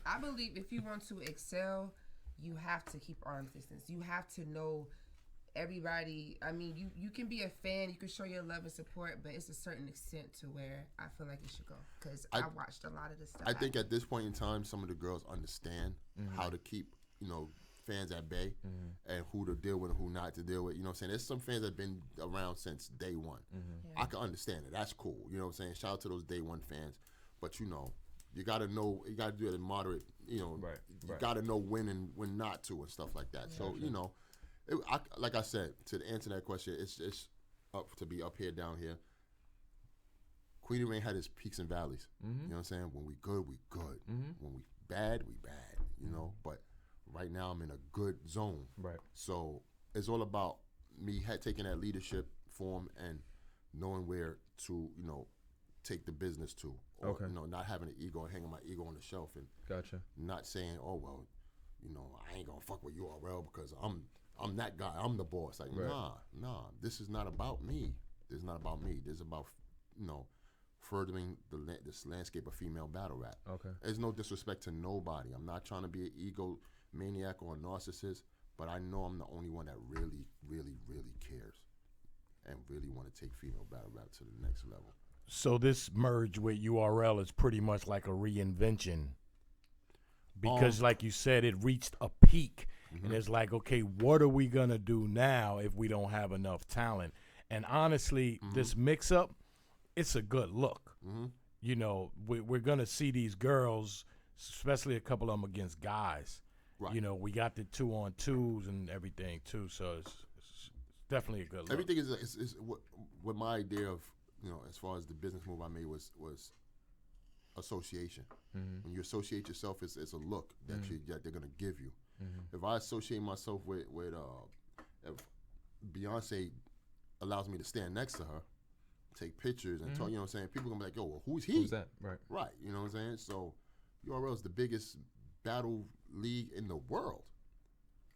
I believe if you want to excel, you have to keep arm's distance. You have to know everybody. I mean, you can be a fan, you can show your love and support, but it's a certain extent to where I feel like it should go. Because I watched a lot of this stuff. I think at this point in time, some of the girls understand how to keep, fans at bay and who to deal with and who not to deal with. You know what I'm saying? There's some fans that have been around since day one. I can understand it. That's cool. You know what I'm saying? Shout out to those day one fans. But, you got to know, you got to do it in moderate, you got to know when and when not to and stuff like that. So, like I said, to answer that question, it's to be up here, down here. Queen of the Ring had its peaks and valleys. You know what I'm saying? When we good, we good. When we bad, we bad. You know, but right now I'm in a good zone. Right. So it's all about me taking that leadership form and knowing where to, you know, take the business to. Or, Okay. you know, not having an ego and hanging my ego on the shelf and Gotcha. not saying, oh well, you know, I ain't gonna fuck with URL because I'm that guy. I'm the boss. Like, Right. nah. This is not about me. This is not about me. This is about, you know, furthering this landscape of female battle rap. Okay. There's no disrespect to nobody. I'm not trying to be an ego maniac or a narcissist, but I know I'm the only one that really, really, really cares and really want to take female battle rap to the next level. So this merge with URL is pretty much like a reinvention because, like you said, it reached a peak, and it's like, okay, what are we gonna do now if we don't have enough talent? And honestly, this mix-up, it's a good look. You know, we're gonna see these girls, especially a couple of them against guys. Right. You know, we got the 2-on-2s and everything too, so it's definitely a good look. Everything is what my idea of, you know, as far as the business move I made was association. When you associate yourself, it's a look that that they're gonna give you. If I associate myself with if Beyonce allows me to stand next to her, take pictures and talk, you know what I'm saying? People gonna be like, yo, well, who's he? Who's that? Right. Right, you know what I'm saying? So URL is the biggest battle league in the world.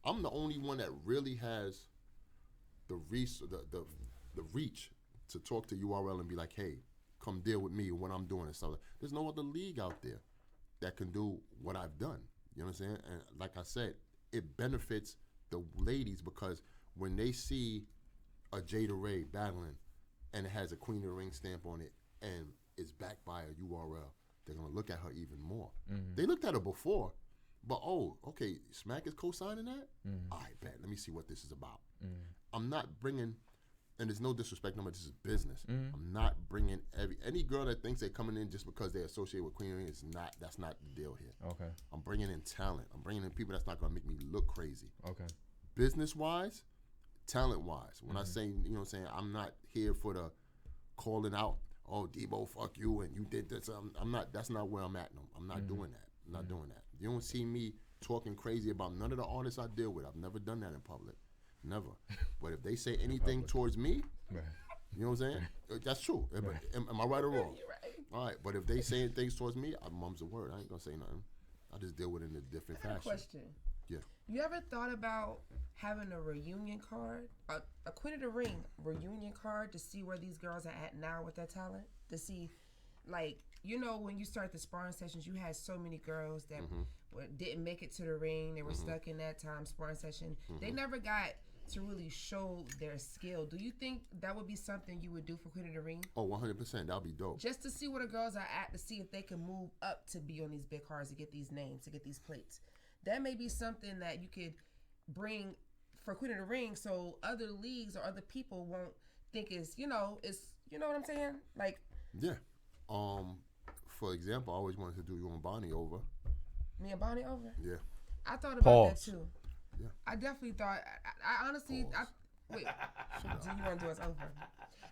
I'm the only one that really has the reach to talk to URL and be like, hey, come deal with me when I'm doing it. So there's no other league out there that can do what I've done. You know what I'm saying? And like I said, it benefits the ladies because when they see a Jada Raye battling and it has a Queen of the Ring stamp on it and it's backed by a URL, they're gonna look at her even more. They looked at her before, but okay, Smack is co-signing that? I bet. Let me see what this is about. I'm not bringing, and there's no disrespect, no, this is business. I'm not bringing any girl that thinks they're coming in just because they're associated with Queen of the Ring. That's not the deal here. Okay. I'm bringing in talent. I'm bringing in people that's not gonna make me look crazy. Okay. Business-wise, talent-wise. When I say, you know what I'm saying, I'm not here for the calling out, oh, Debo, fuck you, and you did this. I'm not, that's not where I'm at. No, I'm not doing that. I'm not doing that. You don't see me talking crazy about none of the artists I deal with. I've never done that in public. Never. But if they say anything towards me, you know what I'm saying? That's true. Right. Am I right or wrong? You're right. All right, but if they saying things towards me, mum's a word. I ain't gonna say nothing. I just deal with it in a different I have fashion. a question. Yeah. You ever thought about having a reunion card, a Queen of the Ring reunion card to see where these girls are at now with their talent? To see, like, you know, when you start the sparring sessions, you had so many girls that didn't make it to the ring. They were stuck in that time sparring session. They never got to really show their skill. Do you think that would be something you would do for Queen of the Ring? Oh, 100%. That'll be dope. Just to see where the girls are at, to see if they can move up to be on these big cards, to get these names, to get these plates. That may be something that you could bring for Queen of the Ring, so other leagues or other people won't think it's you know what I'm saying? Like, yeah. For example, I always wanted to do you and Bonnie over. Me and Bonnie over? Yeah. I thought about that too. Yeah. I definitely thought. I honestly. Wait. Do you want to do us over?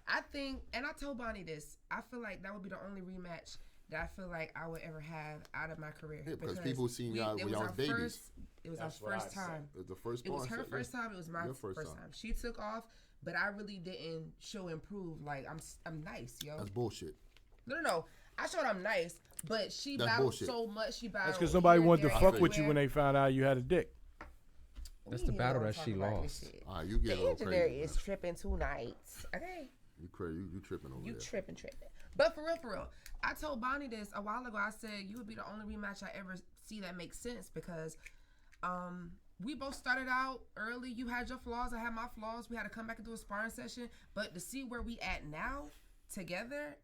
I think, and I told Bonnie this. I feel like that would be the only rematch that I feel like I would ever have out of my career. Yeah, because people seen y'all when y'all was babies. It was our first time. It was the first. It was her first time. It was my first time. She took off, but I really didn't show improve. Like I'm nice, yo. That's bullshit. No. I showed I'm nice, but she battled so much. She battled. That's because nobody wanted to fuck with you when they found out you had a dick. That's the battle that she lost. You get a little crazy. crazy. Is tripping tonight. Okay. You crazy? You tripping over there? You tripping. But for real, I told Bonnie this a while ago. I said you would be the only rematch I ever see that makes sense because, we both started out early. You had your flaws, I had my flaws. We had to come back and do a sparring session. But to see where we at now together,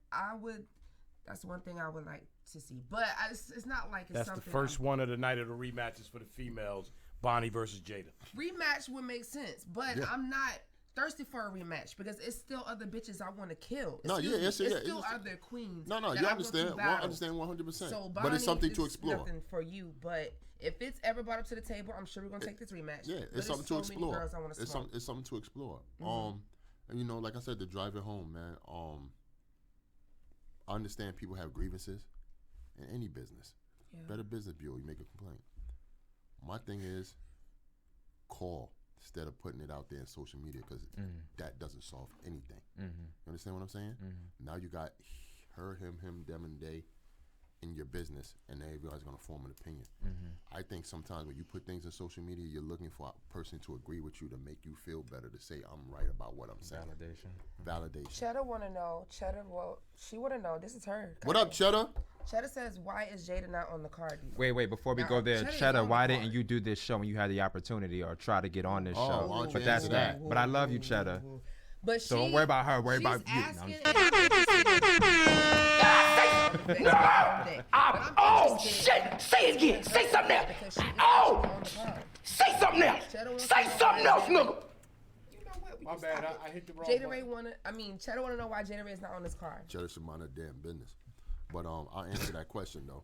that's one thing I would like to see. But it's not like it's that's something. That's the first one of the night of the rematches for the females. Bonnie versus Jada. Rematch would make sense, but I'm not thirsty for a rematch because it's still other bitches I want to kill. It's still other queens. No, you understand. I understand 100%. So but it's something to explore. Nothing for you, but if it's ever brought up to the table, I'm sure we're gonna take this rematch. Yeah, it's something to explore. It's something to explore. And you know, like I said, to drive it home, man. I understand people have grievances in any business. Yeah. Better Business Bureau, you make a complaint. My thing is, call instead of putting it out there in social media because that doesn't solve anything. You understand what I'm saying? Now you got her, him, them, and they in your business, and everybody's gonna form an opinion. I think sometimes when you put things in social media, you're looking for a person to agree with you to make you feel better, to say I'm right about what I'm saying. Validation. Cheddar wanna know. She wanna know. This is her. What up, Cheddar? Cheddar says, why is Jada not on the card? Wait, before we go there, Cheddar, why didn't you do this show when you had the opportunity or try to get on this show? But that's that. But I love you, Cheddar. But so don't worry about her. Worry about you. Oh shit! Say it again. Say something else. Oh, say something else. Say something else, nigga. My bad. I hit the wrong. Jada Raye Cheddar wanna know why Jada Raye is not on this card. Cheddar should mind her damn business. But I'll answer that question though,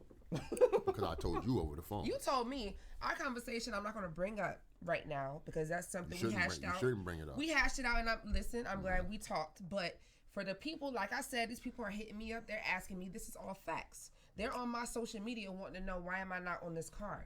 because I told you over the phone. You told me our conversation. I'm not gonna bring up right now because that's something we hashed out. You shouldn't bring it up. We hashed it out, and I'm glad we talked. But for the people, like I said, these people are hitting me up. They're asking me. This is all facts. They're on my social media wanting to know why am I not on this card.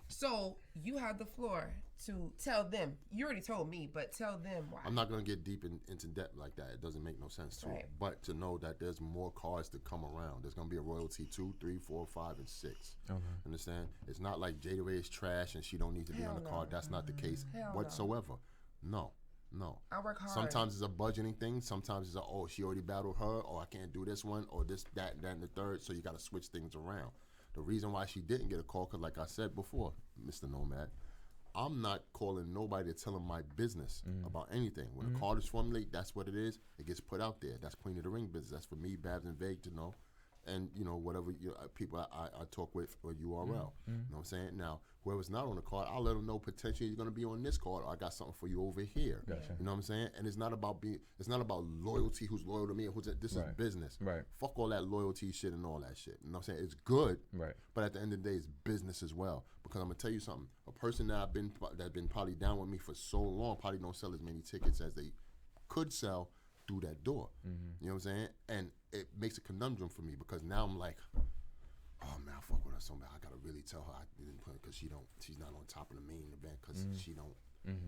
So you have the floor to tell them. You already told me, but tell them why. I'm not gonna get deep into depth like that. It doesn't make no sense to me. But to know that there's more cards to come around. There's gonna be a royalty 2, 3, 4, 5, and 6. Understand? It's not like Jada Raye is trash and she don't need to be on the card. That's not the case whatsoever. No. I work hard. Sometimes it's a budgeting thing. Sometimes it's she already battled her, or I can't do this one, or this, that, and the third. So you got to switch things around. The reason why she didn't get a call, because like I said before, Mr. Nomad, I'm not calling nobody to tell them my business about anything. When a card is formulated, that's what it is. It gets put out there. That's Queen of the Ring business. That's for me, Babs, and Vague to know. And, you know, whatever people I talk with or URL. You know what I'm saying? Now, whoever's not on the card, I'll let them know potentially you're going to be on this card, or I got something for you over here. Gotcha. You know what I'm saying? And it's not about loyalty, who's loyal to me, or this is business. Fuck all that loyalty shit and all that shit. You know what I'm saying? It's good, but at the end of the day, it's business as well. Because I'm going to tell you something. A person that's been probably down with me for so long probably don't sell as many tickets as they could sell through that door. You know what I'm saying? And it makes a conundrum for me because now I'm like, oh man, I fuck with her so bad. I gotta really tell her I didn't put it because she's not on top of the main event because she don't.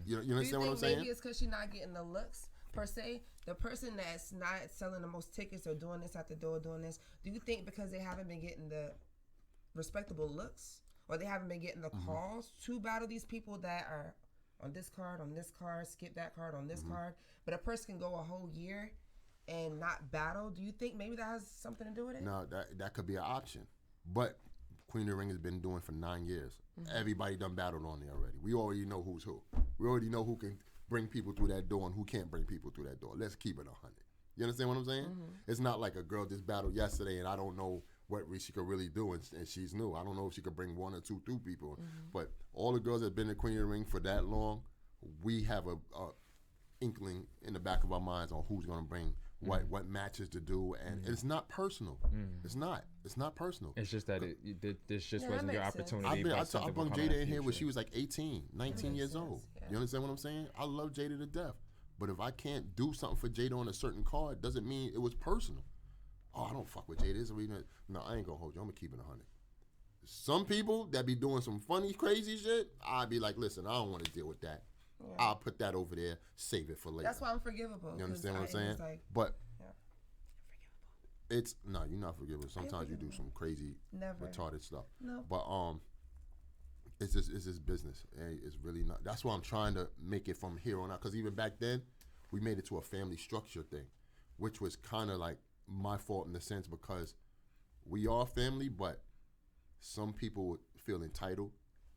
You understand what I'm saying? Maybe it's because she's not getting the looks per se. The person that's not selling the most tickets or doing this at the door, doing this. Do you think because they haven't been getting the respectable looks or they haven't been getting the calls to battle these people that are on this card, skip that card on this card, but a person can go a whole year and not battle? Do you think maybe that has something to do with it? No, that could be an option. But Queen of the Ring has been doing for 9 years. Everybody done battled on there already. We already know who's who. We already know who can bring people through that door and who can't bring people through that door. Let's keep it 100. You understand what I'm saying? It's not like a girl just battled yesterday and I don't know what she could really do and she's new. I don't know if she could bring 1 or 2 through people. But all the girls that have been in Queen of the Ring for that long, we have a inkling in the back of our minds on who's going to bring what matches to do, and it's not personal. It's not personal. It's just that this just wasn't your opportunity. I brought Jada in here when she was like 18, 19 years old. Yeah. You understand what I'm saying? I love Jada to death. But if I can't do something for Jada on a certain card, doesn't mean it was personal. Oh, I don't fuck with Jada. No, I ain't going to hold you. I'm going to keep it 100. Some people that be doing some funny, crazy shit, I'd be like, listen, I don't want to deal with that. Yeah. I'll put that over there, save it for later. That's why I'm forgivable. You understand what I'm saying? But it's you're not forgivable. Sometimes you do some crazy, retarded stuff. No. But it's just business. It's really not. That's why I'm trying to make it from here on out. Because even back then, we made it to a family structure thing, which was kind of like my fault in a sense because we are family, but some people would feel entitled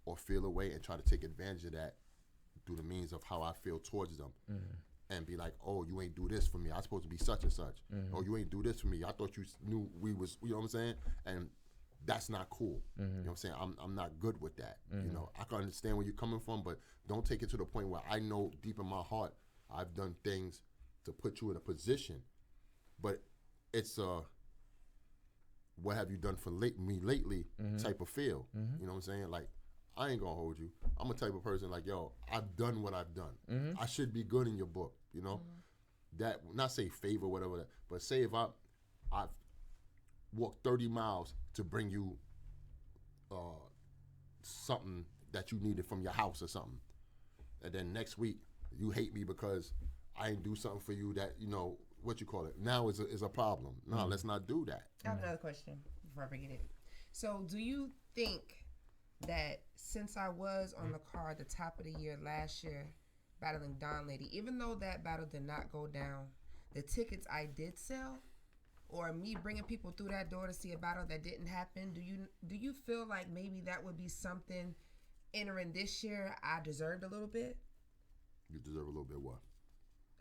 or feel away and try to take advantage of that through the means of how I feel towards them. And be like, oh, you ain't do this for me. I supposed to be such and such. Oh, you ain't do this for me. I thought you knew we was, you know what I'm saying? And that's not cool. You know what I'm saying? I'm not good with that. You know, I can understand where you're coming from, but don't take it to the point where I know deep in my heart I've done things to put you in a position. But it's what have you done for me lately type of feel. You know what I'm saying? Like, I ain't gonna hold you. I'm a type of person like, yo, I've done what I've done. I should be good in your book, you know? that, not say favor, whatever, but say if I've walked 30 miles to bring you something that you needed from your house or something, and then next week you hate me because I didn't do something for you that, you know, what you call it, now is a problem. No, let's not do that. I have another question before I forget it. So do you think that since I was on the card the top of the year last year battling Don Lady, even though that battle did not go down, the tickets I did sell, or me bringing people through that door to see a battle that didn't happen, do you feel like maybe that would be something entering this year I deserved a little bit? You deserve a little bit what?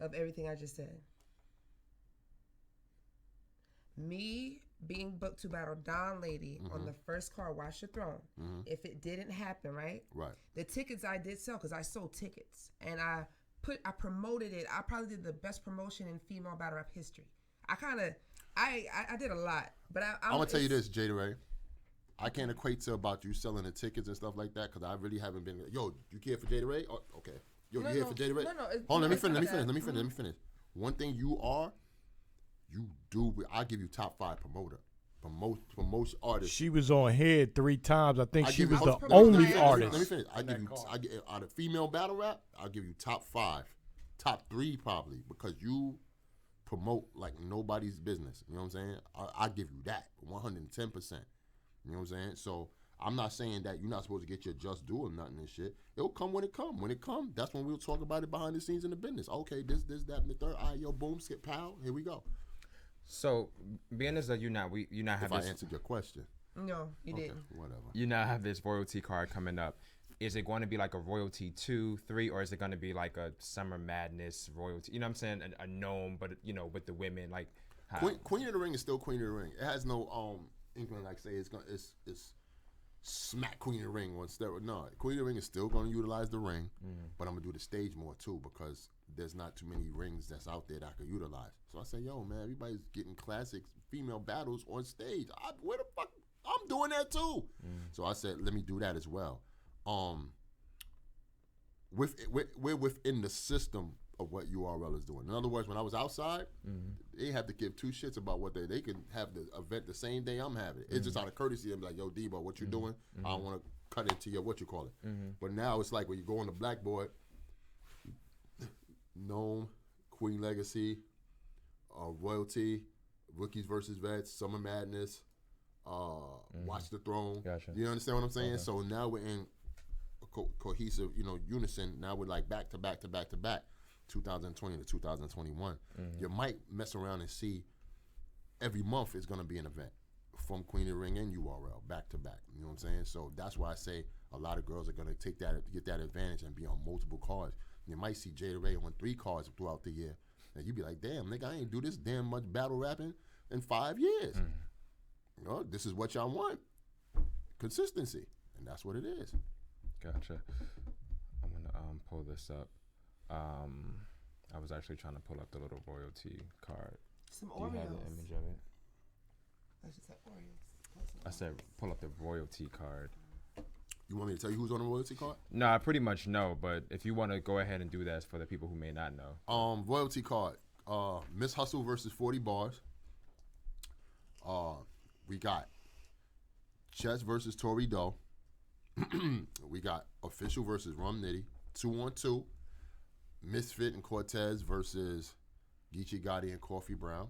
Of everything I just said. Me being booked to battle Don Lady on the first card, Watch the Throne. If it didn't happen, right? Right. The tickets I did sell, because I sold tickets, and I promoted it. I probably did the best promotion in female battle rap history. I did a lot, but I'm gonna tell you this, Jada Raye. I can't equate to about you selling the tickets and stuff like that, because I really haven't been. Yo, you care for Jada Raye? Oh, okay. Yo, you here for Jada Raye? No. Hold on, let me finish. One thing you are, you do. I give you top 5 promoter for most artists. She was on Head 3 times. I think she was the let only me artist. finish. I give out of female battle rap, I'll give you top 5, top 3 probably, because you promote like nobody's business. You know what I'm saying? I give you that 110%. You know what I'm saying? So I'm not saying that you're not supposed to get your just due or nothing and shit. It'll come when it come. When it come, that's when we'll talk about it behind the scenes in the business. Okay, this, that, and the third. All right, yo, boom, skip, pow. Here we go. So, being as that you now have I this, answered your question. No, you didn't. Whatever. You now have this royalty card coming up. Is it going to be like a royalty 2, 3, or is it going to be like a Summer Madness royalty? You know what I'm saying? A gnome, but you know, with the women, like how? Queen of the Ring is still Queen of the Ring. It has no inkling like say it's smack Queen of the Ring on steroids. No, Queen of the Ring is still going to utilize the ring, but I'm gonna do the stage more too, because there's not too many rings that's out there that I could utilize. So I say, yo, man, everybody's getting classic female battles on stage. Where the fuck? I'm doing that too. So I said, let me do that as well. We're within the system of what URL is doing. In other words, when I was outside, they have to give 2 shits about what they can have the event the same day I'm having it. It's just out of courtesy. I'm like, yo, Debo, what you doing? I don't want to cut into your what you call it. But now it's like when you go on the blackboard, Gnome, Queen Legacy, Royalty, Rookies versus Vets, Summer Madness, Watch the Throne. Gotcha. You understand what I'm saying? Okay. So now we're in cohesive, unison. Now we're like back to back to back to back, 2020 to 2021. You might mess around and see every month is going to be an event from Queen of the Ring and URL back to back. You know what I'm saying? So that's why I say a lot of girls are going to get that advantage and be on multiple cards. You might see Jada Raye on 3 cards throughout the year, and you be like, damn, nigga, I ain't do this damn much battle rapping in 5 years. You know, this is what y'all want. Consistency. And that's what it is. Gotcha. I'm gonna pull this up. I was actually trying to pull up the little royalty card. Some Do you have the Oreos. image of it? I just said Oreos. I said pull up the royalty card. You want me to tell you who's on the royalty card? No, I pretty much know, but if you want to go ahead and do that for the people who may not know. Royalty card. Miss Hustle versus 40 Bars. We got Chess versus Tory Doe. We got Official versus Rum Nitty. 2-on-2. Misfit and Cortez versus Geechee Gotti and Coffee Brown.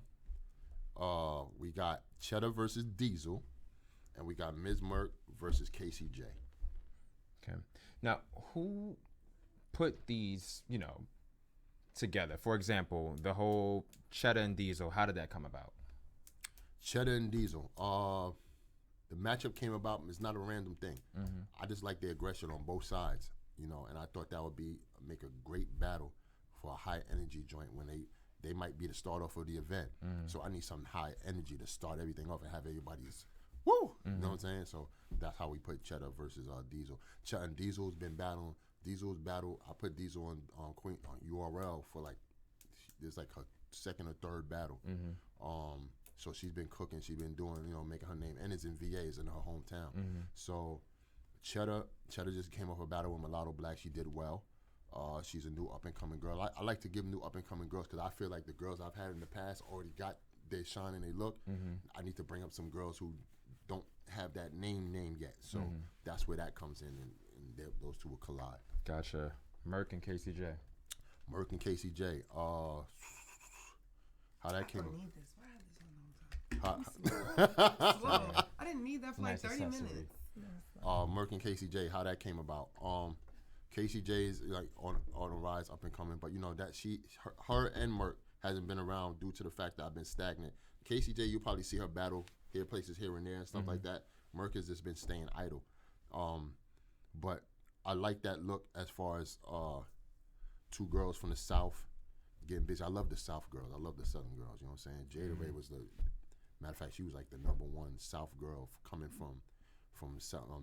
We got Cheddar versus Diesel. And we got Ms. Merck versus KCJ. Okay. Now, who put these, together? For example, the whole Cheddar and Diesel, how did that come about? Cheddar and Diesel. The matchup came about, it's not a random thing. I just like the aggression on both sides, and I thought that would make a great battle for a high energy joint when they might be the start off of the event. So I need some high energy to start everything off and have everybody's woo. You know what I'm saying? So that's how we put Cheddar versus Diesel. Cheddar and Diesel's been battling. Diesel's battle. I put Diesel on URL for there's like her second or third battle. So she's been cooking. She's been doing, making her name, and it's in VA, it's in her hometown. So Cheddar just came off a battle with Mulatto Black. She did well. She's a new up-and-coming girl. I like to give new up-and-coming girls because I feel like the girls I've had in the past already got their shine and they look. I need to bring up some girls who don't have that name yet. So that's where that comes in, and those two will collide. Gotcha. Merk and KCJ. Merk and KCJ. How that came Slow. I didn't need that for like 30 minutes. Merk and KCJ, how that came about. KCJ is like on the rise, up and coming, but you know that her and Merk hasn't been around due to the fact that I've been stagnant. KCJ, you probably see her battle here, places here and there and stuff like that. Merk has just been staying idle. But I like that look as far as two girls from the South getting busy. I love the South girls. I love the Southern girls. You know what I'm saying? Jada Raye was matter of fact, she was like the #1 South girl coming from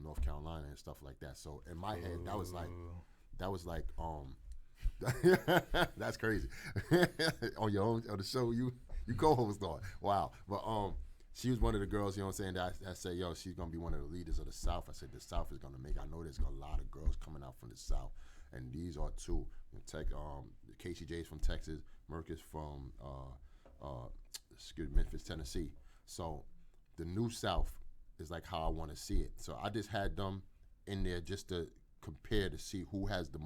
North Carolina and stuff like that. So in my head, that was like that's crazy. on the show you co-host on. Wow. But she was one of the girls, you know what I'm saying, that I said, yo, she's gonna be one of the leaders of the South. I said the South is gonna make. I know there's a lot of girls coming out from the South, and these are two. KCJ is from Texas, Merk is from Memphis, Tennessee. So the new South is like how I want to see it. So I just had them in there just to compare to see who has the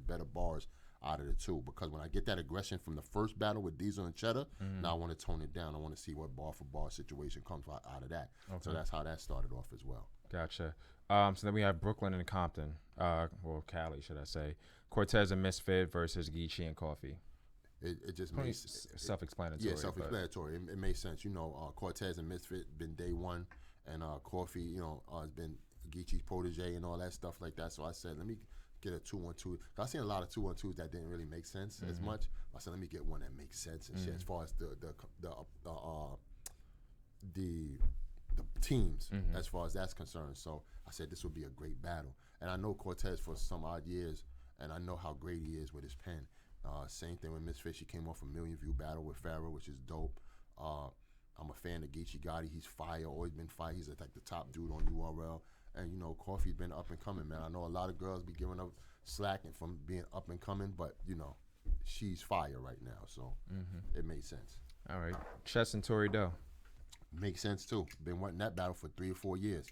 better bars out of the two. Because when I get that aggression from the first battle with Diesel and Cheddar, now I want to tone it down. I want to see what bar for bar situation comes out of that. Okay. So that's how that started off as well. Gotcha. So then we have Brooklyn and Compton, or Cali, should I say. Cortez and Misfit versus Geechee and Coffee. It just makes self-explanatory. Yeah, self-explanatory. It makes sense. You know, Cortez and Misfit been day one, and Coffee, you know, has been Geechee's protege and all that stuff like that. So I said, let me get a 2-1-2. I've seen a lot of 2-1-2s that didn't really make sense as much. I said, let me get one that makes sense and shit as far as the teams as far as that's concerned. So I said this would be a great battle. And I know Cortez for some odd years, and I know how great he is with his pen. Same thing with Misfit. She came off a 1 million view battle with Farrah, which is dope. I'm a fan of Geechee Gotti. He's fire, always been fire. He's like the top dude on URL. And, you know, Coffee's been up and coming, man. I know a lot of girls be giving up slacking from being up and coming, but, you know, she's fire right now. So it made sense. All right. Chess and Tory Doe. Makes sense too. Been wanting that battle for 3 or 4 years.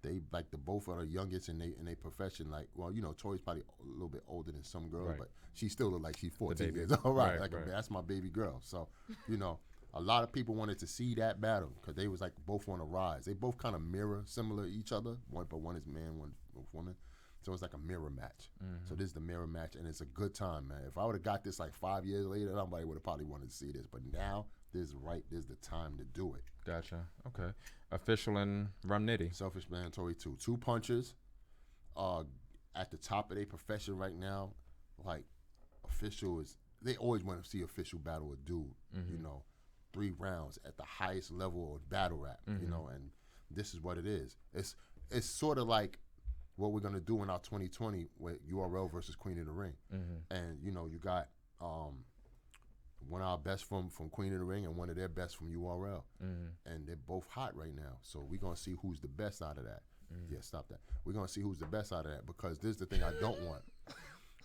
They like both are the youngest in their profession. Like, well, you know, Tori's probably a little bit older than some girls, but she still look like she's 14 years old. Right. That's my baby girl. So, you know, a lot of people wanted to see that battle because they was like both on a rise. They both kind of mirror similar to each other. But one is man, one woman. So it's like a mirror match. So this is the mirror match, and it's a good time, man. If I would have got this like 5 years later, somebody would have probably wanted to see this. But now, this is the time to do it. Gotcha. Okay. Official and Rum Nitty. Self-explanatory too. 2 punches. At the top of their profession right now, like Official is. They always want to see Official battle a dude. You know, 3 rounds at the highest level of battle rap. You know, and this is what it is. It's sort of like what we're gonna do in our 2020 with URL versus Queen of the Ring. And you know, you got one of our best from Queen of the Ring and one of their best from URL. And they're both hot right now. So we're gonna see who's the best out of that. Yeah, stop that. We're gonna see who's the best out of that, because this is the thing I don't want.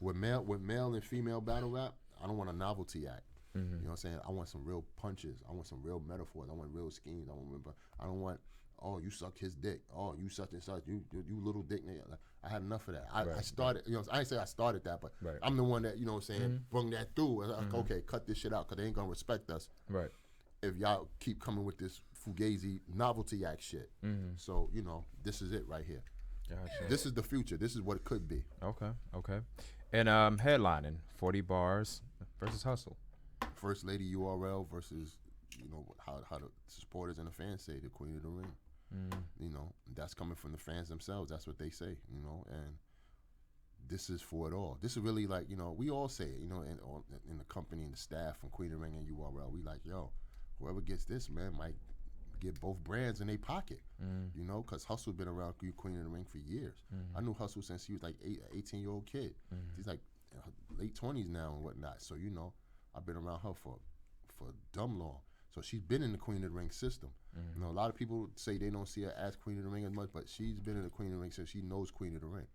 With male and female battle rap, I don't want a novelty act. You know what I'm saying? I want some real punches. I want some real metaphors. I want real schemes. I don't want, oh, you suck his dick. Oh, you such and such. You little dick nigga. Like, I had enough of that. I started, you know, I didn't say I started that, but I'm the one that, you know what I'm saying, brung that through. And I was like, okay, cut this shit out, because they ain't gonna respect us. Right. If y'all keep coming with this fugazi novelty act shit. So, you know, this is it right here. Gotcha. This is the future. This is what it could be. Okay. And headlining, 40 Bars versus Hustle. First Lady URL versus, you know, how the supporters and the fans say, the Queen of the Ring. You know, that's coming from the fans themselves. That's what they say, you know, and this is for it all. This is really like, you know, we all say it, you know, in the company and the staff from Queen of the Ring and URL. We like, yo, whoever gets this, man, might get both brands in their pocket, you know, because Hustle been around Queen of the Ring for years. I knew Hustle since he was like 18-year-old kid. He's like late 20s now and whatnot. So, you know, I've been around her for dumb long. So she's been in the Queen of the Ring system. You know, a lot of people say they don't see her as Queen of the Ring as much, but she's been in the Queen of the Ring since she knows Queen of the Ring.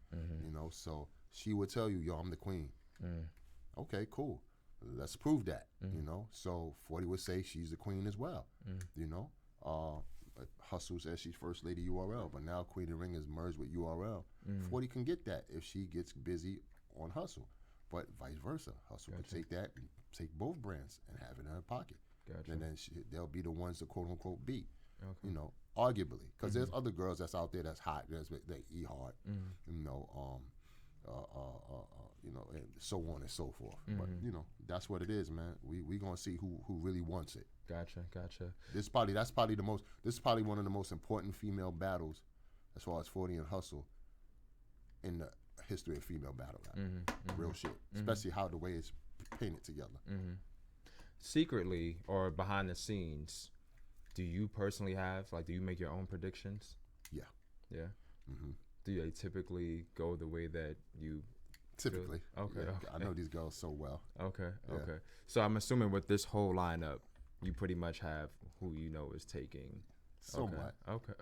You know, so she would tell you, yo, I'm the queen. Okay, cool. Let's prove that, you know. So 40 would say she's the queen as well, you know. Hustle says she's first lady URL, but now Queen of the Ring is merged with URL. 40 can get that if she gets busy on Hustle, but vice versa. Hustle could take that and take both brands and have it in her pocket. And then they'll be the ones to quote unquote beat, you know, arguably, because there's other girls that's out there that's hot. There's they E hard, you know, you know, and so on and so forth. But you know, that's what it is, man. We gonna see who really wants it. Gotcha. This is probably one of the most important female battles, as far as 40 and Hustle, in the history of female battle rap. Real shit, especially how the way it's painted together. Secretly or behind the scenes, do you personally have, like, do you make your own predictions? Yeah. Do they typically go the way that you typically feel? Okay. I know these girls so well. Okay. So I'm assuming with this whole lineup, you pretty much have who you know is taking. Somewhat. Okay.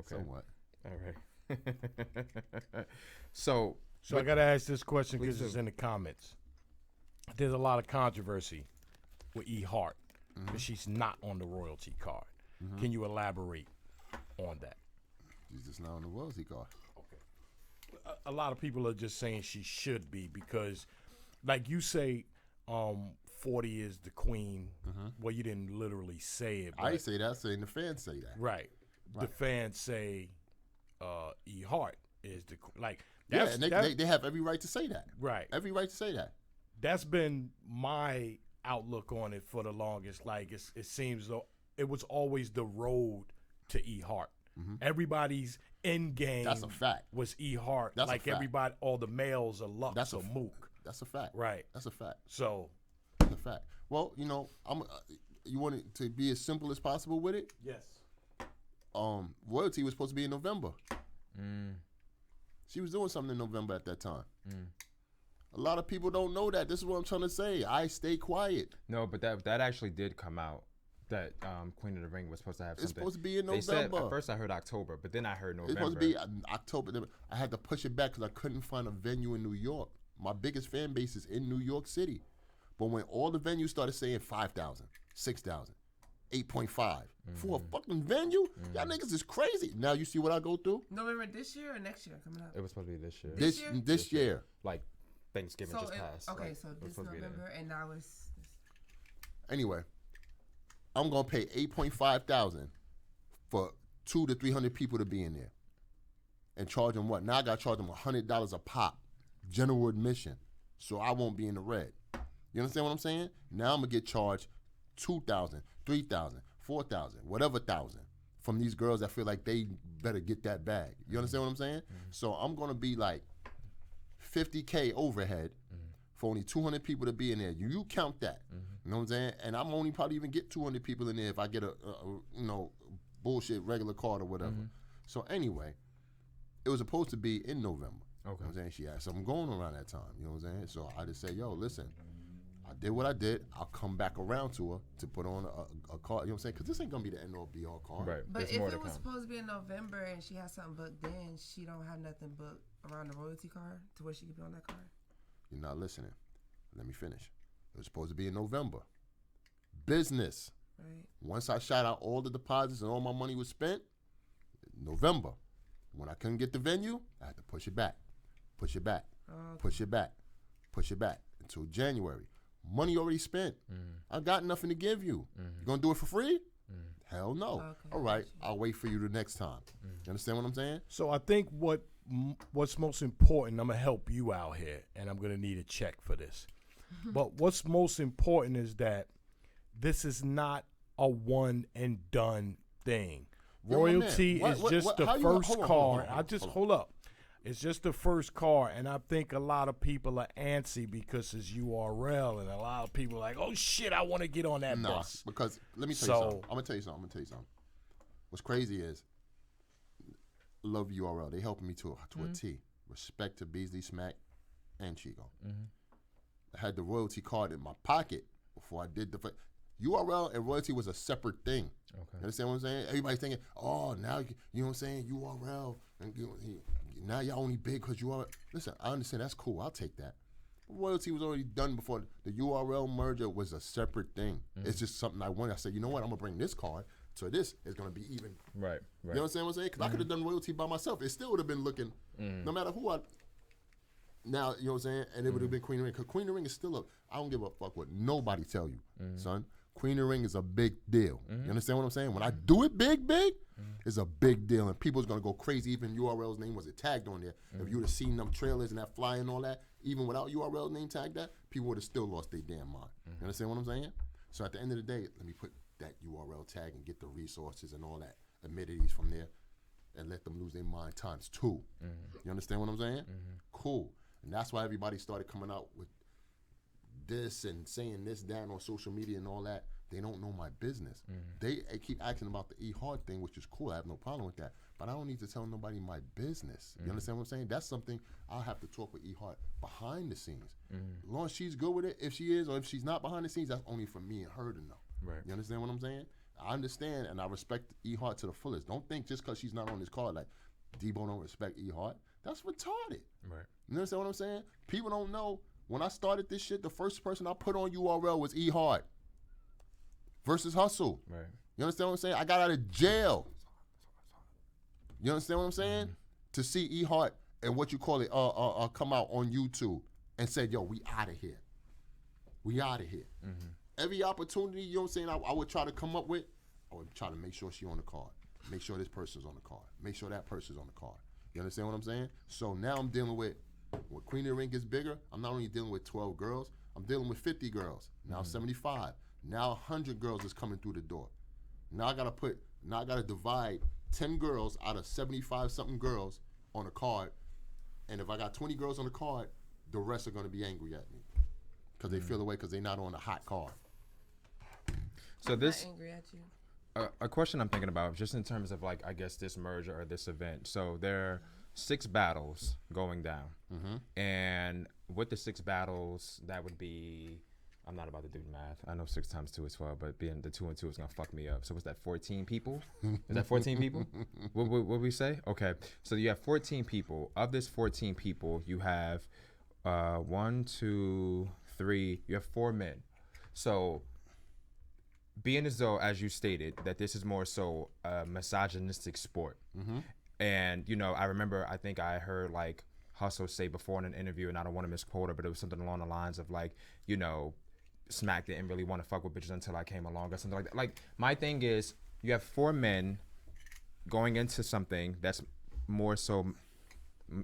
Somewhat. All right. So I gotta ask this question because it's in the comments. There's a lot of controversy with E Hart because she's not on the royalty card. Can you elaborate on that? She's just not on the royalty card. Okay. A lot of people are just saying she should be because, like you say, 40 is the queen. Well, you didn't literally say it. But I say that. Saying the fans say that. Right. The fans say E Hart is the like. Yeah, and they have every right to say that. Right. Every right to say that. That's been my outlook on it for the longest. Like it seems though it was always the road to E Hart. Everybody's end game. That's a fact. Was E Hart. That's like a fact. everybody, all the males are Lux or Mook. That's a fact. Right. That's a fact. So. That's a fact. Well, you know, you want it to be as simple as possible with it. Yes. Royalty was supposed to be in November. She was doing something in November at that time. A lot of people don't know that. This is what I'm trying to say. I stay quiet. No, but that actually did come out. That Queen of the Ring was supposed to have something. It's supposed to be in November. They said, at first I heard October, but then I heard November. It's supposed to be October. I had to push it back because I couldn't find a venue in New York. My biggest fan base is in New York City. But when all the venues started saying 5,000, 6,000, 8.5 for a fucking venue, y'all niggas is crazy. Now you see what I go through? November this year or next year coming up? It was supposed to be this year. This year. Like Thanksgiving just passed. Okay, like, so this November and now it's. Anyway, I'm gonna pay 8.5 thousand for 200 to 300 people to be in there, and charge them what? Now I gotta charge them $100 a pop, general admission, so I won't be in the red. You understand what I'm saying? Now I'm gonna get charged 2,000, 3,000, 4,000, whatever thousand from these girls that feel like they better get that bag. You understand what I'm saying? So I'm gonna be like 50K overhead for only 200 people to be in there. You count that. You know what I'm saying? And I'm only probably even get 200 people in there if I get a bullshit regular card or whatever. So anyway, it was supposed to be in November. Okay. You know what I'm saying? She had something going around that time. You know what I'm saying? So I just say, yo, listen, I did what I did. I'll come back around to her to put on a card. You know what I'm saying? Because this ain't going to be the end-all be-all card. Right. But if it was supposed to be in November and she has something booked then, she don't have nothing booked around the royalty card to where she could be on that card? You're not listening. Let me finish. It was supposed to be in November. Business. Right. Once I shot out all the deposits and all my money was spent, November. When I couldn't get the venue, I had to push it back. Push it back. Push it back. Push it back until January. Money already spent. I got nothing to give you. You gonna do it for free? Hell no. Okay. All right, I'll wait for you the next time. You understand what I'm saying? So I think what's most important, I'm gonna help you out here, and I'm gonna need a check for this. But what's most important is that this is not a one and done thing. Yo, Royalty man, is just the first card. Hold up. It's just the first card, and I think a lot of people are antsy because it's URL, and a lot of people are like, oh shit, I want to get on that bus. Because let me tell you something. I'm gonna tell you something. What's crazy is, love URL. They helping me to a T. Respect to Beasley, Smack, and Chico. I had the royalty card in my pocket before I did the. URL and royalty was a separate thing. Okay. You understand what I'm saying? Everybody's thinking, oh, now, you know what I'm saying? URL, and now y'all only big because you are. Listen, I understand that's cool. I'll take that. Royalty was already done before. The URL merger was a separate thing. It's just something I wanted. I said, you know what? I'm gonna bring this card. So this is gonna be even. Right. You know what I'm saying? Because I could have done royalty by myself. It still would have been looking, no matter who I. Now, you know what I'm saying? And it would have been Queen of the Ring. Because Queen of the Ring is still up. I don't give a fuck what nobody tell you, son. Queen of the Ring is a big deal. You understand what I'm saying? When I do it big, it's a big deal. And people's going to go crazy. Even URL's name wasn't tagged on there. If you would have seen them trailers and that flyer and all that, even without URL's name tagged that, people would have still lost their damn mind. You understand what I'm saying? So at the end of the day, let me put that URL tag and get the resources and all that amenities from there and let them lose their mind times 2. You understand what I'm saying? Cool. And that's why everybody started coming out with this and saying this down on social media and all that. They don't know my business. They keep asking about the E-Hard thing, which is cool. I have no problem with that. But I don't need to tell nobody my business. You understand what I'm saying? That's something I'll have to talk with E-Hard behind the scenes. As long as she's good with it, if she is, or if she's not behind the scenes, that's only for me and her to know. Right. You understand what I'm saying? I understand and I respect E-Hard to the fullest. Don't think just because she's not on this card like Debo don't respect E-Hard. That's retarded. Right. You understand what I'm saying? People don't know. When I started this shit, the first person I put on URL was E-Hard versus Hustle. Right. You understand what I'm saying? I got out of jail. You understand what I'm saying? To see E-Hard and what you call it, come out on YouTube and said, yo, we out of here. We out of here. Every opportunity, you know what I'm saying, I would try to come up with, I would try to make sure she on the card. Make sure this person's on the card. Make sure that person's on the card. You understand what I'm saying? So now I'm dealing with, when Queen of the Ring gets bigger, I'm not only dealing with 12 girls, I'm dealing with 50 girls. Now 75. Now 100 girls is coming through the door. Now I gotta divide 10 girls out of 75 something girls on a card. And if I got 20 girls on the card, the rest are gonna be angry at me. Because they feel away because they're not on the hot card. So this, angry at you. A question I'm thinking about, just in terms of like, I guess this merger or this event. So there are 6 battles going down. And with the 6 battles, that would be, I'm not about to do math. I know 6 times 2 is 12, but being the 2 and 2 is gonna fuck me up. So was that 14 people? Is that 14 people? What we say? Okay. So you have 14 people. Of this 14 people, you have 1, 2, 3. You have 4 men. So being as though, as you stated, that this is more so a misogynistic sport. And, you know, I remember, I think I heard like Hustle say before in an interview, and I don't want to misquote her, but it was something along the lines of like, you know, Smack didn't really want to fuck with bitches until I came along or something like that. Like, my thing is, you have 4 men going into something that's more so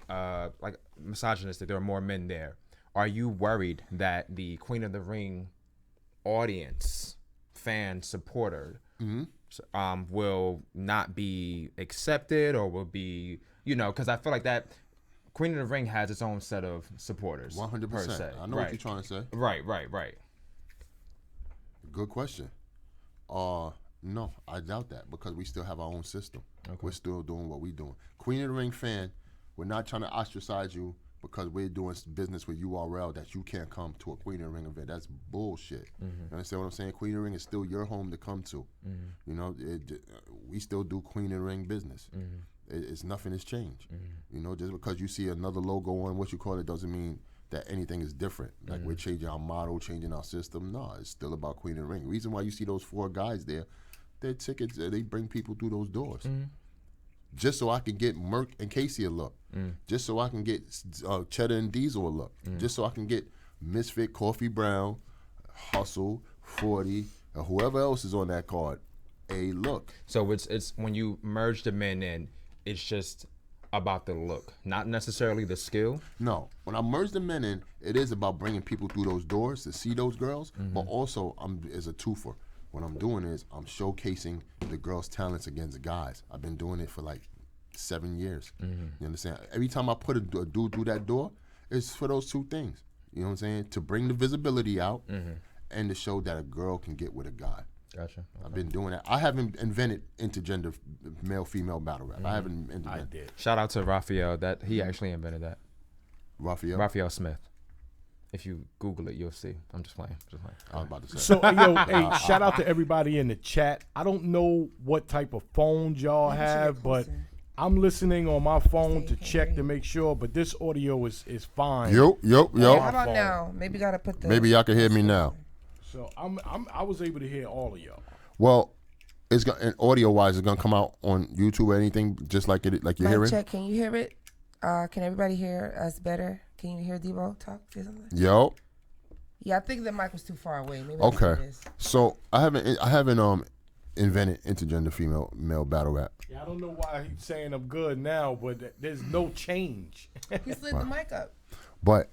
like misogynistic. There are more men there. Are you worried that the Queen of the Ring audience, fan, supporter, will not be accepted, or will be, you know, because I feel like that Queen of the Ring has its own set of supporters. 100%. I know what you're trying to say. Right. Good question. No, I doubt that because we still have our own system. We're still doing what we're doing. Queen of the Ring fan, we're not trying to ostracize you because we're doing business with URL that you can't come to a Queen of the Ring event. That's bullshit. You understand what I'm saying? Queen of the Ring is still your home to come to. You know, we still do Queen of the Ring business. It's nothing has changed. You know, just because you see another logo on what you call it doesn't mean that anything is different. Like we're changing our model, changing our system. No, it's still about Queen of the Ring. The reason why you see those 4 guys there, their tickets, they bring people through those doors. Just so I can get Merc and Casey a look. Just so I can get Cheddar and Diesel a look. Just so I can get Misfit, Coffee Brown, Hustle, 40, and whoever else is on that card a look. So it's when you merge the men in, it's just about the look, not necessarily the skill. No, when I merge the men in, it is about bringing people through those doors to see those girls, but also as a twofer. What I'm doing is I'm showcasing the girls' talents against the guys. I've been doing it for like 7 years. You understand? Every time I put a dude through that door, it's for those 2 things. You know what I'm saying? To bring the visibility out and to show that a girl can get with a guy. Gotcha. Okay. I've been doing that. I haven't invented intergender male-female battle rap. I haven't invented. I did. Shout out to Raphael. That he actually invented that. Raphael Smith. If you Google it, you'll see. I'm just playing. I was about to say. So, hey, shout out to everybody in the chat. I don't know what type of phones y'all have, but I'm listening on my phone to check to make sure, but this audio is fine. Yo. How about now? Maybe gotta put the. Maybe y'all can hear me now. So I was able to hear all of y'all. Well, it's gonna audio wise, it's gonna come out on YouTube or anything, just like you're Mic hearing. check. Can you hear it? Can everybody hear us better? Can you hear Debo talk? Say something? Yo. Yeah, I think the mic was too far away. Maybe Okay. So I haven't invented intergender female male battle rap. Yeah, I don't know why he's saying I'm good now, but there's no change. He slid the mic up. But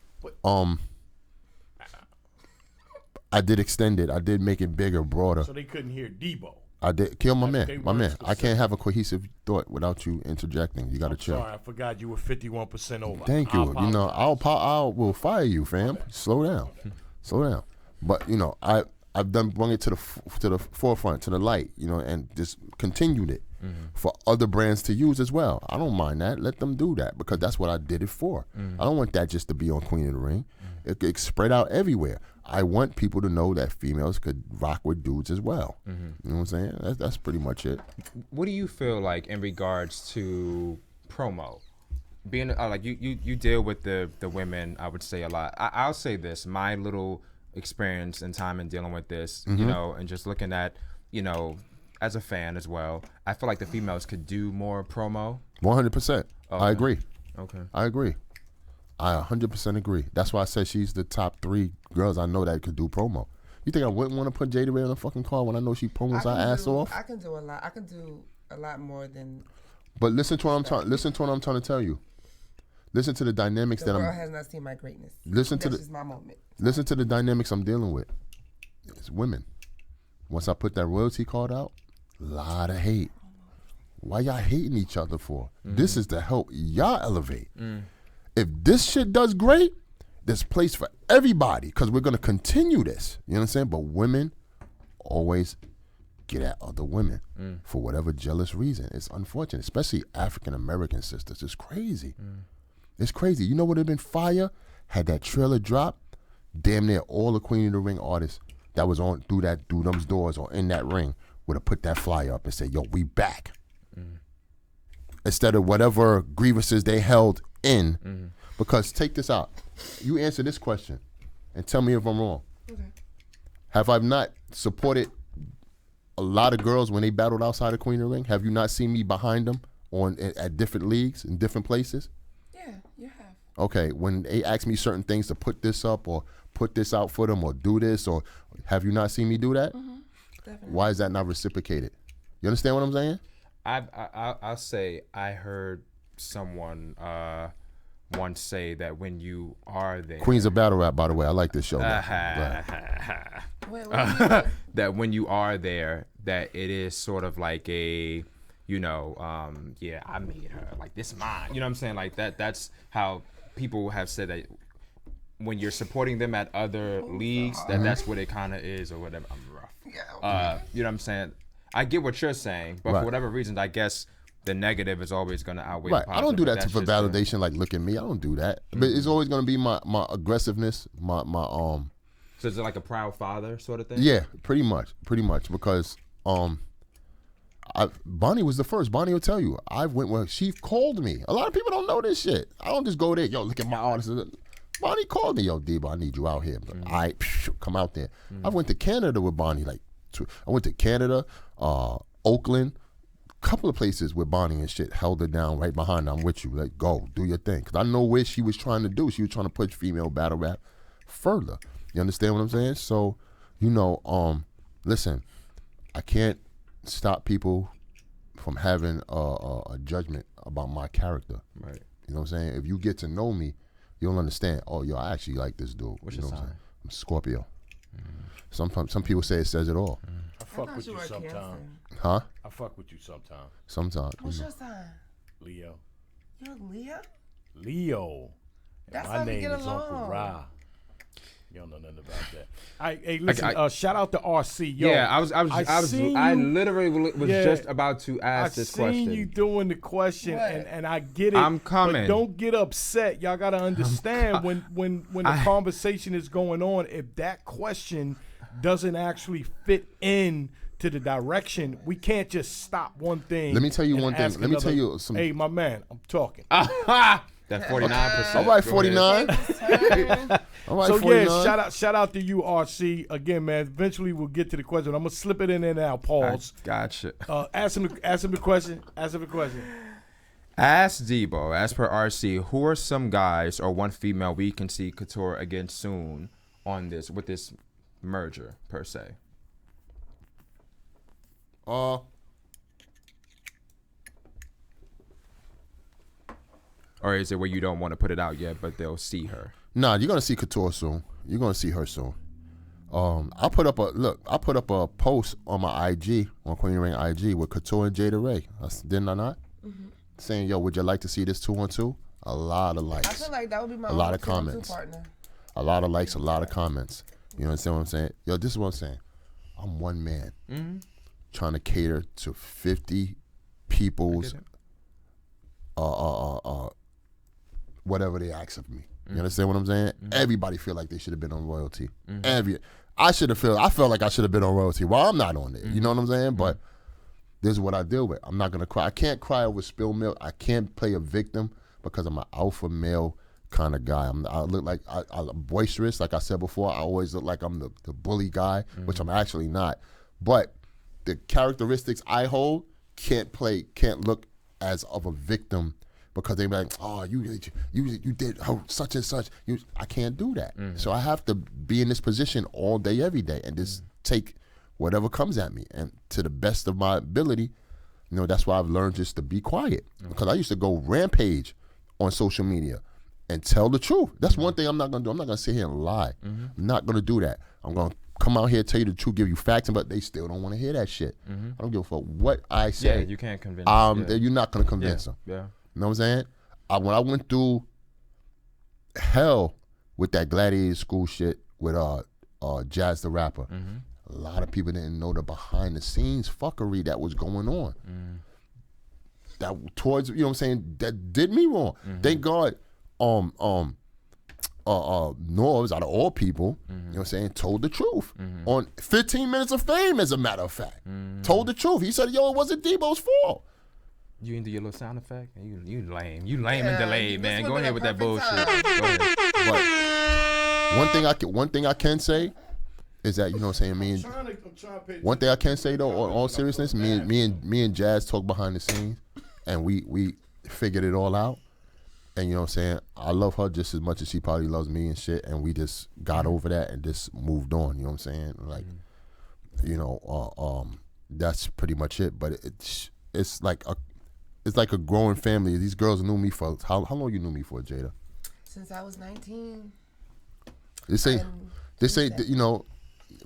I did extend it. I did make it bigger, broader. So they couldn't hear Debo. I did kill my They man. weren't I can't have a cohesive thought without you interjecting. You got to chill. Sorry, I forgot you were 51% over. Thank you. You know, I will fire you, fam. Slow down. But you know, I've brought it to the forefront, to the light. You know, and just continued it for other brands to use as well. I don't mind that. Let them do that because that's what I did it for. I don't want that just to be on Queen of the Ring. It could spread out everywhere. I want people to know that females could rock with dudes as well. You know what I'm saying? That's pretty much it. What do you feel like in regards to promo? Being like you deal with the women, I would say a lot. I'll say this, my little experience and time in dealing with this, you know, and just looking at, you know, as a fan as well, I feel like the females could do more promo. 100%. I agree. Okay. I agree. I 100% agree. That's why I said she's the top 3 girls I know that could do promo. You think I wouldn't want to put Jada Raye on a fucking call when I know she promos her ass off? I can do a lot. I can do a lot more than. But listen to what I'm trying to tell you. Listen to the dynamics The world has not seen my greatness. That's just my moment. Listen to the dynamics I'm dealing with. It's women. Once I put that royalty card out, a lot of hate. Why y'all hating each other for? This is to help y'all elevate. If this shit does great, there's place for everybody because we're going to continue this. You know what I'm saying? But women always get at other women for whatever jealous reason. It's unfortunate, especially African-American sisters. It's crazy. It's crazy. You know what would have been fire? Had that trailer drop, damn near all the Queen of the Ring artists that was on through those doors or in that ring would have put that flyer up and said, yo, we back. Instead of whatever grievances they held in. Because take this out. You answer this question and tell me if I'm wrong. Okay. Have I not supported a lot of girls when they battled outside of Queen of the Ring? Have you not seen me behind them at different leagues in different places? Yeah, you have. Okay, when they ask me certain things to put this up or put this out for them or do this, or have you not seen me do that? Definitely. Why is that not reciprocated? You understand what I'm saying? I'll say I heard someone once say that when you are there, Queens of Battle Rap, by the way. I like this show. that when you are there, that it is sort of like a, you know, yeah, I made her, like, this mine. You know what I'm saying? Like that's how people have said that when you're supporting them at other leagues, that's what it kind of is or whatever. I'm rough. You know what I'm saying? I get what you're saying, but for whatever reason, I guess the negative is always going to outweigh the positive. I don't do that for validation, like, look at me. I don't do that. But it's always going to be my aggressiveness, my So is it like a proud father sort of thing? Yeah, pretty much, because Bonnie was the first. Bonnie will tell you. I went where she called me. A lot of people don't know this shit. I don't just go there, yo, look at my artist. Bonnie called me, yo, Debo, I need you out here. But I come out there. I went to Canada with Bonnie, I went to Canada, Oakland, couple of places where Bonnie and shit held her down right behind her. I'm with you. Like, go, do your thing. Because I know where she was trying to do. She was trying to push female battle rap further. You understand what I'm saying? So, you know, listen, I can't stop people from having a judgment about my character. Right. You know what I'm saying? If you get to know me, you'll understand, oh, yo, I actually like this dude. What's you know your what I'm sign? saying? I'm Scorpio. Sometimes some people say it says it all. I fuck with you sometimes. Huh? I fuck with you sometimes. Sometimes. What's your sign? Leo. You're Leo? Leo. That's my how we name get is along. Uncle Ra. You don't know nothing about that. Hey, listen. Shout out to RC. Yo, yeah, I literally was just about to ask this question. I seen you doing the question, and I get it. I'm coming. But don't get upset. Y'all gotta understand when the conversation is going on. If that question doesn't actually fit in to the direction. We can't just stop one thing. Let me tell you and one thing. ask Let me another, tell you some. Hey, my man, I'm talking. That 49%. All right, 49. All right, So 49. yeah, shout out to you, RC. Again, man. Eventually we'll get to the question. I'm gonna slip it in there now. Pause. Gotcha. Ask him the question. Ask him the question. Ask Debo, as per RC, who are some guys or one female we can see Couture against soon on this with this merger per se? Uh, Or is it where you don't want to put it out yet, but they'll see her? Nah, you're gonna see Couture soon. You're gonna see her soon. I put up a post on my IG, on Queen Ring IG, with Couture and Jada Raye. Didn't I not? Mm-hmm. Saying, yo, would you like to see this 2-on-2? A lot of likes. I feel like that would be my a lot of 2-on-2 comments. partner. A lot of likes, a lot of comments. You understand what I'm saying? Yo, this is what I'm saying. I'm one man trying to cater to 50 people's whatever they ask of me. You understand what I'm saying? Everybody feel like they should have been on royalty. I felt like I should have been on royalty. Well, I'm not on there. You know what I'm saying? But this is what I deal with. I'm not gonna cry. I can't cry over spilled milk. I can't play a victim because I'm an alpha male kind of guy. I look like I'm boisterous. Like I said before, I always look like I'm the bully guy, which I'm actually not. But the characteristics I hold can't look as of a victim because they be like, oh, you did such and such. I can't do that. So I have to be in this position all day, every day, and just take whatever comes at me. And to the best of my ability, that's why I've learned just to be quiet. Because I used to go rampage on social media and tell the truth. That's one thing I'm not gonna do. I'm not gonna sit here and lie. I'm not gonna do that. I'm gonna come out here, tell you the truth, give you facts, but they still don't want to hear that shit. I don't give a fuck what I say. Yeah, you can't convince them. You're not gonna convince them. Yeah. You know what I'm saying? When I went through hell with that Gladiator School shit with Jazz the Rapper, a lot of people didn't know the behind the scenes fuckery that was going on. That towards, you know what I'm saying, that did me wrong. Thank God Norvs, out of all people, you know what I'm saying, told the truth on 15 Minutes of Fame, as a matter of fact. Told the truth. He said, yo, it wasn't Debo's fault. You into your little sound effect? You lame. You lame and delayed, man. Go ahead with that bullshit. Go ahead. But one thing I can say is that, you know what I'm saying, one thing I can say though, on all seriousness, me and Jazz talk behind the scenes and we figured it all out. And you know what I'm saying, I love her just as much as she probably loves me and shit, and we just got over that and just moved on, you know what I'm saying? Like, that's pretty much it. But it's like a growing family. These girls knew me for how long you knew me for, Jada? Since I was 19. They say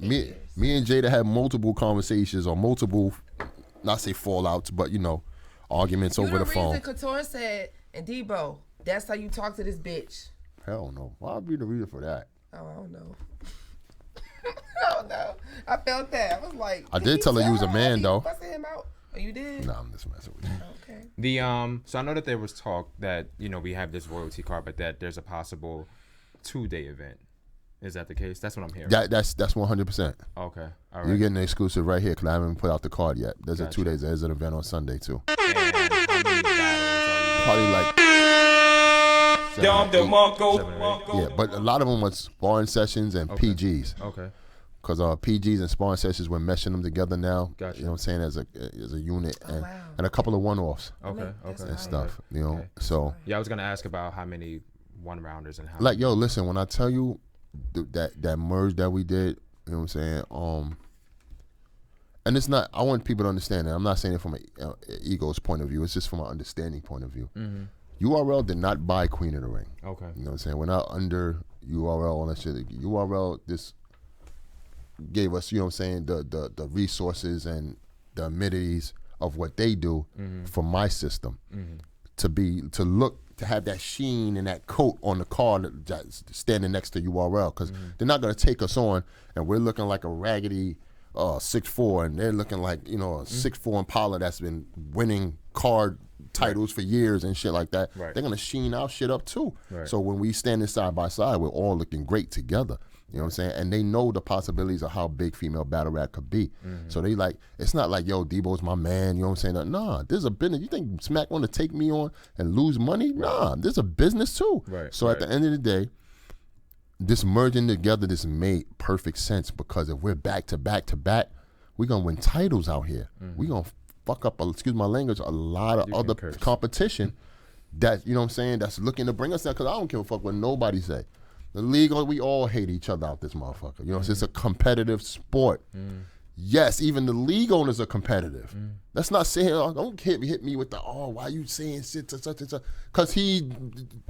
me and Jada had multiple conversations or multiple, not say fallouts, but arguments over the phone. The reason Couture said, and Debo, that's how you talk to this bitch. Hell no. Why would be the reason for that? Oh, I don't know. I don't know. I felt that. I was like, I did tell her you was a man though. Busting him out. Oh, you did? Nah, I'm just messing with you. Okay. So I know that there was talk that we have this royalty card, but that there's a possible 2-day event. Is that the case? That's what I'm hearing. That's 100%. Okay. All right. You're getting an exclusive right here because I haven't put out the card yet. There's a 2 days. There's an event on Sunday too. Probably like 7, 8. Yeah, but a lot of them was sparring sessions and PGs. Okay. Because PGs and sparring sessions, we're meshing them together now. Gotcha. You know what I'm saying, as a unit, and a couple of one-offs. Okay. And stuff. Okay. Okay. So. Yeah, I was gonna ask about how many one-rounders and how. Like, yo, listen, when I tell you that merge that we did, you know what I'm saying, and it's not, I want people to understand that. I'm not saying it from an ego's point of view. It's just from an understanding point of view. URL did not buy Queen of the Ring. Okay. You know what I'm saying? We're not under URL, all that shit. URL just gave us, you know what I'm saying, the resources and the amenities of what they do for my system to have that sheen and that coat on the car that's standing next to URL, because they're not going to take us on and we're looking like a raggedy 6'4", and they're looking like, a 6'4" Impala that's been winning car titles for years and shit like that. Right. They're going to sheen our shit up too. Right. So when we standing side by side, we're all looking great together. You know what I'm saying? And they know the possibilities of how big female battle rap could be. So they like, it's not like, yo, Debo's my man, you know what I'm saying? Nah, there's a business. You think Smack want to take me on and lose money? Nah, there's a business too. So at the end of the day, this merging together, this made perfect sense, because if we're back to back to back, we're going to win titles out here. We're going to fuck up, excuse my language, a lot of other competition that, you know what I'm saying, that's looking to bring us down, because I don't give a fuck what nobody say. The league, we all hate each other out this motherfucker. You know, it's a competitive sport. Yes, even the league owners are competitive. Let's not say, oh, don't hit me with the, oh, why you saying shit to such and such? Because he's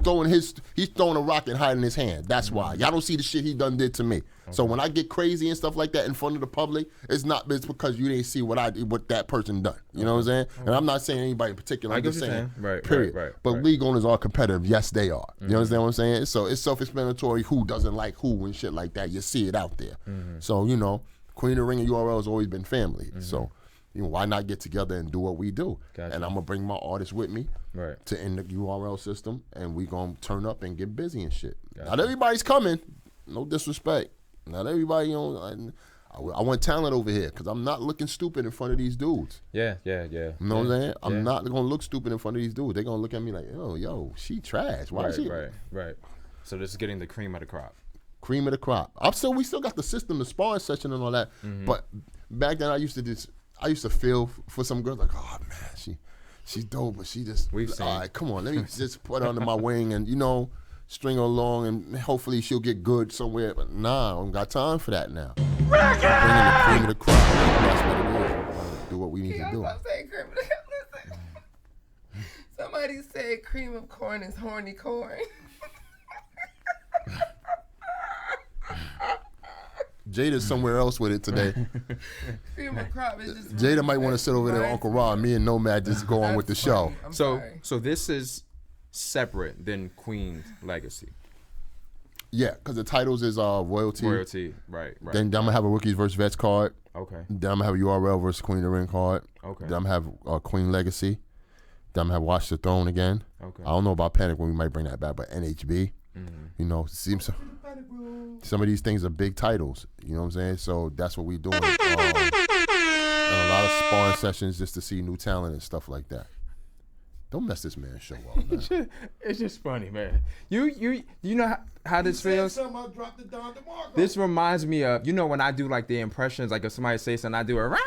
throwing a rock and hiding his hand. That's why. Y'all don't see the shit he done did to me. So when I get crazy and stuff like that in front of the public, it's because you didn't see what that person done. You know what I'm saying? And I'm not saying anybody in particular. I'm just saying, period. But league owners are competitive. Yes, they are. You understand what I'm saying? So it's self-explanatory who doesn't like who and shit like that. You see it out there. So, you know, Queen of the Ring and URL has always been family. So, you know, why not get together and do what we do? And I'm going to bring my artists with me to end the URL system, and we going to turn up and get busy and shit. Not everybody's coming. No disrespect. Not everybody, you know, I want talent over here, because I'm not looking stupid in front of these dudes. Yeah. You know what I'm saying? I'm not going to look stupid in front of these dudes. They're going to look at me like, oh, yo, she trash. Why is she? Right. So this is getting the cream of the crop. Cream of the crop. We still got the system, the sparring session and all that. But back then I used to feel for some girls like, oh man, she's dope, but she just, all right, come on, let me just put her under my wing and, you know, string her along, and hopefully she'll get good somewhere. But nah, I don't got time for that now. Bringing the cream of the crop. That's what it is. Do what we need to do. Somebody said cream of corn is horny corn. Jada's somewhere else with it today. Cream of crop is just Jada might want to sit over there with Uncle Rod. Me and Nomad just go on with the show. So this is separate than Queen's legacy. Yeah, because the titles is royalty. Right. Then I'm gonna have a rookies versus vets card. Okay. Then I'm gonna have a URL versus Queen of the Ring card. Okay. Then I'm gonna have Queen Legacy. Then I'm gonna have Watch the Throne again. Okay. I don't know about Panic when we might bring that back, but NHB. You know, seems some of these things are big titles. You know what I'm saying? So that's what we doing. And a lot of sparring sessions just to see new talent and stuff like that. Don't mess this man's show up, man. It's just funny, man. You know how this feels? This reminds me of, you know, when I do like the impressions, like if somebody says something, I do a rah,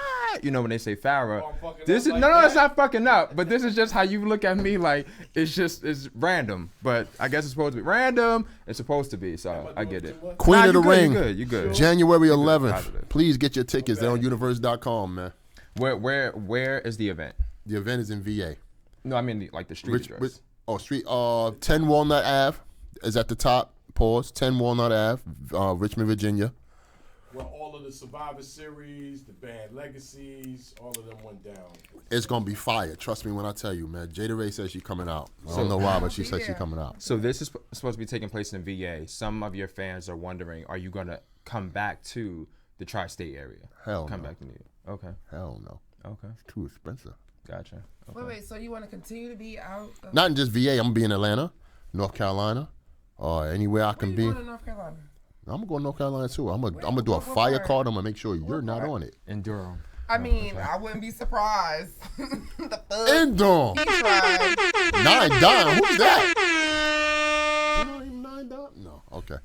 you know, when they say Farrah. This is no, it's not fucking up, but this is just how you look at me, like it's random. But I guess it's supposed to be random. It's supposed to be, so I get it. Queen of the Ring. You good. January 11th. Please get your tickets. They're on universe.com, man. Where is the event? The event is in VA. No, I mean like the street address. 10 Walnut Ave is at the top. Pause. 10 Walnut Ave, Richmond, Virginia. Well, all of the Survivor Series, the band Legacies, all of them went down. It's gonna be fire. Trust me when I tell you, man. Jada Raye says she's coming out. I don't know why, but she said she's coming out. So this is supposed to be taking place in VA. Some of your fans are wondering, are you gonna come back to the tri-state area? Come back to New York. Okay. Hell no. Okay. It's too expensive. Gotcha. Okay. Wait, so you want to continue to be out? Not in just VA. I'm gonna be in Atlanta, North Carolina, or anywhere I can be. Where you going to North Carolina? I'm gonna go to North Carolina too. I'm gonna do a fire card. I'm gonna make sure you're not on it. In Durham. I mean, I wouldn't be surprised. In Durham. 9 Dime. Who's that? You know even 9 Dime? No. Okay.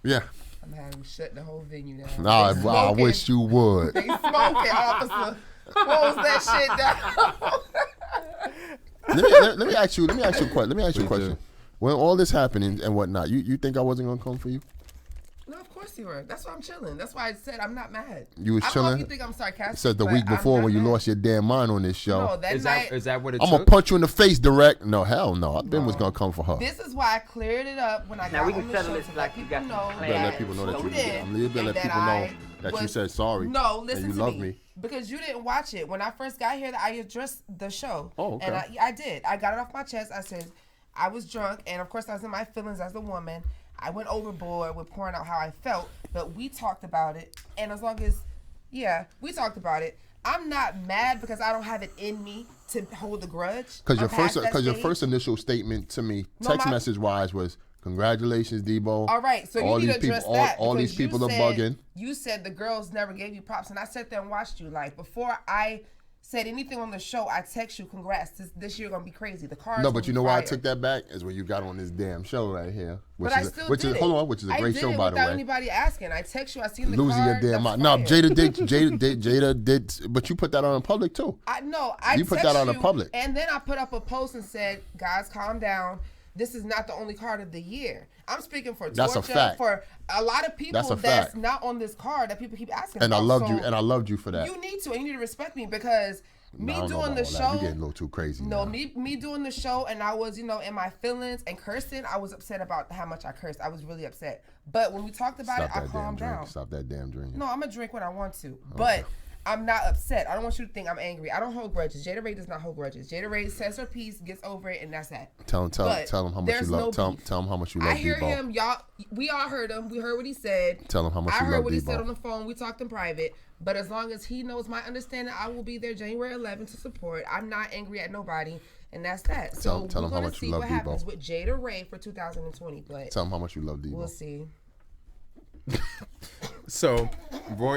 Yeah. I'm having to shut the whole venue down. Nah, I wish you would. They smoking, officer. Close that shit down. let me ask you a question. When all this happening and whatnot, you think I wasn't gonna come for you? No, of course you were. That's why I'm chilling. That's why I said I'm not mad. You was I don't chilling. know if you think I'm sarcastic. It said the week before when you lost your damn mind on this show. No, that night. Is that what it I'm gonna punch you in the face direct. No, hell no. I was gonna come for her. This is why I cleared it up when I got on the show. You better let people know that you that you said sorry. No, listen and you to love me. Because you didn't watch it. When I first got here, I addressed the show. Oh, okay. And I did. I got it off my chest. I said I was drunk, and of course I was in my feelings as a woman. I went overboard with pouring out how I felt, but we talked about it. And as long as, we talked about it. I'm not mad because I don't have it in me to hold a grudge. Because your first initial statement to me, text message wise, was Congratulations, Debo. All right, so all you need these to address people, that. all these because people are bugging. You said the girls never gave you props, and I sat there and watched you. Like, before I said anything on the show, I text you, congrats. This year gonna be crazy. The cars. No, but you know why I fire. took that back is when you got on this damn show right here, which But is I still which did is it. hold on, which is a great show by the way. Without anybody asking, I text you. I seen the Losing car. your damn mind. No, Jada did, but you put that on in public too. You put that on in public. And then I put up a post and said, guys, calm down. This is not the only card of the year. I'm speaking for That's a Torture, fact. for a lot of people That's a that's fact. not on this card that people keep asking And about. I loved So you, and I loved you for that. You need to, and you need to respect me because me Nah, I don't know doing the about all that. show. You getting a little too crazy. No, now. me doing the show, and I was, in my feelings and cursing. I was upset about how much I cursed. I was really upset. But when we talked about Stop it, I that damn calmed drink. down. Stop that damn drink. No, I'm gonna drink when I want to, but I'm not upset. I don't want you to think I'm angry. I don't hold grudges. Jada Raye does not hold grudges. Jada Raye says her piece, gets over it, and that's that. Tell him how much you love. Tell him how much you love. I hear Debo. him, y'all. We all heard him. We heard what he said. Tell him how much I you heard love what he Debo. said on the phone. We talked in private. But as long as he knows my understanding, I will be there January 11th to support. I'm not angry at nobody, and that's that. So Tell him we're how gonna much you see love what Debo. happens with Jada Raye for 2020. But Tell him how much you love Debo. we'll see. So,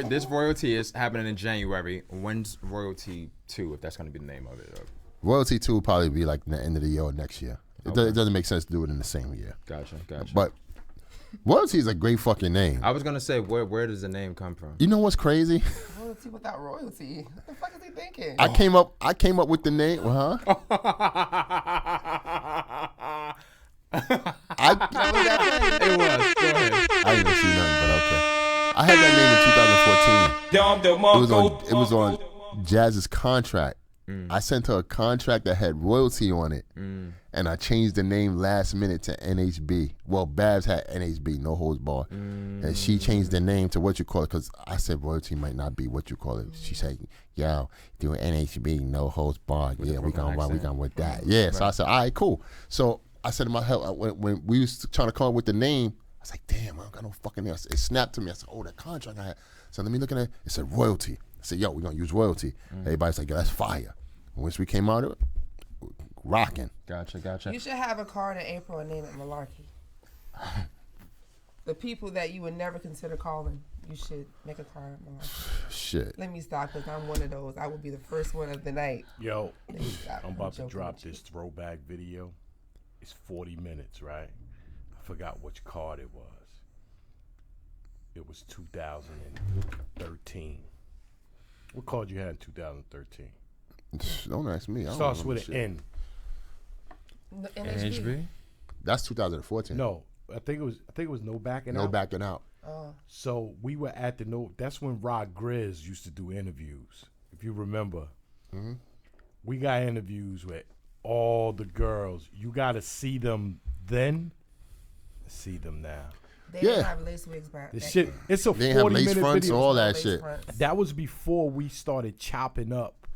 this royalty is happening in January. When's royalty 2, if that's going to be the name of it? Royalty 2 will probably be like the end of the year or next year. It doesn't make sense to do it in the same year. Gotcha. But royalty is a great fucking name. I was going to say, where does the name come from? You know what's crazy? Royalty without royalty. What the fuck is he thinking? I came up with the name. It was. Go ahead. I didn't see nothing, but okay. I had that name in 2014. It was on Jazz's contract. I sent her a contract that had royalty on it, and I changed the name last minute to NHB. Well, Babs had NHB, no holds barred, and she changed the name to what you call it because I said royalty might not be what you call it. She said, "Yo, doing NHB, no holds barred. Yeah, we gonna run with that." Yeah, so I said, "All right, cool." So I said to my help when we was trying to come up with the name, I was like, "Damn, I don't got no fucking name." It snapped to me. I said, "Oh, that contract I had." So let me look at it. It said royalty. I said, "Yo, we're gonna use royalty." Everybody's like, "Yo, that's fire." Once we came out of it, rocking. Gotcha. You should have a card in April and name it Malarkey. The people that you would never consider calling, you should make a card Malarkey. Shit. Let me stop because I'm one of those. I will be the first one of the night. Yo, I'm about to drop this throwback video. It's 40 minutes, right? I forgot which card it was. It was 2013. What card you had in 2013? Don't ask me. I don't Starts remember with an shit. N. NHB? That's 2014. No, I think it was No Backing Out. No backing out. So we were at the that's when Rod Grizz used to do interviews. If you remember, we got interviews with all the girls. You got to see them then, see them now. They didn't have lace wigs back. The shit, it's a 40 They have lace minute fronts, video. all that shit. That was before we started chopping up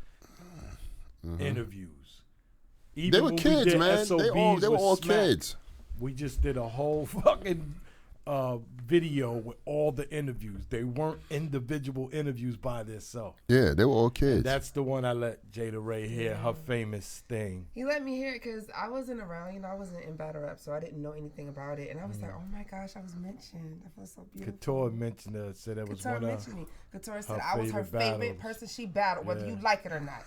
interviews. Even They were when we kids, did man. SOBs They were with all Smack, kids. We just did a whole fucking video with all the interviews. They weren't individual interviews by themselves. Yeah, they were all kids. That's the one I let Jada Raye hear, her famous thing. He let me hear it because I wasn't around. I wasn't in battle rap, so I didn't know anything about it. And I was like, oh my gosh, I was mentioned. I feel so beautiful. Couture mentioned her, said that was Couture one of mentioned me. Couture said her I was her favorite battles. person she battled, whether you like it or not.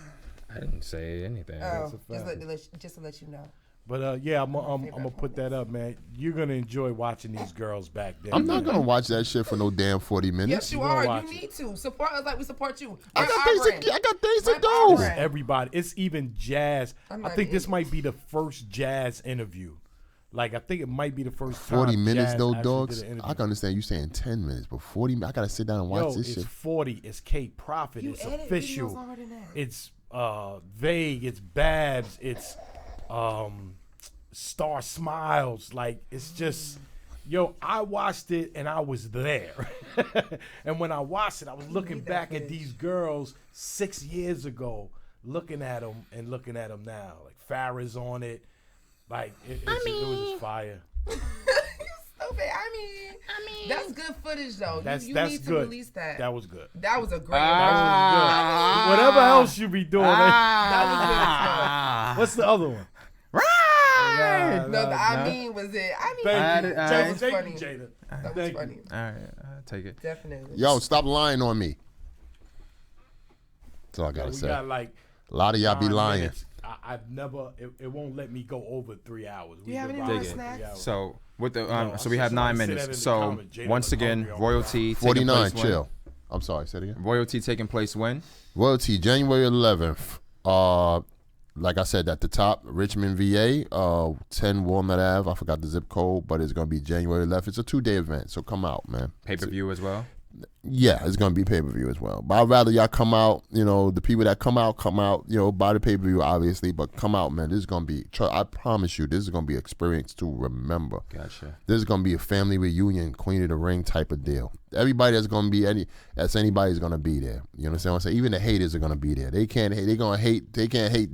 I didn't say anything. Oh, just to let you know. But yeah, I'm gonna put that up, man. You're gonna enjoy watching these girls back then. I'm not gonna watch that shit for no damn 40 minutes. Yes, you are. You need to support us like we support you. I got things to do. It's everybody. It's even jazz. I think this might be the first jazz interview. Like I think it might be the first time 40 minutes Jazz though, actually dogs. did an interview. I can understand you saying 10 minutes, but 40 minutes. I gotta sit down and watch this it's shit. 40. It's Kate Prophet. You It's edit videos official. longer than that. It's Vague. It's Babs. It's Star Smiles. Like it's just. Yo, I watched it and I was there. And when I watched it, I was looking back at these girls 6 years ago, looking at them and looking at them now. Like Farrah's on it. Like it was just fire. Stupid. I mean, that's good footage though. That's you that's need good. to release that. That was good. That was a great. That was good. Whatever else you be doing, that was good. Ah. What's the other one? No, the I mean was it. I mean, that was funny. Jada. That was funny. All right, I'll take it. Definitely. Yo, stop lying on me. That's all I gotta We say. got like A lot of y'all be 9 lying. minutes. I've never. It won't let me go over 3 hours. You have any been more riding for snacks? 3 hours. So with the No, so we have somebody 9 say that in minutes. the So comment. Jada once was again, hungry on royalty taking 49, place chill. when? I'm sorry, say it again. Royalty taking place when? Royalty, January 11th. Like I said, at the top, Richmond, VA, 10 Walnut Ave. I forgot the zip code, but it's going to be January 11th. It's a 2-day event, so come out, man. Pay-per-view as well? Yeah, it's going to be pay-per-view as well. But I'd rather y'all come out, the people that come out, buy the pay-per-view, obviously, but come out, man. This is going to be, I promise you, this is going to be an experience to remember. Gotcha. This is going to be a family reunion, Queen of the Ring type of deal. Everybody that's going to be, anybody's going to be there. You understand what I'm saying? Even the haters are going to be there. They can't hate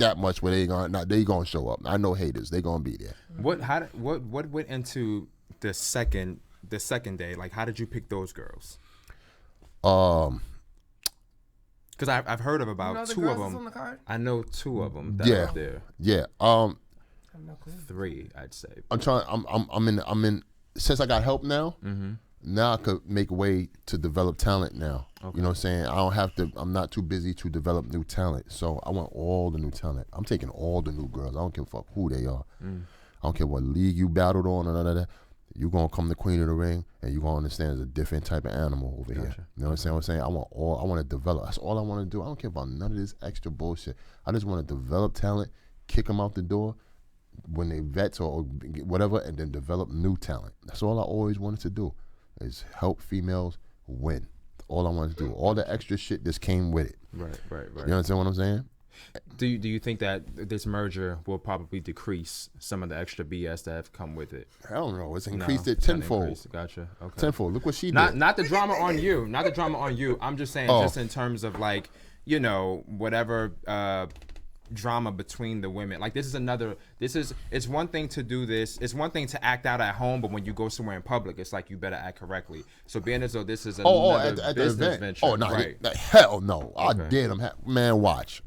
that much where they going to show up. I know haters. They're going to be there. What went into the second day? Like, how did you pick those girls? Because I've heard of about two of them. I know two of them that are there. Yeah. 3, I'd say. I'm in. Since I got help now. Mm-hmm. Now I could make way to develop talent now. Okay. You know what I'm saying? I don't have to. I'm not too busy to develop new talent. So I want all the new talent. I'm taking all the new girls. I don't give a fuck who they are. I don't care what league you battled on or none of that. You're going to come to Queen of the Ring and you're going to understand there's a different type of animal over here. You know what I'm saying? I want to develop. That's all I want to do. I don't care about none of this extra bullshit. I just want to develop talent, kick them out the door when they vets or whatever, and then develop new talent. That's all I always wanted to do, is help females win. All I wanted to do. All the extra shit just came with it. Right. You understand what I'm saying? Do you think that this merger will probably decrease some of the extra BS that have come with it? I don't know. It's increased it tenfold. Gotcha. Okay. Tenfold. Look what she did. Not the drama on you. Not the drama on you. I'm just saying, just in terms of like, whatever drama between the women. Like it's one thing to do this. It's one thing to act out at home, but when you go somewhere in public, it's like you better act correctly. So being as though this is another at business the event. venture. Oh no, right. Hell no. I did them. Man, watch.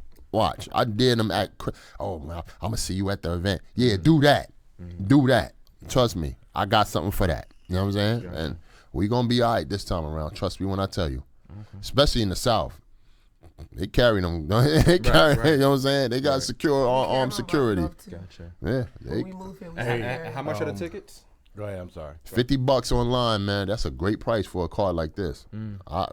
I did them act. Oh man, I'm gonna see you at the event. Yeah, do that. Do that. Trust me, I got something for that. You know what I'm saying? Gotcha. And we gonna be all right this time around. Trust me when I tell you. Especially in the South. They carry them. They carry, you know what I'm saying? They got secure armed security. Gotcha. Yeah. How much are the tickets? Go ahead. I'm sorry. $50 online, man. That's a great price for a card like this.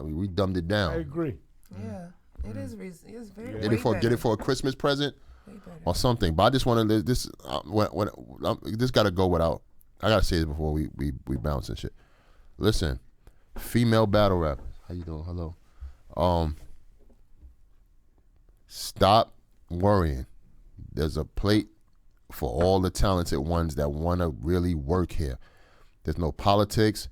We dumbed it down. I agree. Yeah, it is. It's very. Get it for a Christmas present or something. But I just want to this. This got to go without. I gotta say this before we bounce and shit. Listen, female battle rappers. How you doing? Hello. Stop worrying. There's a plate for all the talented ones that want to really work here. There's no politics.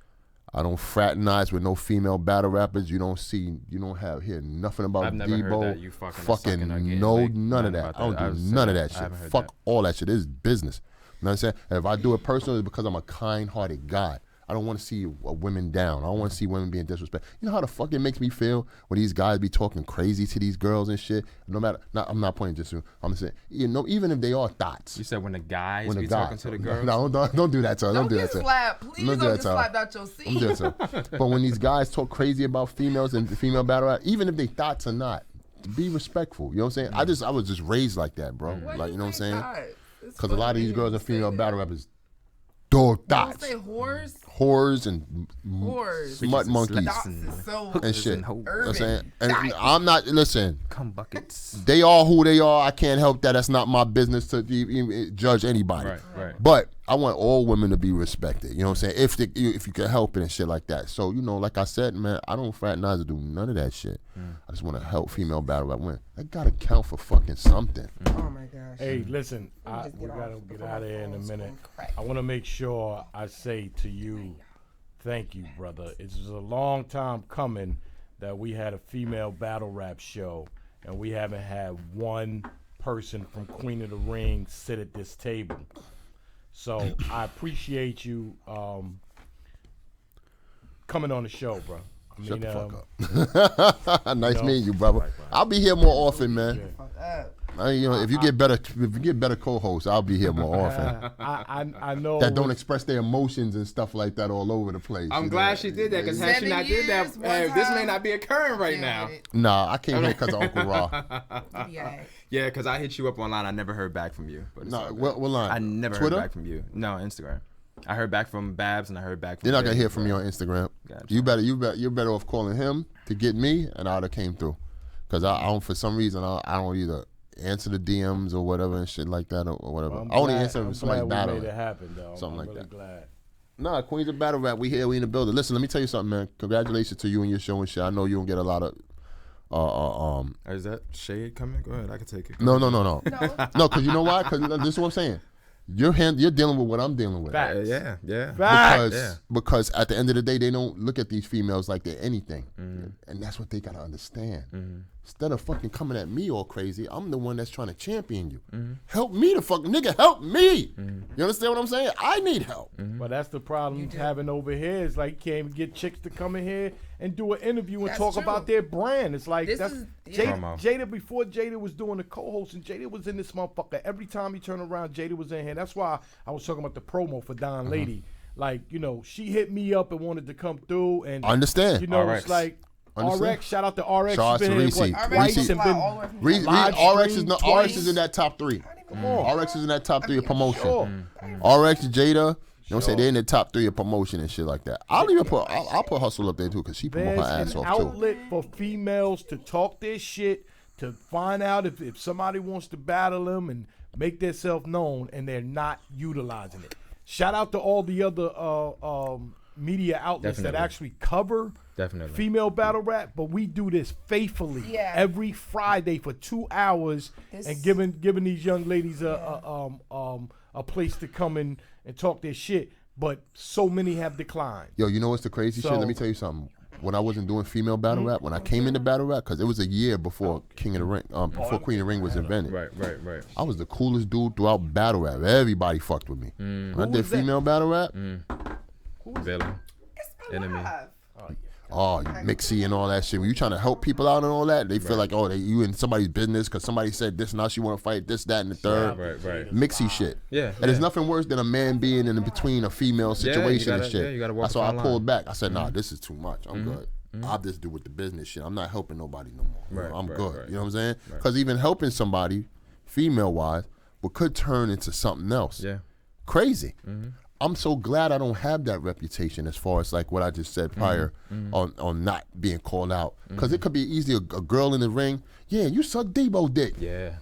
I don't fraternize with no female battle rappers. You don't hear nothing about I've never Debo. heard that. You fucking again. No, like, none of that. I don't do none of that shit. Fuck all that shit. This is business. You know what I'm saying? And if I do it personally, it's because I'm a kind-hearted guy. I don't want to see women down. I don't want to see women being disrespected. You know how the fuck it makes me feel when these guys be talking crazy to these girls and shit? No matter, I'm not pointing just to, I'm saying, even if they are thoughts. You said when the guys be talking to the girls? No, don't do that to her. Don't do that to her. Slapped. Please don't get slapped out your seat. Don't do that to her. But when these guys talk crazy about females and female battle rap, even if they thoughts or not, be respectful. You know what I'm saying? I was just raised like that, bro. Like, you know what I'm saying? Because a lot of these girls are female battle rappers. Dog thoughts. Don't say whores. Whores and smut monkeys and shit. You know what I'm saying? And I'm not, listen. Cum buckets. They are who they are. I can't help that. That's not my business to judge anybody. Right. But I want all women to be respected. You know what I'm saying? If you can help it and shit like that. So, like I said, man, I don't fraternize or do none of that shit. I just want to help female battle rap win. I gotta count for fucking something. Oh my gosh. Hey, listen, we gotta get out of here in a minute. I want to make sure I say to you, thank you, brother. It's a long time coming that we had a female battle rap show, and we haven't had one person from Queen of the Ring sit at this table. So I appreciate you coming on the show, bro. Shut the fuck up. Nice meeting you, brother. I'll be here more often, man. If you get better co-hosts, I'll be here more often. I know that don't express their emotions and stuff like that all over the place. I'm glad she did that because had she not did that, this may not be occurring right now. Nah, I came here because of Uncle Raw. Yeah, because I hit you up online. I never heard back from you. But no, what line? I never Twitter? heard back from you. No, Instagram. I heard back from Babs and I heard back from You're not gonna hear from me on Instagram. Gotcha. You're better off calling him to get me, and I'd have came through. Because I don't, for some reason, I don't either answer the DMs or whatever and shit like that or whatever. Well, I only answer if somebody's battling. battling. Made it happen, though. Something I'm like really that. Glad. Nah, Queens of Battle Rap. We here. We in the building. Listen, let me tell you something, man. Congratulations to you and your show and shit. I know you don't get a lot of. Is that shade coming? Go ahead. I can take it. No. No, because you know why? Because this is what I'm saying. You're dealing with what I'm dealing with. Facts. Yeah. Because at the end of the day, they don't look at these females like they're anything, and that's what they gotta understand. Instead of fucking coming at me all crazy, I'm the one that's trying to champion you. Help me, nigga, help me. You understand what I'm saying? I need help. But that's the problem having over here. Is like you can't even get chicks to come in here and do an interview and talk about their brand. It's like Jada before Jada was doing the co-host and Jada was in this motherfucker. Every time he turned around, Jada was in here. That's why I was talking about the promo for Don Lady. Like, she hit me up and wanted to come through and understand. It's like RX, shout out to RX. Shout out to Reese. RX is in that top 3. RX is in that top 3 of promotion. RX, Jada, you know what I'm saying? They're in the top 3 of promotion and shit like that. I'll put Hustle up there too because she promote her ass off too. There's an outlet for females to talk their shit, to find out if somebody wants to battle them and make themselves known, and they're not utilizing it. Shout out to all the other media outlets that actually cover female battle rap, but we do this faithfully every Friday for 2 hours and giving these young ladies a place to come in and talk their shit. But so many have declined. Yo, you know what's the crazy shit? Let me tell you something. When I wasn't doing female battle rap, when I came into battle rap, because it was a year before King of the Ring, before Queen of the Ring was invented. Right. I was the coolest dude throughout battle rap. Everybody fucked with me. When I did female battle rap, Villain. Enemy. Mixie and all that shit. When you trying to help people out and all that, they feel like, you in somebody's business because somebody said this and now she want to fight this, that, and the third. Right. Mixie shit. And there's nothing worse than a man being in between a female situation and shit. That's why I pulled back. I said, nah, this is too much. I'm good. I'll just do with the business shit. I'm not helping nobody no more. I'm good. You know what I'm saying? Because even helping somebody, female-wise, could turn into something else. Crazy. I'm so glad I don't have that reputation as far as like what I just said prior on not being called out. Because it could be easy, a girl in the ring, you suck Debo dick. Yeah.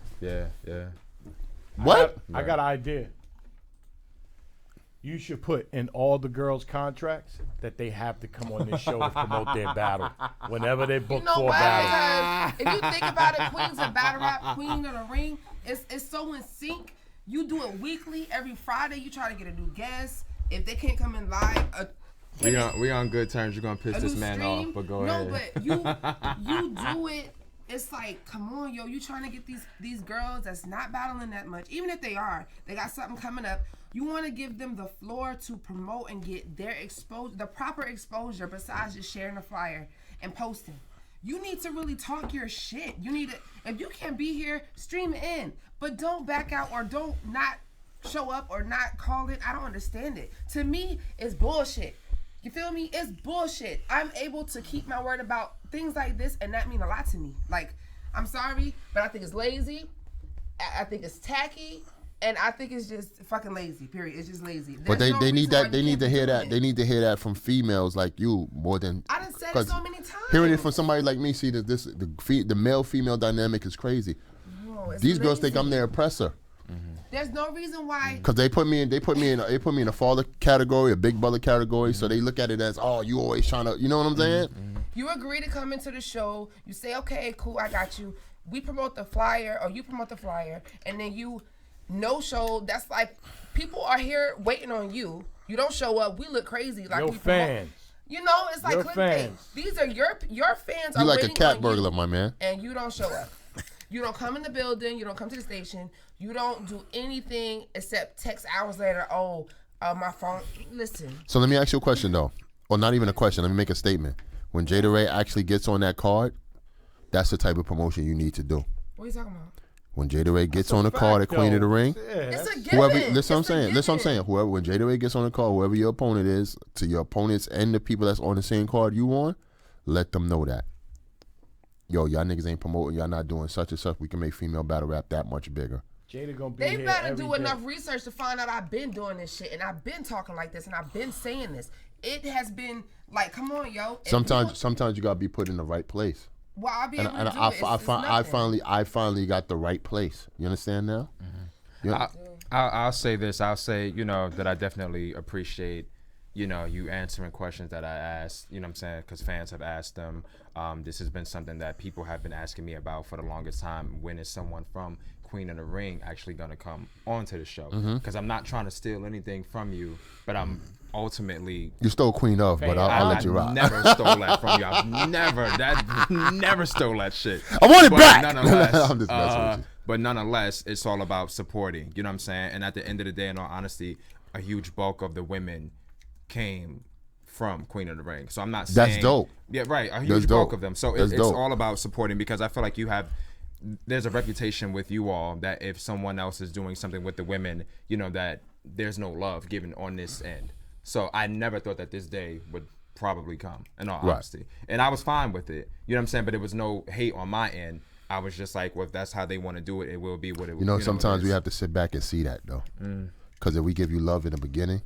What? I got an idea. You should put in all the girls' contracts that they have to come on this show to promote their battle whenever they book for a battle. Because if you think about it, Queens of Battle Rap, Queen of the Ring, it's so in sync. You do it weekly. Every Friday, you try to get a new guest. If they can't come in live, we on good terms. You're gonna piss this man off, but go ahead. No, but you do it. It's like, come on, yo, you trying to get these girls that's not battling that much. Even if they are, they got something coming up. You want to give them the floor to promote and get their exposure, the proper exposure, besides just sharing a flyer and posting. You need to really talk your shit. You need to, if you can't be here, stream it in. But don't back out or don't not show up or not call it. I don't understand it. To me, it's bullshit. You feel me? It's bullshit. I'm able to keep my word about things like this, and that mean a lot to me. Like, I'm sorry, but I think it's lazy. I think it's tacky. And I think it's just fucking lazy, period. It's just lazy. But they need that. They need to hear that. They need to hear that from females like you more than. I done said it so many times. Hearing it from somebody like me, see that the male female dynamic is crazy. No, these girls think I'm their oppressor. There's no reason why. Because they put me in a father category, a big brother category. So they look at it as, you always trying to, you know what I'm saying? You agree to come into the show. You say, okay, cool, I got you. We promote the flyer, or you promote the flyer, and then you. No show. That's like people are here waiting on you. You don't show up. We look crazy like your we fans. You know, it's like clickbait. These are your fans. You like a cat burglar, my man. And you don't show up. You don't come in the building. You don't come to the station. You don't do anything except text hours later. My phone. Listen. So let me ask you a question though, or not even a question. Let me make a statement. When Jada Raye actually gets on that card, that's the type of promotion you need to do. What are you talking about? When Jada Raye gets on the card at Queen of the Ring, It's a given. whoever, listen, I'm saying, listen, I'm saying, whoever, when Jada Raye gets on the card, whoever your opponent is, to your opponents and the people that's on the same card you on, let them know that. Yo, y'all niggas ain't promoting, y'all not doing such and such. We can make female battle rap that much bigger. Jada gonna be They here better every do day. enough research to find out I've been doing this shit and I've been talking like this and I've been saying this. It has been like, come on, yo. Sometimes you gotta be put in the right place. Well, I'll be able to do I finally got the right place. You understand now? Yeah. I'll say this. I'll say, you know, that I definitely appreciate, you know, you answering questions that I asked, you know what I'm saying, because fans have asked them. This has been something that people have been asking me about for the longest time. When is someone from Queen of the Ring actually going to come onto the show? Because I'm not trying to steal anything from you, but I'm ultimately... You stole Queen of, but I'll let you rock. I never stole that from you. I've never stole that shit. I want it But back! Nonetheless, I'm just messing with you. But nonetheless, it's all about supporting. You know what I'm saying? And at the end of the day, in all honesty, a huge bulk of the women came from Queen of the Ring. So I'm not saying... That's dope. Yeah, right. A That's huge bulk dope. of them. So That's it's dope. all about supporting, because I feel like you have... There's a reputation with you all that if someone else is doing something with the women, you know, that there's no love given on this end. So I never thought that this day would probably come, in all honesty. And I was fine with it. You know what I'm saying? But it was no hate on my end. I was just like, well, if that's how they want to do it, it will be what it will be. You know, sometimes we have to sit back and see that, though. Because if we give you love in the beginning,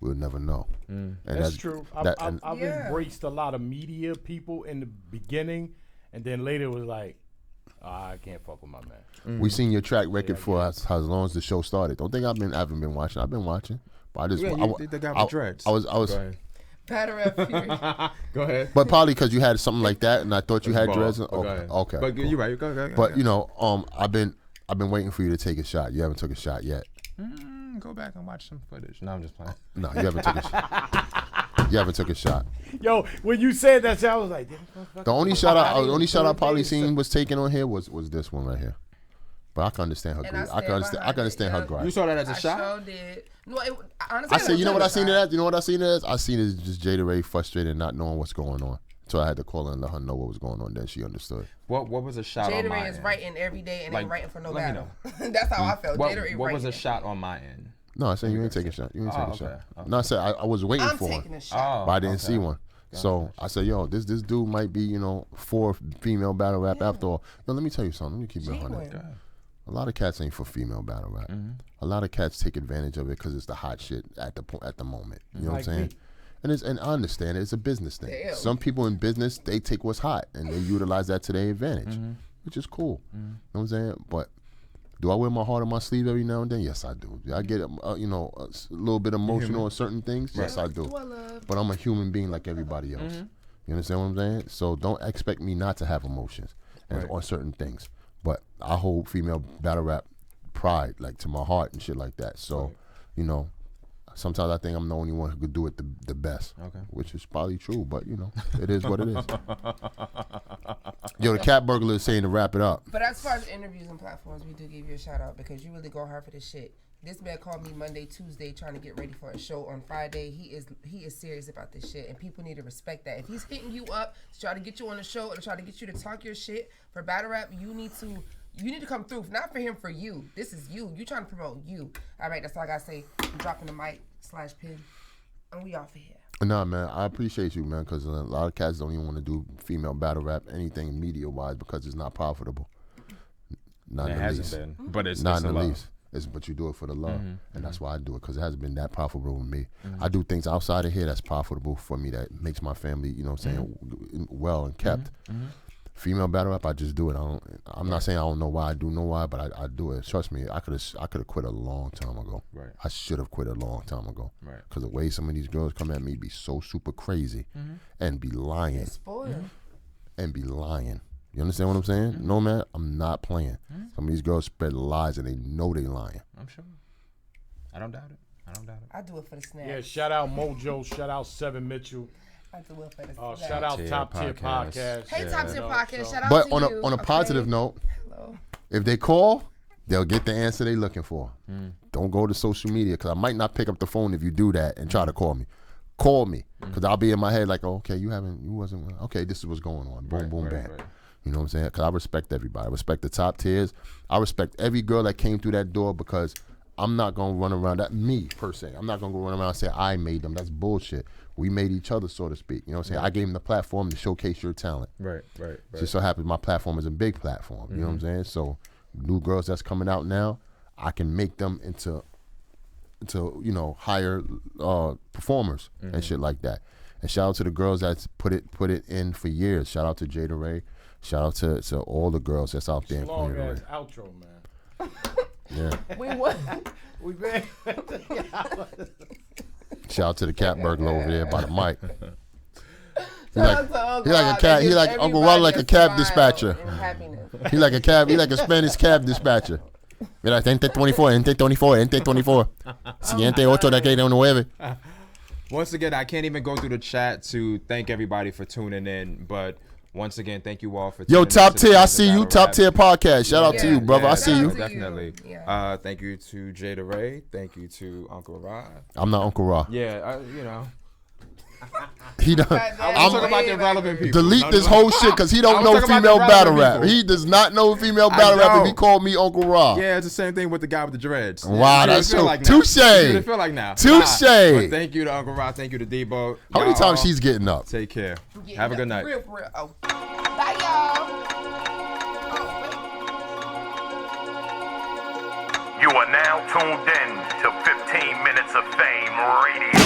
we'll never know. And that's true. I've embraced a lot of media people in the beginning, and then later it was like, I can't fuck with my man. We seen your track record for as long as the show started. Don't think I haven't been watching. I've been watching, but I just they got the dreads. I was. Battle rap Fury. Go ahead. But probably because you had something like that, and I thought you had dreads. Okay. But you're right. Go ahead. But you know, I've been waiting for you to take a shot. You haven't took a shot yet. Go back and watch some footage. No, I'm just playing. No, you haven't took a shot. You haven't took a shot. Yo, when you said that, I was like, the only shot I probably seen was taken on here was this one right here. But I can understand her grief. I can understand her gripe. You saw that as a shot? I sure did. No, honestly, I said, you know what I seen it as? You know what I seen it as? I seen it as just Jada Raye frustrated and not knowing what's going on. So I had to call her and let her know what was going on. Then she understood. What was a shot on Jada my Raye is end? writing every day and ain't writing for no let me battle. That's how I felt. Jada Raye What was writing. a shot on my end? No, I said you ain't taking a shot. You ain't taking a shot. Okay. No, I said I was waiting I'm for taking one, a shot. but I didn't see one. So I said, yo, this dude might be, you know, for female battle rap after all. Yo, let me tell you something. Let me keep it 100. A lot of cats ain't for female battle rap. A lot of cats take advantage of it because it's the hot shit at the moment. You know what I'm saying? And I understand it. It's a business thing. Damn. Some people in business, they take what's hot and they utilize that to their advantage, which is cool. You know what I'm saying? But do I wear my heart on my sleeve every now and then? Yes, I do. I get, you know, a little bit emotional on certain things. Yes, I do. But I'm a human being like everybody else. You understand what I'm saying? So don't expect me not to have emotions on certain things. But I hold female battle rap pride, like, to my heart and shit like that. So, you know, sometimes I think I'm the only one who could do it the best, which is probably true. But, you know, it is what it is. Yo, the cat burglar is saying to wrap it up. But as far as interviews and platforms, we do give you a shout out because you really go hard for this shit. This man called me Monday, Tuesday, trying to get ready for a show on Friday. He is serious about this shit, and people need to respect that. If he's hitting you up to try to get you on the show or to try to get you to talk your shit for battle rap, you need to come through. Not for him, for you. This is you. You trying to promote you. All right, that's all I gotta say. I'm dropping the mic /pin, and we off of here. Nah, man, I appreciate you, man, because a lot of cats don't even want to do female battle rap, anything media-wise, because it's not profitable. Not in the least. It hasn't been, but it's not in the love. least. But you do it for the love, and that's why I do it, because it hasn't been that profitable with me. I do things outside of here that's profitable for me, that makes my family, you know what I'm saying, well and kept. Female battle rap, I just do it. I'm not saying I don't know why. I do know why, but I do it. Trust me, I could have quit a long time ago. Right. I should have quit a long time ago. Right. Because the way some of these girls come at me be so super crazy and be lying. And be lying. You understand what I'm saying? No, man, I'm not playing. Some of these girls spread lies and they know they lying. I'm sure. I don't doubt it. I do it for the snap. Yeah, shout out Mojo, shout out Seven Mitchell. I do it for the snap. Shout out Top Tier Podcast. Hey, Top Tier Podcast, shout out But to you. on a positive note, if they call, they'll get the answer they're looking for. Don't go to social media, because I might not pick up the phone if you do that and try to call me. Call me, because I'll be in my head like, oh, okay, you wasn't, okay, this is what's going on. Boom, boom, bam. You know what I'm saying? Because I respect everybody. I respect the top tiers. I respect every girl that came through that door because I'm not going to run around, that me per se. I'm not going to go run around and say I made them. That's bullshit. We made each other, so to speak. You know what I'm saying? I gave them the platform to showcase your talent. Right. Just so happens my platform is a big platform. You know what I'm saying? So new girls that's coming out now, I can make them into you know, higher performers and shit like that. And shout out to the girls that's put it in for years. Shout out to Jada Raye. Shout out to all the girls that's out there in Long Queen ass outro, man. Yeah. We what? We been. Shout out to the cat burglar over there by the mic. He Shout like out to he like a Uncle cat. Rob. He They like give Uncle Rob, like a everybody cab smile dispatcher. and happiness. He like a cab. He like a Spanish cab dispatcher. Mira, ente 24, ente 24, ente 24. Siguiente 8 de aquí de 9. Once again, I can't even go through the chat to thank everybody for tuning in, but once again, thank you all for tuning Yo, in top to the tier, I Queens of see you. Battle Top Rap. tier podcast. Shout out to you, brother. I see you. Definitely. Thank you to Jada Raye. Thank you to Uncle Rod. I'm not Uncle Ra. Yeah, you know. He don't. I was talking about the relevant people. Delete this whole shit because he don't know female battle rap. He does not know female battle rap. If he called me Uncle Ra. Yeah, it's the same thing with the guy with the dreads. Wow, that's true. Touche. It feel like now. Touche. But thank you to Uncle Rod. Thank you to Debo. How many Y'all times she's getting up? Take care. Have a good night. For real. Oh. Bye, y'all. You are now tuned in to 15 Minutes of Fame Radio.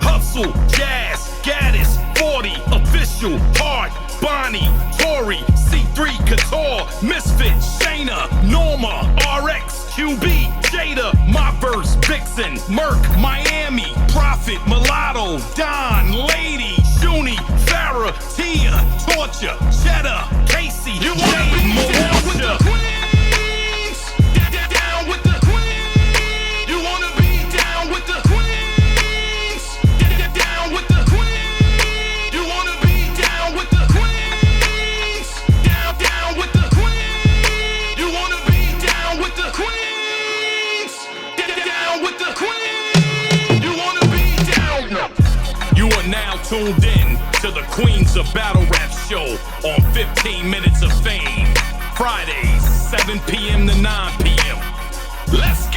Hustle, Jazz, Gaddis, 40, Official, Hard, Bonnie, Tori, C3, Couture, Misfit, Shayna, Norma, RX, QB, Jada, My Verse, Vixen, Merc, Miami, Prophet, Mulatto, Don, Lady, Shooney, Farrah, Tia, Torture, Cheddar, Casey, you wanna be down with the queens? Down with the queens. You wanna be down with the queens? Down with the queens. You wanna be down with the queens? Down with the queens. You wanna be down with the queens? Down with the queens. You wanna be down. You are now tuned in to the Queens of Battle Rap show on 15 Minutes of Fame. Fridays, 7 p.m. to 9 p.m. Let's go!